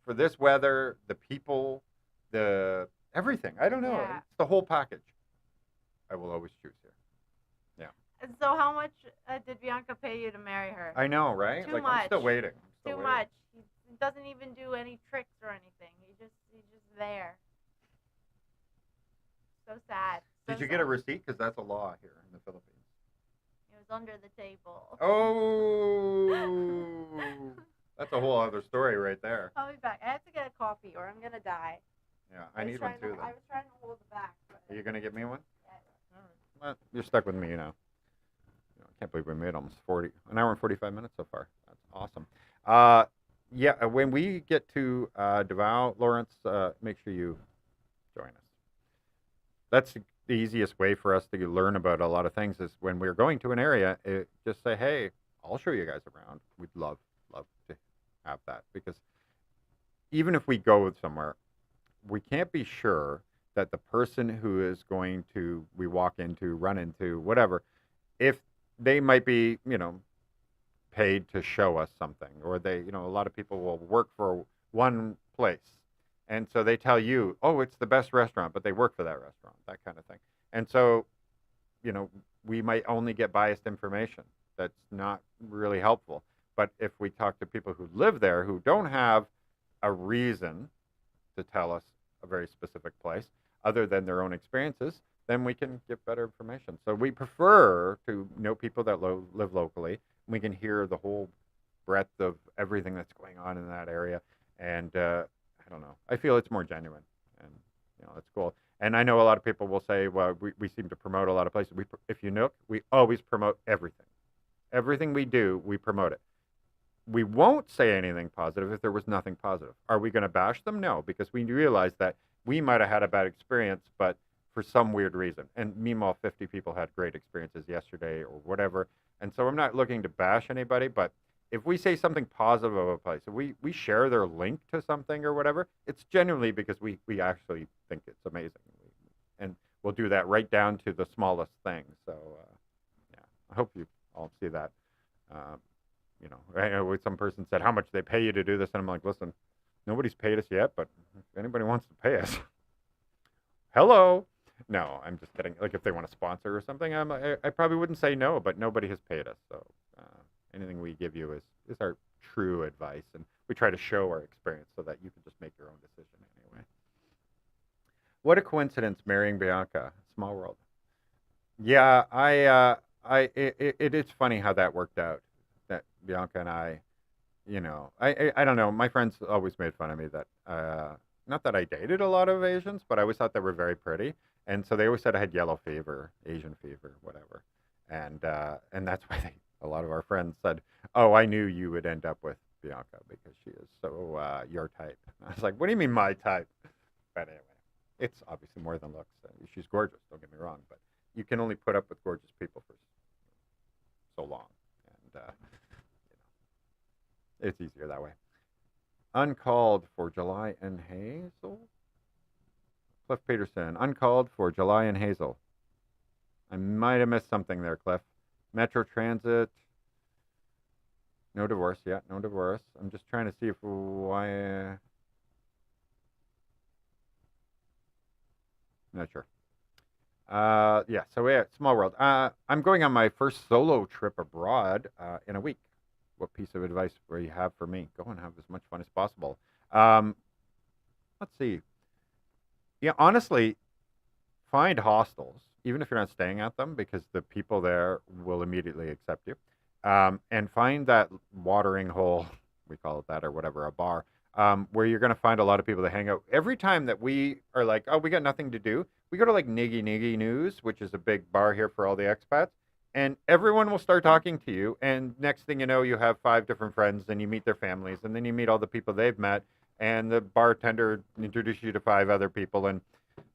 for this weather, the people, the everything. I don't know. Yeah. It's the whole package. I will always choose here. Yeah. And so, how much did Bianca pay you to marry her? I know, right? Too much. I'm still waiting. Too much. He doesn't even do any tricks or anything. He's just there. So sad. Did you get a receipt? Because that's a law here in the Philippines. It was under the table. Oh. That's a whole other story right there. I'll be back. I have to get a coffee or I'm going to die. Yeah, I need one too. I was trying to hold it back. Are you going to get me one? Yeah. Well, you're stuck with me, I can't believe we made almost an hour and 45 minutes so far. That's awesome. Yeah, when we get to Davao, Lawrence, make sure you join us. That's the easiest way for us to learn about a lot of things is when we're going to an area, just say, hey, I'll show you guys around. We'd love to have that because even if we go somewhere, we can't be sure that the person who is going to we walk into, run into, whatever, if they might be, paid to show us something, or they, a lot of people will work for one place, and so they tell you, oh, it's the best restaurant, but they work for that restaurant, that kind of thing, and so, we might only get biased information that's not really helpful. But if we talk to people who live there who don't have a reason to tell us a very specific place other than their own experiences, then we can get better information. So we prefer to know people that live locally. We can hear the whole breadth of everything that's going on in that area. And I don't know. I feel it's more genuine. And, it's cool. And I know a lot of people will say, well, we seem to promote a lot of places. If you know, we always promote everything. Everything we do, we promote it. We won't say anything positive if there was nothing positive. Are we going to bash them? No, because we realize that we might have had a bad experience, but for some weird reason. And meanwhile, 50 people had great experiences yesterday or whatever. And so I'm not looking to bash anybody, but if we say something positive of a place, if we share their link to something or whatever, it's genuinely because we actually think it's amazing. And we'll do that right down to the smallest thing. So, yeah, I hope you all see that. I know some person said, how much they pay you to do this? And I'm like, listen, nobody's paid us yet, but if anybody wants to pay us, hello. No, I'm just kidding. Like if they want to sponsor or something, I probably wouldn't say no, but nobody has paid us. So anything we give you is our true advice. And we try to show our experience so that you can just make your own decision anyway. What a coincidence marrying Bianca. Small world. Yeah, it is funny how that worked out. That Bianca and I don't know. My friends always made fun of me that, not that I dated a lot of Asians, but I always thought they were very pretty. And so they always said I had yellow fever, Asian fever, whatever. And that's why a lot of our friends said, oh, I knew you would end up with Bianca because she is so your type. And I was like, what do you mean my type? But anyway, it's obviously more than looks. She's gorgeous, don't get me wrong, but you can only put up with gorgeous people for so long. And, it's easier that way. Uncalled for July and Hazel? Cliff Peterson. Uncalled for July and Hazel. I might have missed something there, Cliff. Metro Transit. No divorce. Yeah, no divorce. I'm just trying to see if why. Not sure. Yeah, so yeah, small world. I'm going on my first solo trip abroad in a week. What piece of advice do you have for me? Go and have as much fun as possible. Um, let's see. Yeah, honestly, find hostels, even if you're not staying at them, because the people there will immediately accept you. And find that watering hole, we call it that, or whatever, a bar, where you're going to find a lot of people to hang out. Every time that we are like, oh, we got nothing to do, we go to like Niggy Niggy News, which is a big bar here for all the expats. And everyone will start talking to you. And next thing you know, you have five different friends and you meet their families. And then you meet all the people they've met. And the bartender introduces you to five other people. And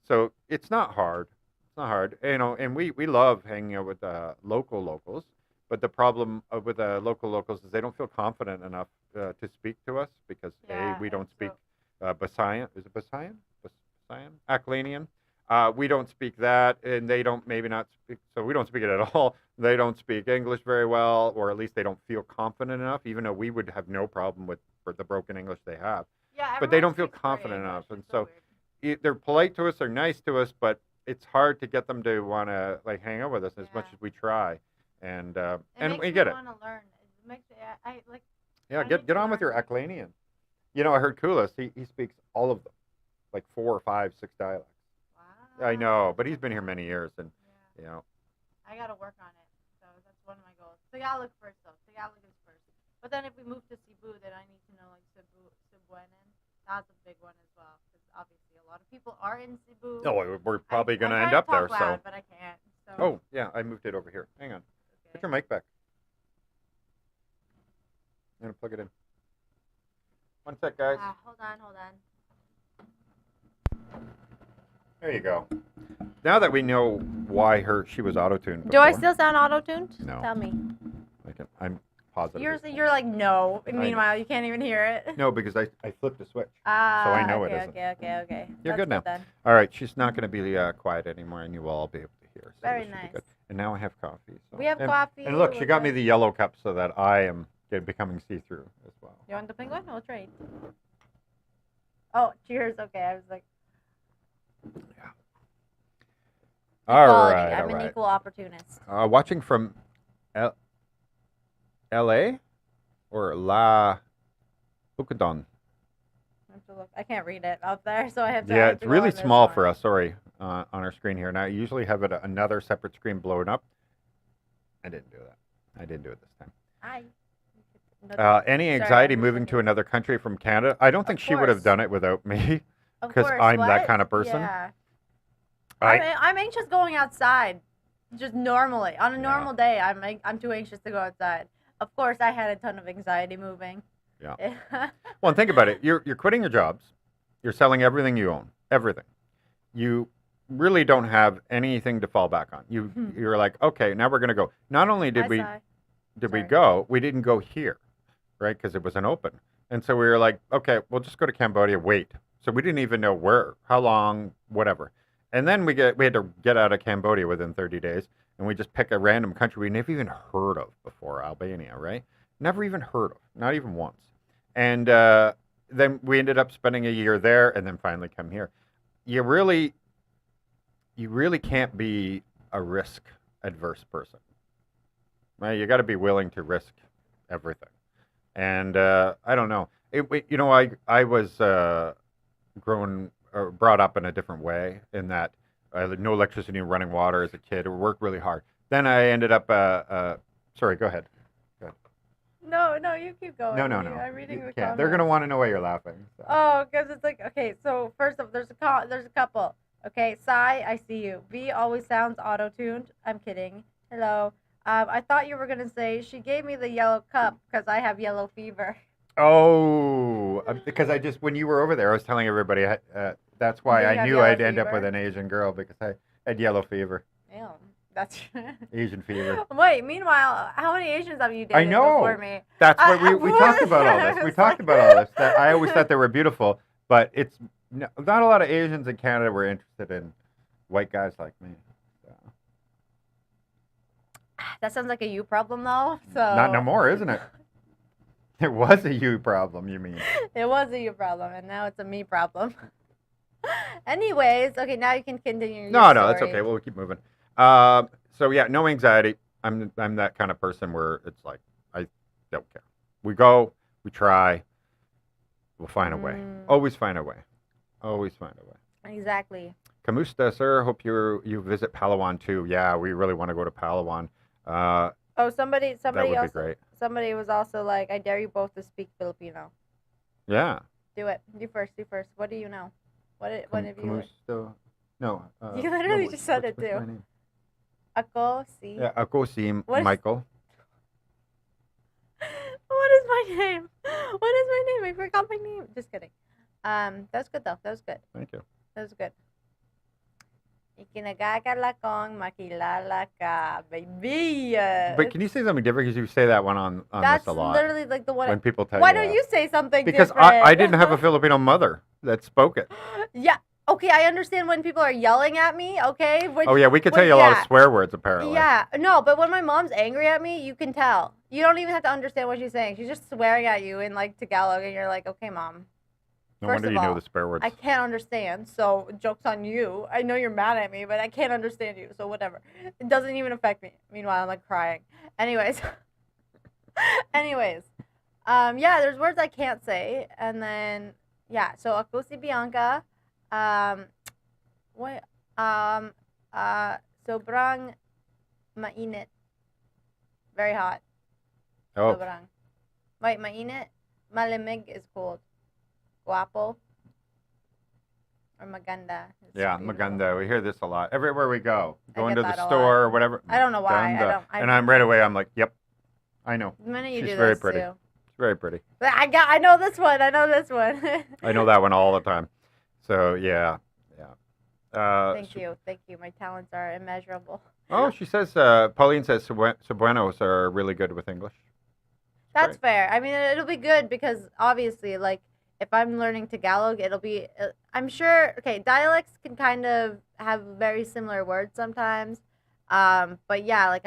so it's not hard. It's not hard, and we love hanging out with locals. But the problem with local locals is they don't feel confident enough to speak to us because we don't speak Basayan. Is it Basayan? Basayan? Aclanian. We don't speak that, and they don't maybe not speak. So we don't speak it at all. They don't speak English very well, or at least they don't feel confident enough. Even though we would have no problem with for the broken English they have, Yeah, but they everyone don't feel speaks great confident English. enough, and It's so so weird. they're polite to us, they're nice to us, but it's hard to get them to want to like hang out with us as much Yeah. as we try, and It makes we me get it. want to learn. It makes I like. Yeah, I need get to on with your learn. Aclanian. I heard Kulis. He speaks all of them, like four or five, six dialects. I Wow, know, that's but so he's been here cool. many years, and Yeah, you know, I gotta work on it. So that's one of my goals. Tagalog first, though. Tagalog is first. But then if we move to Cebu, then I need to know like Cebuanan. That's a big one as well, because obviously a lot of people are in Cebu. no, we're probably I'm gonna end trying to up there. talk loud, So, but I can't. So oh yeah, I moved it over here. Hang on, put okay. your mic back. I'm gonna plug it in. One sec, guys. Hold on. There you go. Now that we know why she was auto-tuned Do I before, still sound auto-tuned? No. Tell me. I'm positive. You're like no. And meanwhile, you can't even hear it. No, because I flipped the switch. Ah. So I know it okay, isn't. Okay. You're That's good now. Then. All right, she's not going to be quiet anymore, and you will all be able to hear. So Very this should be nice. good. And now I have coffee. So. We have and, coffee. And look, she with got me the- the yellow cup so that I am becoming see-through as well. You want the penguin? I'll trade. Oh, cheers. Okay, I was like. Yeah. Equality. All I'm an right. equal opportunist. Watching from L.A. or La Bucadon. I have to look. I can't read it up there, so I have to. Yeah, it's really small for us. Sorry, on our screen here. Now I usually have it another separate screen blown up. I didn't do that. I didn't do it this time. Any anxiety moving to another country from Canada? I don't think she would have done it without me, because I'm that kind of person. Yeah. I'm anxious going outside, just normally on a normal day. I'm too anxious to go outside. Of course, I had a ton of anxiety moving. Yeah. Well, and think about it. You're quitting your jobs. You're selling everything you own. Everything. You really don't have anything to fall back on. You're like, okay, now we're gonna go. Not only did we go, we didn't go here, right? Because it wasn't open. And so we were like, okay, we'll just go to Cambodia. Wait. So we didn't even know where, how long, whatever. And then we had to get out of Cambodia within 30 days, and we just pick a random country we never even heard of before, Albania, right? Never even heard of, not even once. And then we ended up spending a year there, and then finally come here. You really can't be a risk-adverse person, right? You got to be willing to risk everything. And I don't know. I was brought up in a different way in that I had no electricity and running water as a kid. I worked really hard. Then I ended up. Sorry, go ahead. No, you keep going. No. I'm reading the comments. They're gonna want to know why you're laughing. So. Oh, because it's like, okay, so first off, there's a couple. Okay, Sai, I see you. V always sounds auto-tuned. I'm kidding. Hello. I thought you were going to say, she gave me the yellow cup because I have yellow fever. Oh, because when you were over there, I was telling everybody that's why I knew I'd end up with an Asian girl, because I had yellow fever. Damn, that's Asian fever. Wait, meanwhile, how many Asians have you dated before me? That's what we talked about all this. We talked about all this. That I always thought they were beautiful, but it's not a lot of Asians in Canada were interested in white guys like me. So. That sounds like a you problem, though. So not no more, isn't it? It was a you problem, you mean? It was a you problem, and now it's a me problem. Anyways, okay, now you can continue your No, story. no, that's okay. We'll keep moving. So yeah, no anxiety. I'm that kind of person where it's like I don't care. We go, we try, we'll find a way. Always find a way. Always find a way. Exactly. Kamusta, sir. Hope you visit Palawan too. Yeah, we really want to go to Palawan. Somebody that would also, be great. somebody was also like, I dare you both to speak Filipino. Yeah. Do it. You first. What do you know? What have you? Kamusta? No. You literally just said it too. My name? Ako si. Yeah, ako si What is- Michael. What is my name? What is my name? I forgot my name. Just kidding. That was good though. That was good. Thank you. That was good. Ikinagakala kong makilala ka, baby. But can you say something different? Because you say that one on That's this a lot. literally like the one. When people tell Why you don't you say something because different? I didn't have a Filipino mother that spoke it. Yeah. Okay, I understand when people are yelling at me, okay? Oh, yeah, we could tell you a lot of swear words, apparently. Yeah, no, but when my mom's angry at me, you can tell. You don't even have to understand what she's saying. She's just swearing at you in, like, Tagalog, and you're like, okay, Mom. No wonder you know the swear words. I can't understand, so joke's on you. I know you're mad at me, but I can't understand you, so whatever. It doesn't even affect me. Meanwhile, I'm, like, crying. Anyways. Yeah, there's words I can't say, and then, yeah, so ako si Bianca. Sobrang mainit. Very hot. Oh. Sobrang. Wait, mainit? Malamig is cold. Guapo. Or maganda. Yeah, maganda. We hear this a lot. Everywhere we go. Go into the that a store or whatever. I don't know why. And I'm right away, I'm like, yep, I know. The minute you She's do very this pretty. too. She's very pretty. I know this one. I know this one. I know that one all the time. So, yeah. Thank you. My talents are immeasurable. Oh, she says, Pauline says Cebuenos are really good with English. That's fair. I mean, it'll be good because obviously, like, if I'm learning Tagalog, it'll be, I'm sure, okay, dialects can kind of have very similar words sometimes. But yeah, like,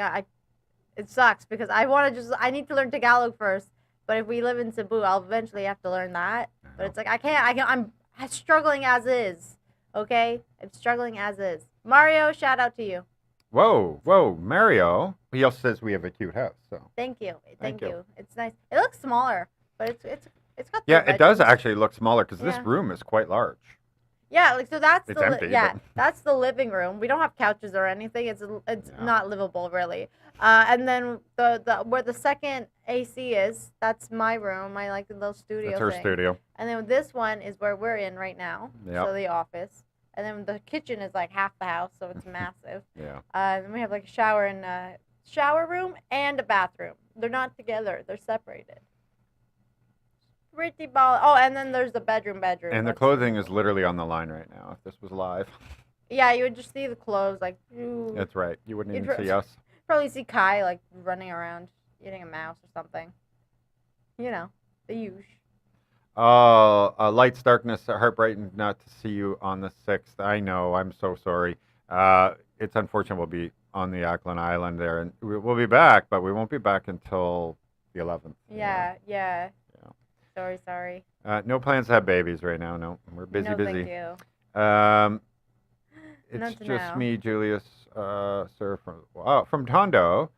it sucks because I need to learn Tagalog first. But if we live in Cebu, I'll eventually have to learn that. But it's like, I'm struggling as is. Okay? I'm struggling as is. Mario, shout out to you. Whoa, Mario. He also says we have a cute house. So thank you. It's nice. It looks smaller, but it's got. Yeah, it does actually look smaller because this room is quite large. Yeah, like so that's it's empty. That's the living room. We don't have couches or anything. It's not livable really. And then the where the second AC is, that's my room. My like little studio. That's her studio. And then this one is where we're in right now. Yep. So the office. And then the kitchen is like half the house, so it's massive. Yeah. And we have like a shower and a shower room and a bathroom. They're not together. They're separated. Pretty ball. Oh, and then there's the bedroom. And the clothing is literally on the line right now. If this was live. Yeah, you would just see the clothes like. Ooh. That's right. You wouldn't even see us. Probably see Kai like running around eating a mouse or something. You know, the usual. Lights, darkness, heartbreaking not to see you on the 6th. I know. I'm so sorry. It's unfortunate we'll be on the Auckland Island there, and we'll be back, but we won't be back until the 11th. Yeah. Sorry. No plans to have babies right now. No, we're busy. Thank you. It's just me, Julius, sir, from Tondo.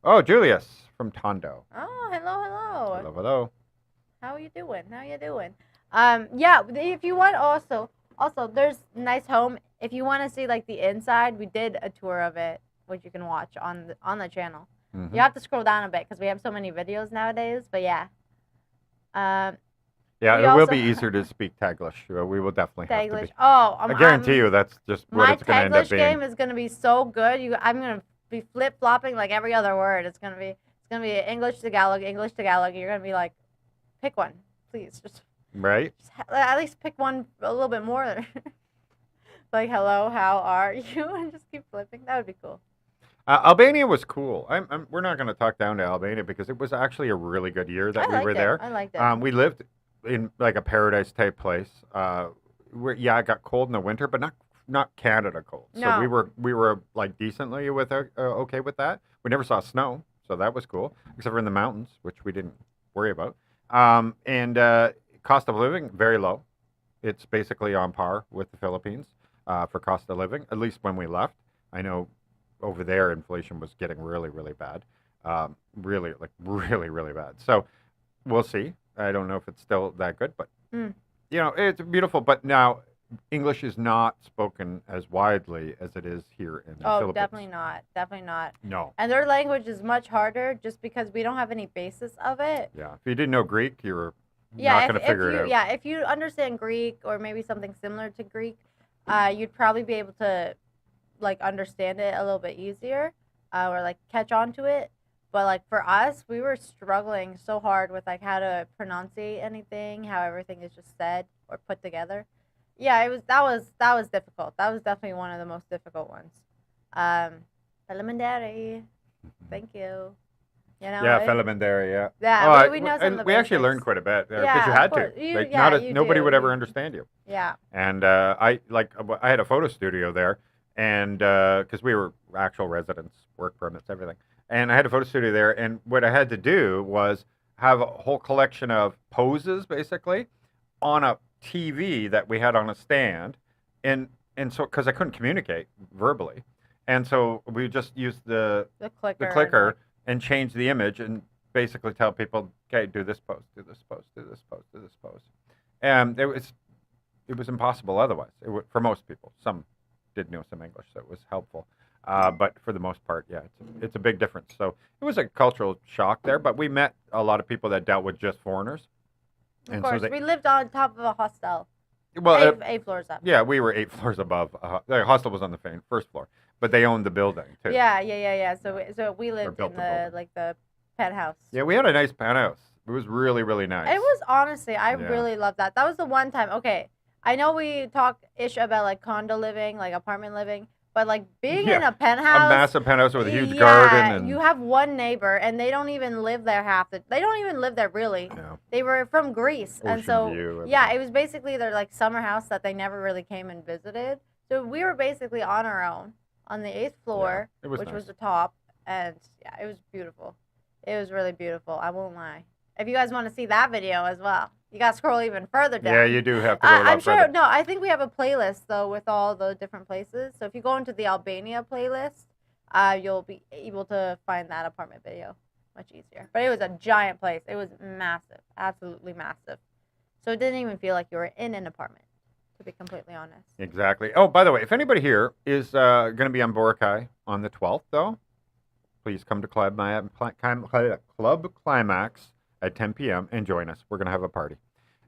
Oh, Julius from Tondo. Oh, hello. Hello. How you doing? Yeah, if you want also there's nice home. If you want to see like the inside, we did a tour of it, which you can watch on the channel. Mm-hmm. You have to scroll down a bit because we have so many videos nowadays. But yeah. It will be easier to speak Taglish. We will definitely have to be. Oh, I guarantee you that's just what it's going to end up being. My Taglish game is going to be so good. I'm going to be flip-flopping like every other word. It's going to be English Tagalog. You're going to be like, pick one, please. Just at least pick one a little bit more. Like, hello, how are you? And just keep flipping. That would be cool. Albania was cool. We're not going to talk down to Albania because it was actually a really good year that we were there. I liked it. We lived in like a paradise type place. It got cold in the winter, but not Canada cold. No. So we were like decently okay with that. We never saw snow, so that was cool, except for in the mountains, which we didn't worry about. And cost of living very low. It's basically on par with the Philippines for cost of living, at least when we left. I know over there inflation was getting really, really bad. Really, like really, really bad. So we'll see. I don't know if it's still that good, but it's beautiful. But now English is not spoken as widely as it is here in the Philippines. Oh, definitely not. Definitely not. No. And their language is much harder just because we don't have any basis of it. Yeah. If you didn't know Greek, you were not going to figure it out. Yeah, if you understand Greek or maybe something similar to Greek, you'd probably be able to like understand it a little bit easier or like catch on to it. But like for us, we were struggling so hard with like how to pronunciate anything, how everything is just said or put together. Yeah, that was difficult. That was definitely one of the most difficult ones. Elementary. Thank you. You know, yeah, Elementary, yeah. Yeah, we know some of the we actually basics. learned quite a bit because you had to. Nobody would ever understand you. Yeah. And I had a photo studio there, and because we were actual residents, work permits, everything. And I had a photo studio there, and what I had to do was have a whole collection of poses, basically, on a TV that we had on a stand, and so because I couldn't communicate verbally, and so we just used the clicker and change the image and basically tell people, okay, do this pose, do this pose, do this pose, do this pose, and it was impossible otherwise. For most people, some did know some English, so it was helpful. But for the most part, yeah, it's a big difference. So it was a cultural shock there, but we met a lot of people that dealt with just foreigners. Of course, we lived on top of a hostel. Well, 8 floors up. Yeah, we were 8 floors above. The hostel was on the first floor, but they owned the building too. Yeah. So we lived in the penthouse. Yeah, we had a nice penthouse. It was really, really nice. It was honestly, I really loved that. That was the one time. Okay, I know we talk ish about like condo living, like apartment living. But like being in a penthouse, a massive penthouse with a huge garden, and you have one neighbor, and they don't even live there they don't even live there really. No. They were from Greece, Ocean and so view, it was basically their like summer house that they never really came and visited. So we were basically on our own on the 8th floor, which was the top, and yeah, it was beautiful. It was really beautiful. I won't lie. If you guys want to see that video as well, you got to scroll even further down. Yeah, you do have to go I'm sure. further. No, I think we have a playlist though with all the different places. So if you go into the Albania playlist, you'll be able to find that apartment video much easier. But it was a giant place. It was massive, absolutely massive. So it didn't even feel like you were in an apartment, to be completely honest. Exactly. Oh, by the way, if anybody here is going to be on Boracay on the 12th, though, please come to Club Climax at 10 p.m. and join us. We're going to have a party.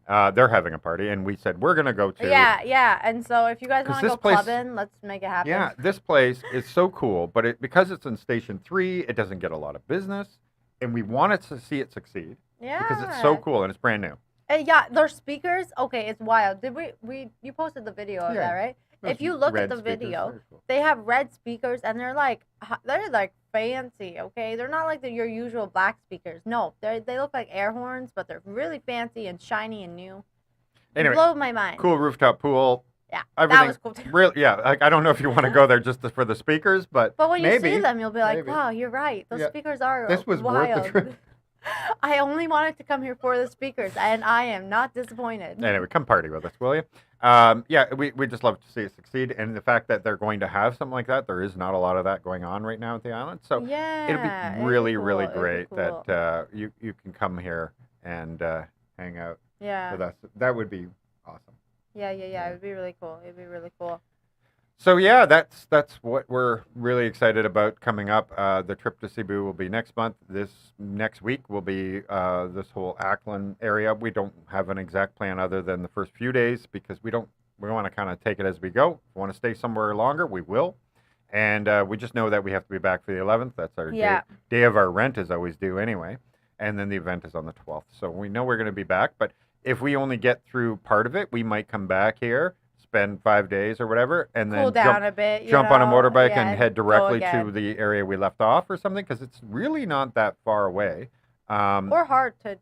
They're having a party, and we said we're going to go to. Yeah. And so if you guys want to go clubbing, let's make it happen. Yeah, this place is so cool, but because it's in Station 3, it doesn't get a lot of business, and we wanted to see it succeed. Yeah. Because it's so cool, and it's brand new. Yeah, their speakers. Okay, it's wild. Did you posted the video of that, right? If you look at the video, they have red speakers, and they're like fancy. Okay, they're not like your usual black speakers. No, they look like air horns, but they're really fancy and shiny and new. Anyway, it blew my mind. Cool rooftop pool. Yeah, everything, that was cool too. Really, yeah. Like, I don't know if you want to go there just for the speakers, but when you see them, you'll be like, wow, you're right. Those speakers are this was wild. Worth the trip. I only wanted to come here for the speakers, and I am not disappointed. Anyway, come party with us, will you? We just love to see it succeed, and the fact that they're going to have something like that, there is not a lot of that going on right now at the island, so it'll be really, really great that you can come here and hang out with us. That would be awesome. Yeah. It would be really cool. It'd be really cool. So yeah, that's what we're really excited about coming up. The trip to Cebu will be next month. This next week will be this whole Aklan area. We don't have an exact plan other than the first few days because we want to kind of take it as we go. If we want to stay somewhere longer, we will. And we just know that we have to be back for the 11th. That's our day of our rent is always due anyway. And then the event is on the 12th. So we know we're going to be back. But if we only get through part of it, we might come back here, spend 5 days or whatever, and then cool down a bit, jump on a motorbike and head directly to the area we left off or something, because it's really not that far away. Or hard to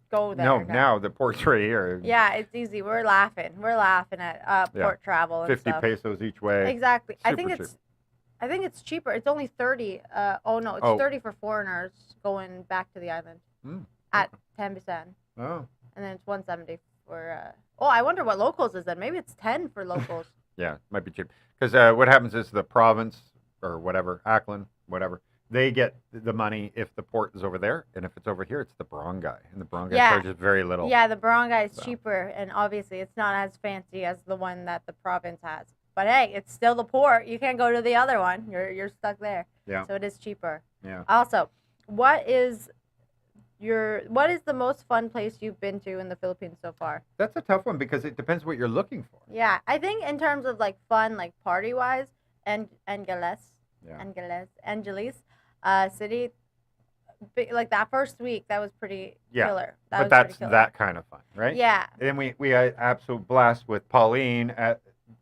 go there. No, now the port tree or it's easy. We're laughing at port travel and 50 pesos each way. Exactly. Super I think it's cheaper. It's only 30. It's 30 for foreigners going back to the island at 10%. Oh. And then it's 170 for Oh, I wonder what locals is then. Maybe it's 10 for locals. Yeah, might be cheap. Because what happens is the province or whatever, Ackland, whatever, they get the money if the port is over there, and if it's over here, it's the barangay, and the barangay charges very little. Yeah, the barangay is cheaper, and obviously it's not as fancy as the one that the province has. But hey, it's still the port. You can't go to the other one. You're stuck there. Yeah. So it is cheaper. Yeah. Also, what is the most fun place you've been to in the Philippines so far? That's a tough one because it depends what you're looking for. Yeah, I think in terms of like fun, like party wise, and Angeles, Angeles, city, like that first week, that was pretty killer. But that's that kind of fun, right? Yeah. And then we had absolute blast with Pauline at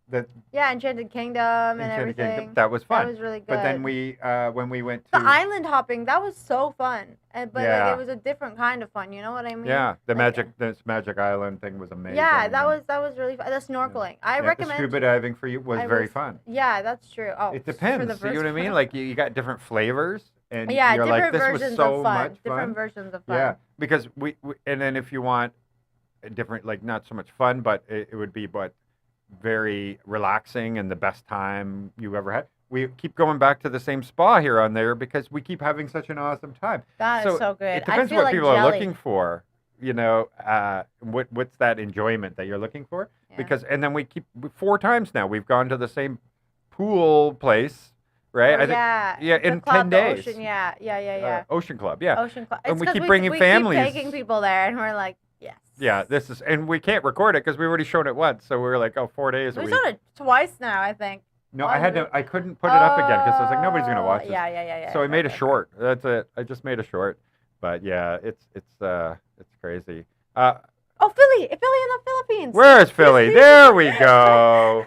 the Enchanted Kingdom and everything. That was fun. That was really good. But then we when we went to the island hopping, that was so fun. But like, it was a different kind of fun. You know what I mean? Yeah, this Magic Island thing was amazing. Yeah, that was really fun. The snorkeling, I recommend. The scuba diving for you was very fun. Yeah, that's true. Oh, it depends. You know what I mean? Like you got different flavors, and you're different like, this versions was so of much fun. fun. Different versions of fun. Yeah, because we and then if you want a different, like not so much fun, but it would be very relaxing and the best time you ever had. We keep going back to the same spa here on there because we keep having such an awesome time. That is so good. It depends what people are looking for. You know, what's that enjoyment that you're looking for? Yeah. Because and then we keep 4 times now. We've gone to the same pool place, right? In 10 days. Ocean, yeah. Ocean Club, yeah. Ocean Club. And we keep bringing families. We keep taking people there, and we're like, yes. Yeah, and we can't record it because we already showed it once. So we were like, 4 days. We showed it twice now, I think. No, I couldn't put it up again because I was like, nobody's gonna watch this. Yeah. So I made a short. That's it. I just made a short. But yeah, it's crazy. Philly in the Philippines. Where is Philly? There we go.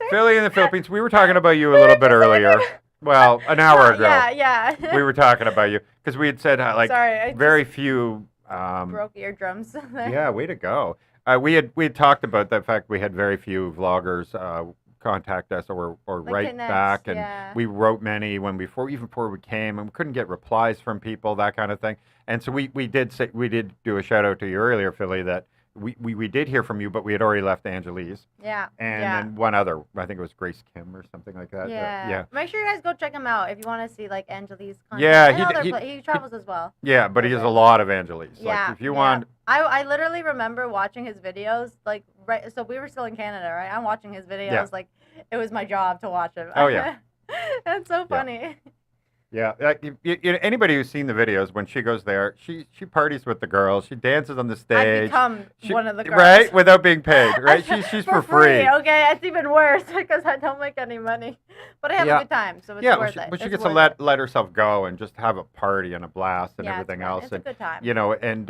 Philly in the Philippines. We were talking about you a little bit earlier. Well, an hour ago. Yeah. We were talking about you because we had said very few. Broke eardrums. Yeah, way to go. We had talked about the fact we had very few vloggers contact us or write back, and we wrote many even before we came, and we couldn't get replies from people, that kind of thing. And so we did do a shout out to you earlier, Philly, that we did hear from you, but we had already left Angeles. Yeah. And then one other, I think it was Grace Kim or something like that. Yeah. Make sure you guys go check him out if you want to see like Angeles content. Yeah, he travels as well. Yeah, but he has a lot of Angeles. Yeah. Like if you want. I literally remember watching his videos, like so we were still in Canada, right? I'm watching his videos like it was my job to watch him. Oh yeah. That's so funny. Yeah, anybody who's seen the videos, when she goes there, she parties with the girls. She dances on the stage. I become one of the girls. Right, without being paid, right? She's for free. Okay, it's even worse because I don't make any money. But I have a good time, so it's worth it. But she gets to let herself go and just have a party and a blast and everything else. It's a good time. You know, and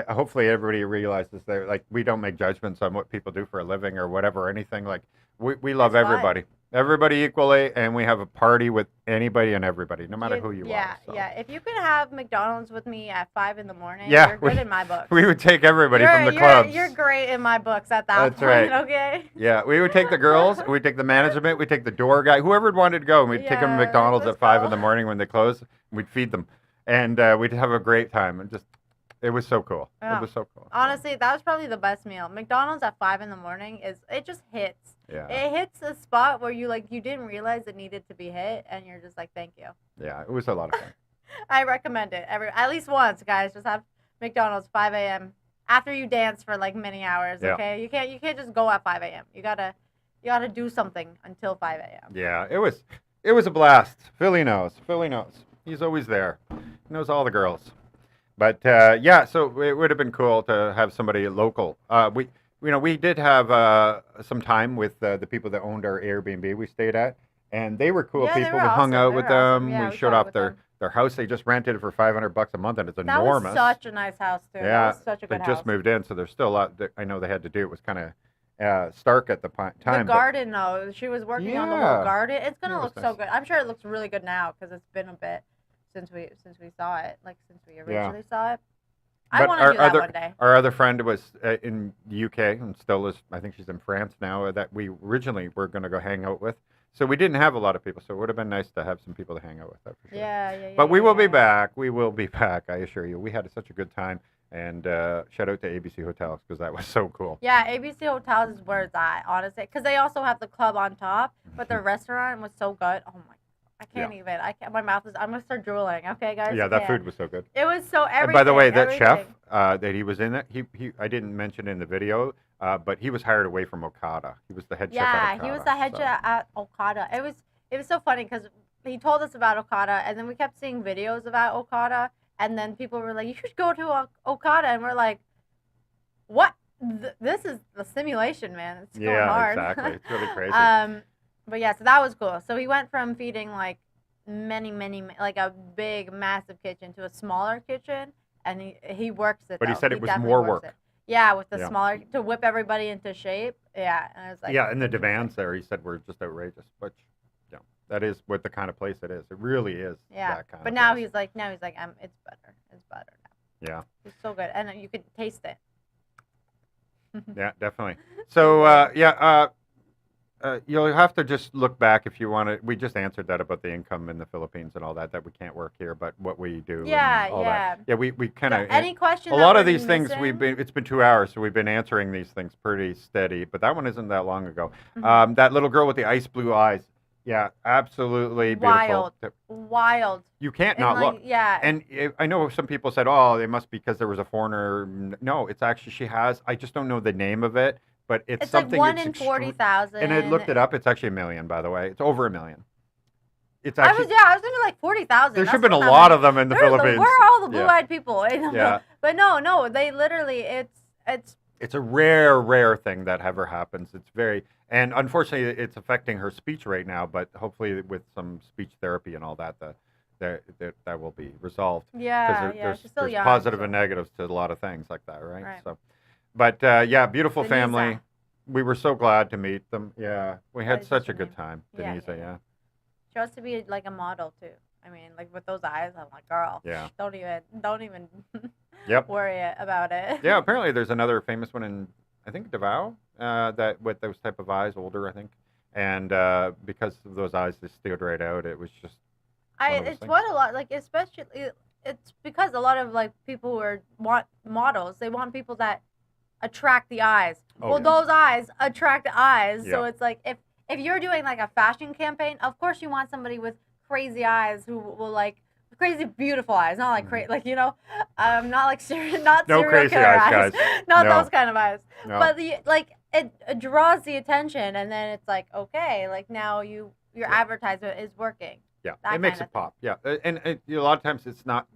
hopefully everybody realizes that, like, we don't make judgments on what people do for a living or whatever, or anything. Like, we love everybody. Fine. Everybody equally, and we have a party with anybody and everybody, no matter who you are. So. Yeah. If you could have McDonald's with me at 5 in the morning, you're good in my books. We would take everybody from the clubs. You're great in my books at that point. That's right. Okay. Yeah, we would take the girls, we'd take the management, we'd take the door guy, whoever wanted to go, and we'd take them to McDonald's at 5 in the morning when they close. We'd feed them, and we'd have a great time, and it was so cool. Yeah. It was so cool. Honestly, that was probably the best meal. McDonald's at 5 in the morning it just hits. Yeah. It hits a spot where you didn't realize it needed to be hit, and you're just like, thank you. Yeah, it was a lot of fun. I recommend it at least once, guys. Just have McDonald's 5 a.m. after you dance for like many hours. Yeah. Okay, you can't just go at 5 a.m. You gotta do something until 5 a.m. Yeah, it was a blast. Philly knows. He's always there. He knows all the girls. But so it would have been cool to have somebody local. We did have some time with the people that owned our Airbnb we stayed at, and they were cool people. We hung out with them. Yeah, we showed off their house. They just rented it for $500 a month, and it's enormous. That was such a nice house too. Yeah, that was such a good house. They just moved in, so there's still a lot that I know they had to do. It was kind of stark at the time. The garden, though, she was working on the whole garden. It's gonna look so good. I'm sure it looks really good now because it's been a bit since we saw it, like since we originally saw it. I want to do that one day. Our other friend was in the UK and still is. I think she's in France now. That we originally were going to go hang out with. So we didn't have a lot of people. So it would have been nice to have some people to hang out with. That for sure. Yeah. But we will be back. We will be back. I assure you. We had such a good time, And shout out to ABC Hotels because that was so cool. Yeah, ABC Hotels is where it's at, honestly. Because they also have the club on top, but the restaurant was so good. Oh my, I can't even. I can't. My mouth is. I'm gonna start drooling. Okay, guys. Yeah, that food was so good. It was so everything. And by the way, that everything. chef that he was in it, he I didn't mention in the video, but he was hired away from Okada. He was the head chef at Okada. Yeah, he was the head chef at Okada. It was so funny because he told us about Okada, and then we kept seeing videos about Okada, and then people were like, "You should go to Okada," and we're like, "What? This is the simulation, man. It's going hard." Yeah, exactly. It's really crazy. But yeah, so that was cool. So he went from feeding like many, like a big, massive kitchen to a smaller kitchen, and he works it. But he said it was more work. Yeah, with the smaller to whip everybody into shape. Yeah, and I was like, yeah, and the demands there, he said, were just outrageous. But yeah, that is what the kind of place it is. It really is. Yeah, that kind but of now place. he's like, it's better. It's better now. Yeah. It's so good, and you could taste it. Yeah, definitely. So you'll have to just look back if you want to. We just answered that about the income in the Philippines and all that we can't work here, but what we do. Yeah, and all yeah. That. Yeah, we kind of. Any question? A lot of these things it's been 2 hours, so we've been answering these things pretty steady. But that one isn't that long ago. Mm-hmm. That little girl with the ice blue eyes. Yeah, absolutely beautiful. Wild. You can't not look. Yeah. And I know some people said, "Oh, it must be because there was a foreigner." No, it's actually she has. I just don't know the name of it. But it's something. Like 1 in 40,000. And I looked it up. It's actually 1 million, by the way. It's over 1 million. It's actually. I was thinking like 40,000. There should have been a lot of them in the Philippines. Where are all the blue-eyed people? Yeah. But no, they literally. It's a rare thing that ever happens. It's and unfortunately, it's affecting her speech right now. But hopefully, with some speech therapy and all that, that will be resolved. Yeah, there's she's still young, positive and negatives to a lot of things like that, right? Right. So. But yeah, beautiful family. We were so glad to meet them. Yeah, we had such a good time, Denisa. Yeah. She wants to be like a model too. I mean, like with those eyes, I'm like, girl. Yeah. Don't even. Yep. Worry about it. Yeah. Apparently, there's another famous one in I think Davao that with those type of eyes, older I think, and because of those eyes, they stood right out. It was just. It's what a lot like, especially it's because a lot of like people who want models. They want people that attract the eyes. Those eyes attract the eyes. Yeah. So it's like if you're doing like a fashion campaign, of course you want somebody with crazy eyes who will like crazy beautiful eyes, not like crazy not like not no serial crazy killer eyes, guys. Not those kind of eyes. No. But it draws the attention, and then it's like okay, like now your advertisement is working. Yeah, it makes it pop. Yeah, and a lot of times it's not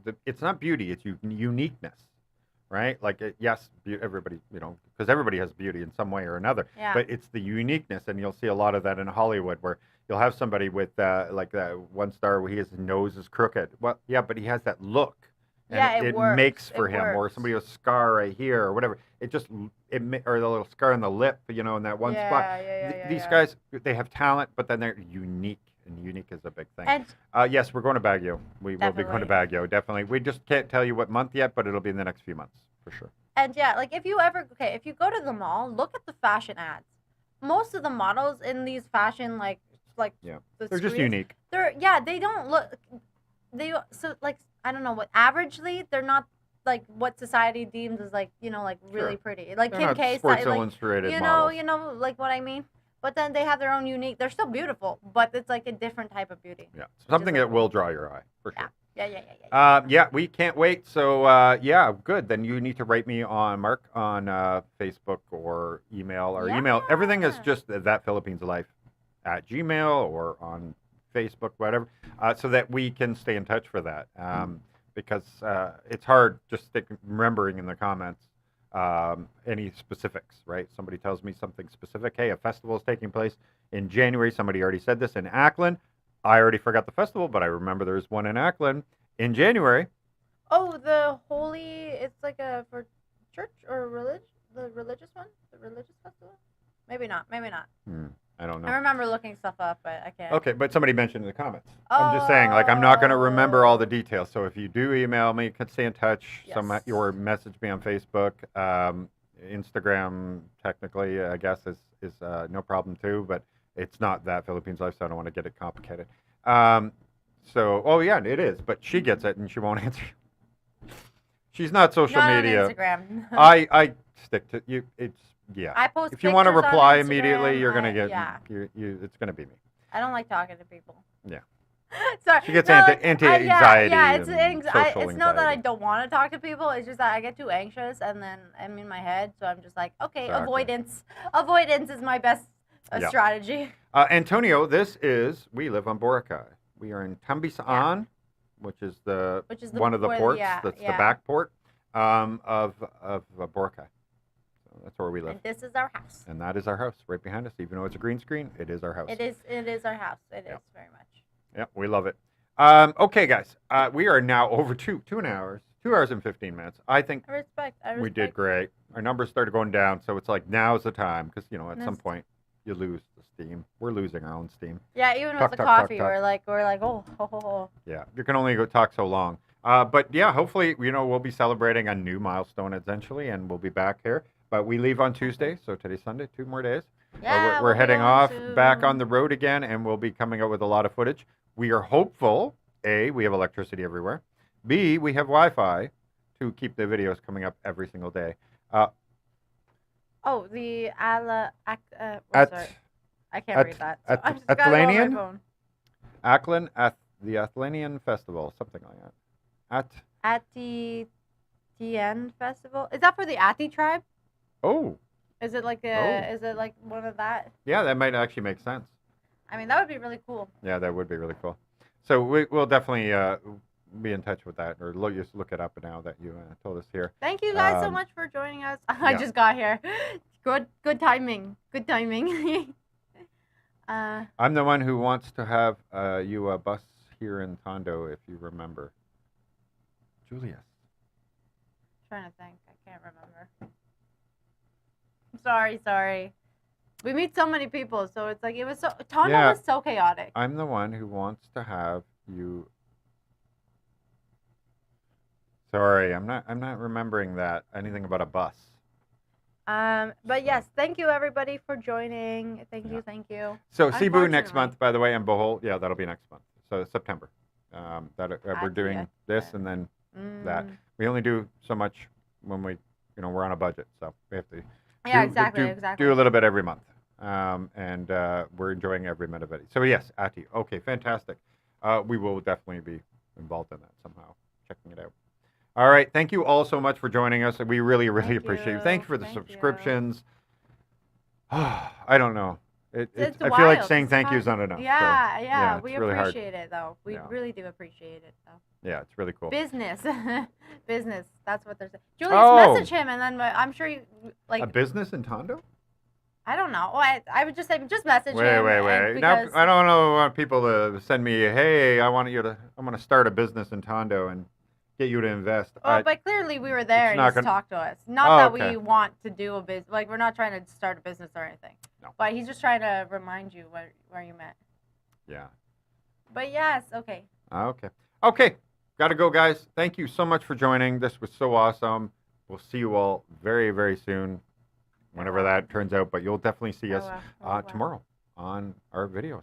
beauty, it's uniqueness. Right? Like, yes, everybody, because everybody has beauty in some way or another. Yeah. But it's the uniqueness, and you'll see a lot of that in Hollywood where you'll have somebody with, like that one star where his nose is crooked. Well, yeah, but he has that look. And it makes for him. Or somebody with a scar right here or whatever. Or the little scar on the lip, in that one spot. These guys, they have talent, but then they're unique. And unique is a big thing. And yes, we're going to Baguio. We will be going to Baguio, definitely. We just can't tell you what month yet, but it'll be in the next few months, for sure. And yeah, like if you go to the mall, look at the fashion ads. Most of the models in these fashion, they're just unique. They don't look, I don't know what, averagely, they're not like what society deems as really pretty. Like they're Kim not K. Sports Illustrated models. Like what I mean? But then they have their own unique. They're still beautiful, but it's like a different type of beauty. Yeah, something that will draw your eye for sure. Yeah. We can't wait. So good. Then you need to write me on Facebook or email. Our email, everything is just thatphilippineslife@gmail or on Facebook, whatever, so that we can stay in touch for that. Because it's hard just remembering in the comments. Any specifics, right? Somebody tells me something specific. Hey, a festival is taking place in January. Somebody already said this in Ackland. I already forgot the festival, but I remember there's one in Ackland in January. Oh, the holy, it's like for church or religion, the religious one? The religious festival? Maybe not. I don't know. I remember looking stuff up, but I can't. Okay, but somebody mentioned in the comments. I'm just saying, I'm not going to remember all the details. So if you do email me, you can stay in touch. Yes. Or message me on Facebook. Instagram, technically, I guess, is no problem too, but it's not that Philippines Life, so I don't want to get it complicated. It is, but she gets it and she won't answer. She's not social Not media. on Instagram. I stick to you. It's yeah. I post if you want to pictures on reply Instagram, immediately, you're gonna get yeah. It's gonna be me. I don't like talking to people. Yeah. Sorry. She gets No, anti-anxiety. Yeah, it's social it's not that I anxiety. don't want to talk to people. It's just that I get too anxious and then I'm in my head. So I'm just like, okay, Exactly. avoidance. Avoidance is my best strategy. Antonio, we live on Boracay. We are in Tambisaan, which is one of the ports. That's the back port of Boracay. So that's where we live. And this is our house. And that is our house right behind us. Even though it's a green screen, it is our house. It is our house. It is very much. Yeah, we love it. Okay, guys, we are now over 2 hours, 2 hours and 15 minutes. I think I respect. we did great. Our numbers started going down, so it's like now's the time because at some point you lose the steam. We're losing our own steam. Yeah, even with the coffee, we're like oh. Yeah, you can only go talk so long. But yeah, hopefully we'll be celebrating a new milestone eventually, and we'll be back here. But we leave on Tuesday, so today's Sunday, 2 more days. Yeah, we're heading off back on the road again, and we'll be coming up with a lot of footage. We are hopeful, A, we have electricity everywhere. B, we have Wi-Fi to keep the videos coming up every single day. The I can't read that. So I just got it on my phone. The Athlanian Festival, something like that. Ati-Tien Festival. Is that for the Ati tribe? Oh. Is it like Is it like one of that? Yeah, that might actually make sense. I mean, that would be really cool. Yeah, that would be really cool. So we'll definitely be in touch with that, or just look it up now that you told us here. Thank you guys so much for joining us. I just got here. Good timing. Good timing. I'm the one who wants to have you a bus here in Tondo, if you remember. Julius. Trying to think. I can't remember. Sorry. We meet so many people, so it's like Tondo was so chaotic. I'm the one who wants to have you. Sorry, I'm not remembering anything about a bus. But yes, thank you everybody for joining. Thank you. So Cebu next month, by the way, and Bohol, that'll be next month. So September. We're doing this and then that. We only do so much when we're on a budget, so we have to. Exactly. Do a little bit every month, and we're enjoying every minute of it. So yes, Ati. Okay, fantastic. We will definitely be involved in that somehow, checking it out. All right, thank you all so much for joining us. We really appreciate it. Thank you for the subscriptions. I don't know. I feel like saying thank you is not enough. Yeah, we really appreciate it though. We really do appreciate it though. Yeah, it's really cool. Business. That's what they're saying. Julius, message him, and then I'm sure you like. A business in Tondo? I don't know. I would just say just message him. Wait. Now I don't want people to send me, hey, I want to start a business in Tondo and get you to invest. But clearly we were there and he's talked to us. Not that we want to do a business. Like, we're not trying to start a business or anything. No. But he's just trying to remind you where you met. Yeah. But yes, okay. Okay. Got to go, guys. Thank you so much for joining. This was so awesome. We'll see you all very, very soon, whenever that turns out. But you'll definitely see us tomorrow on our videos.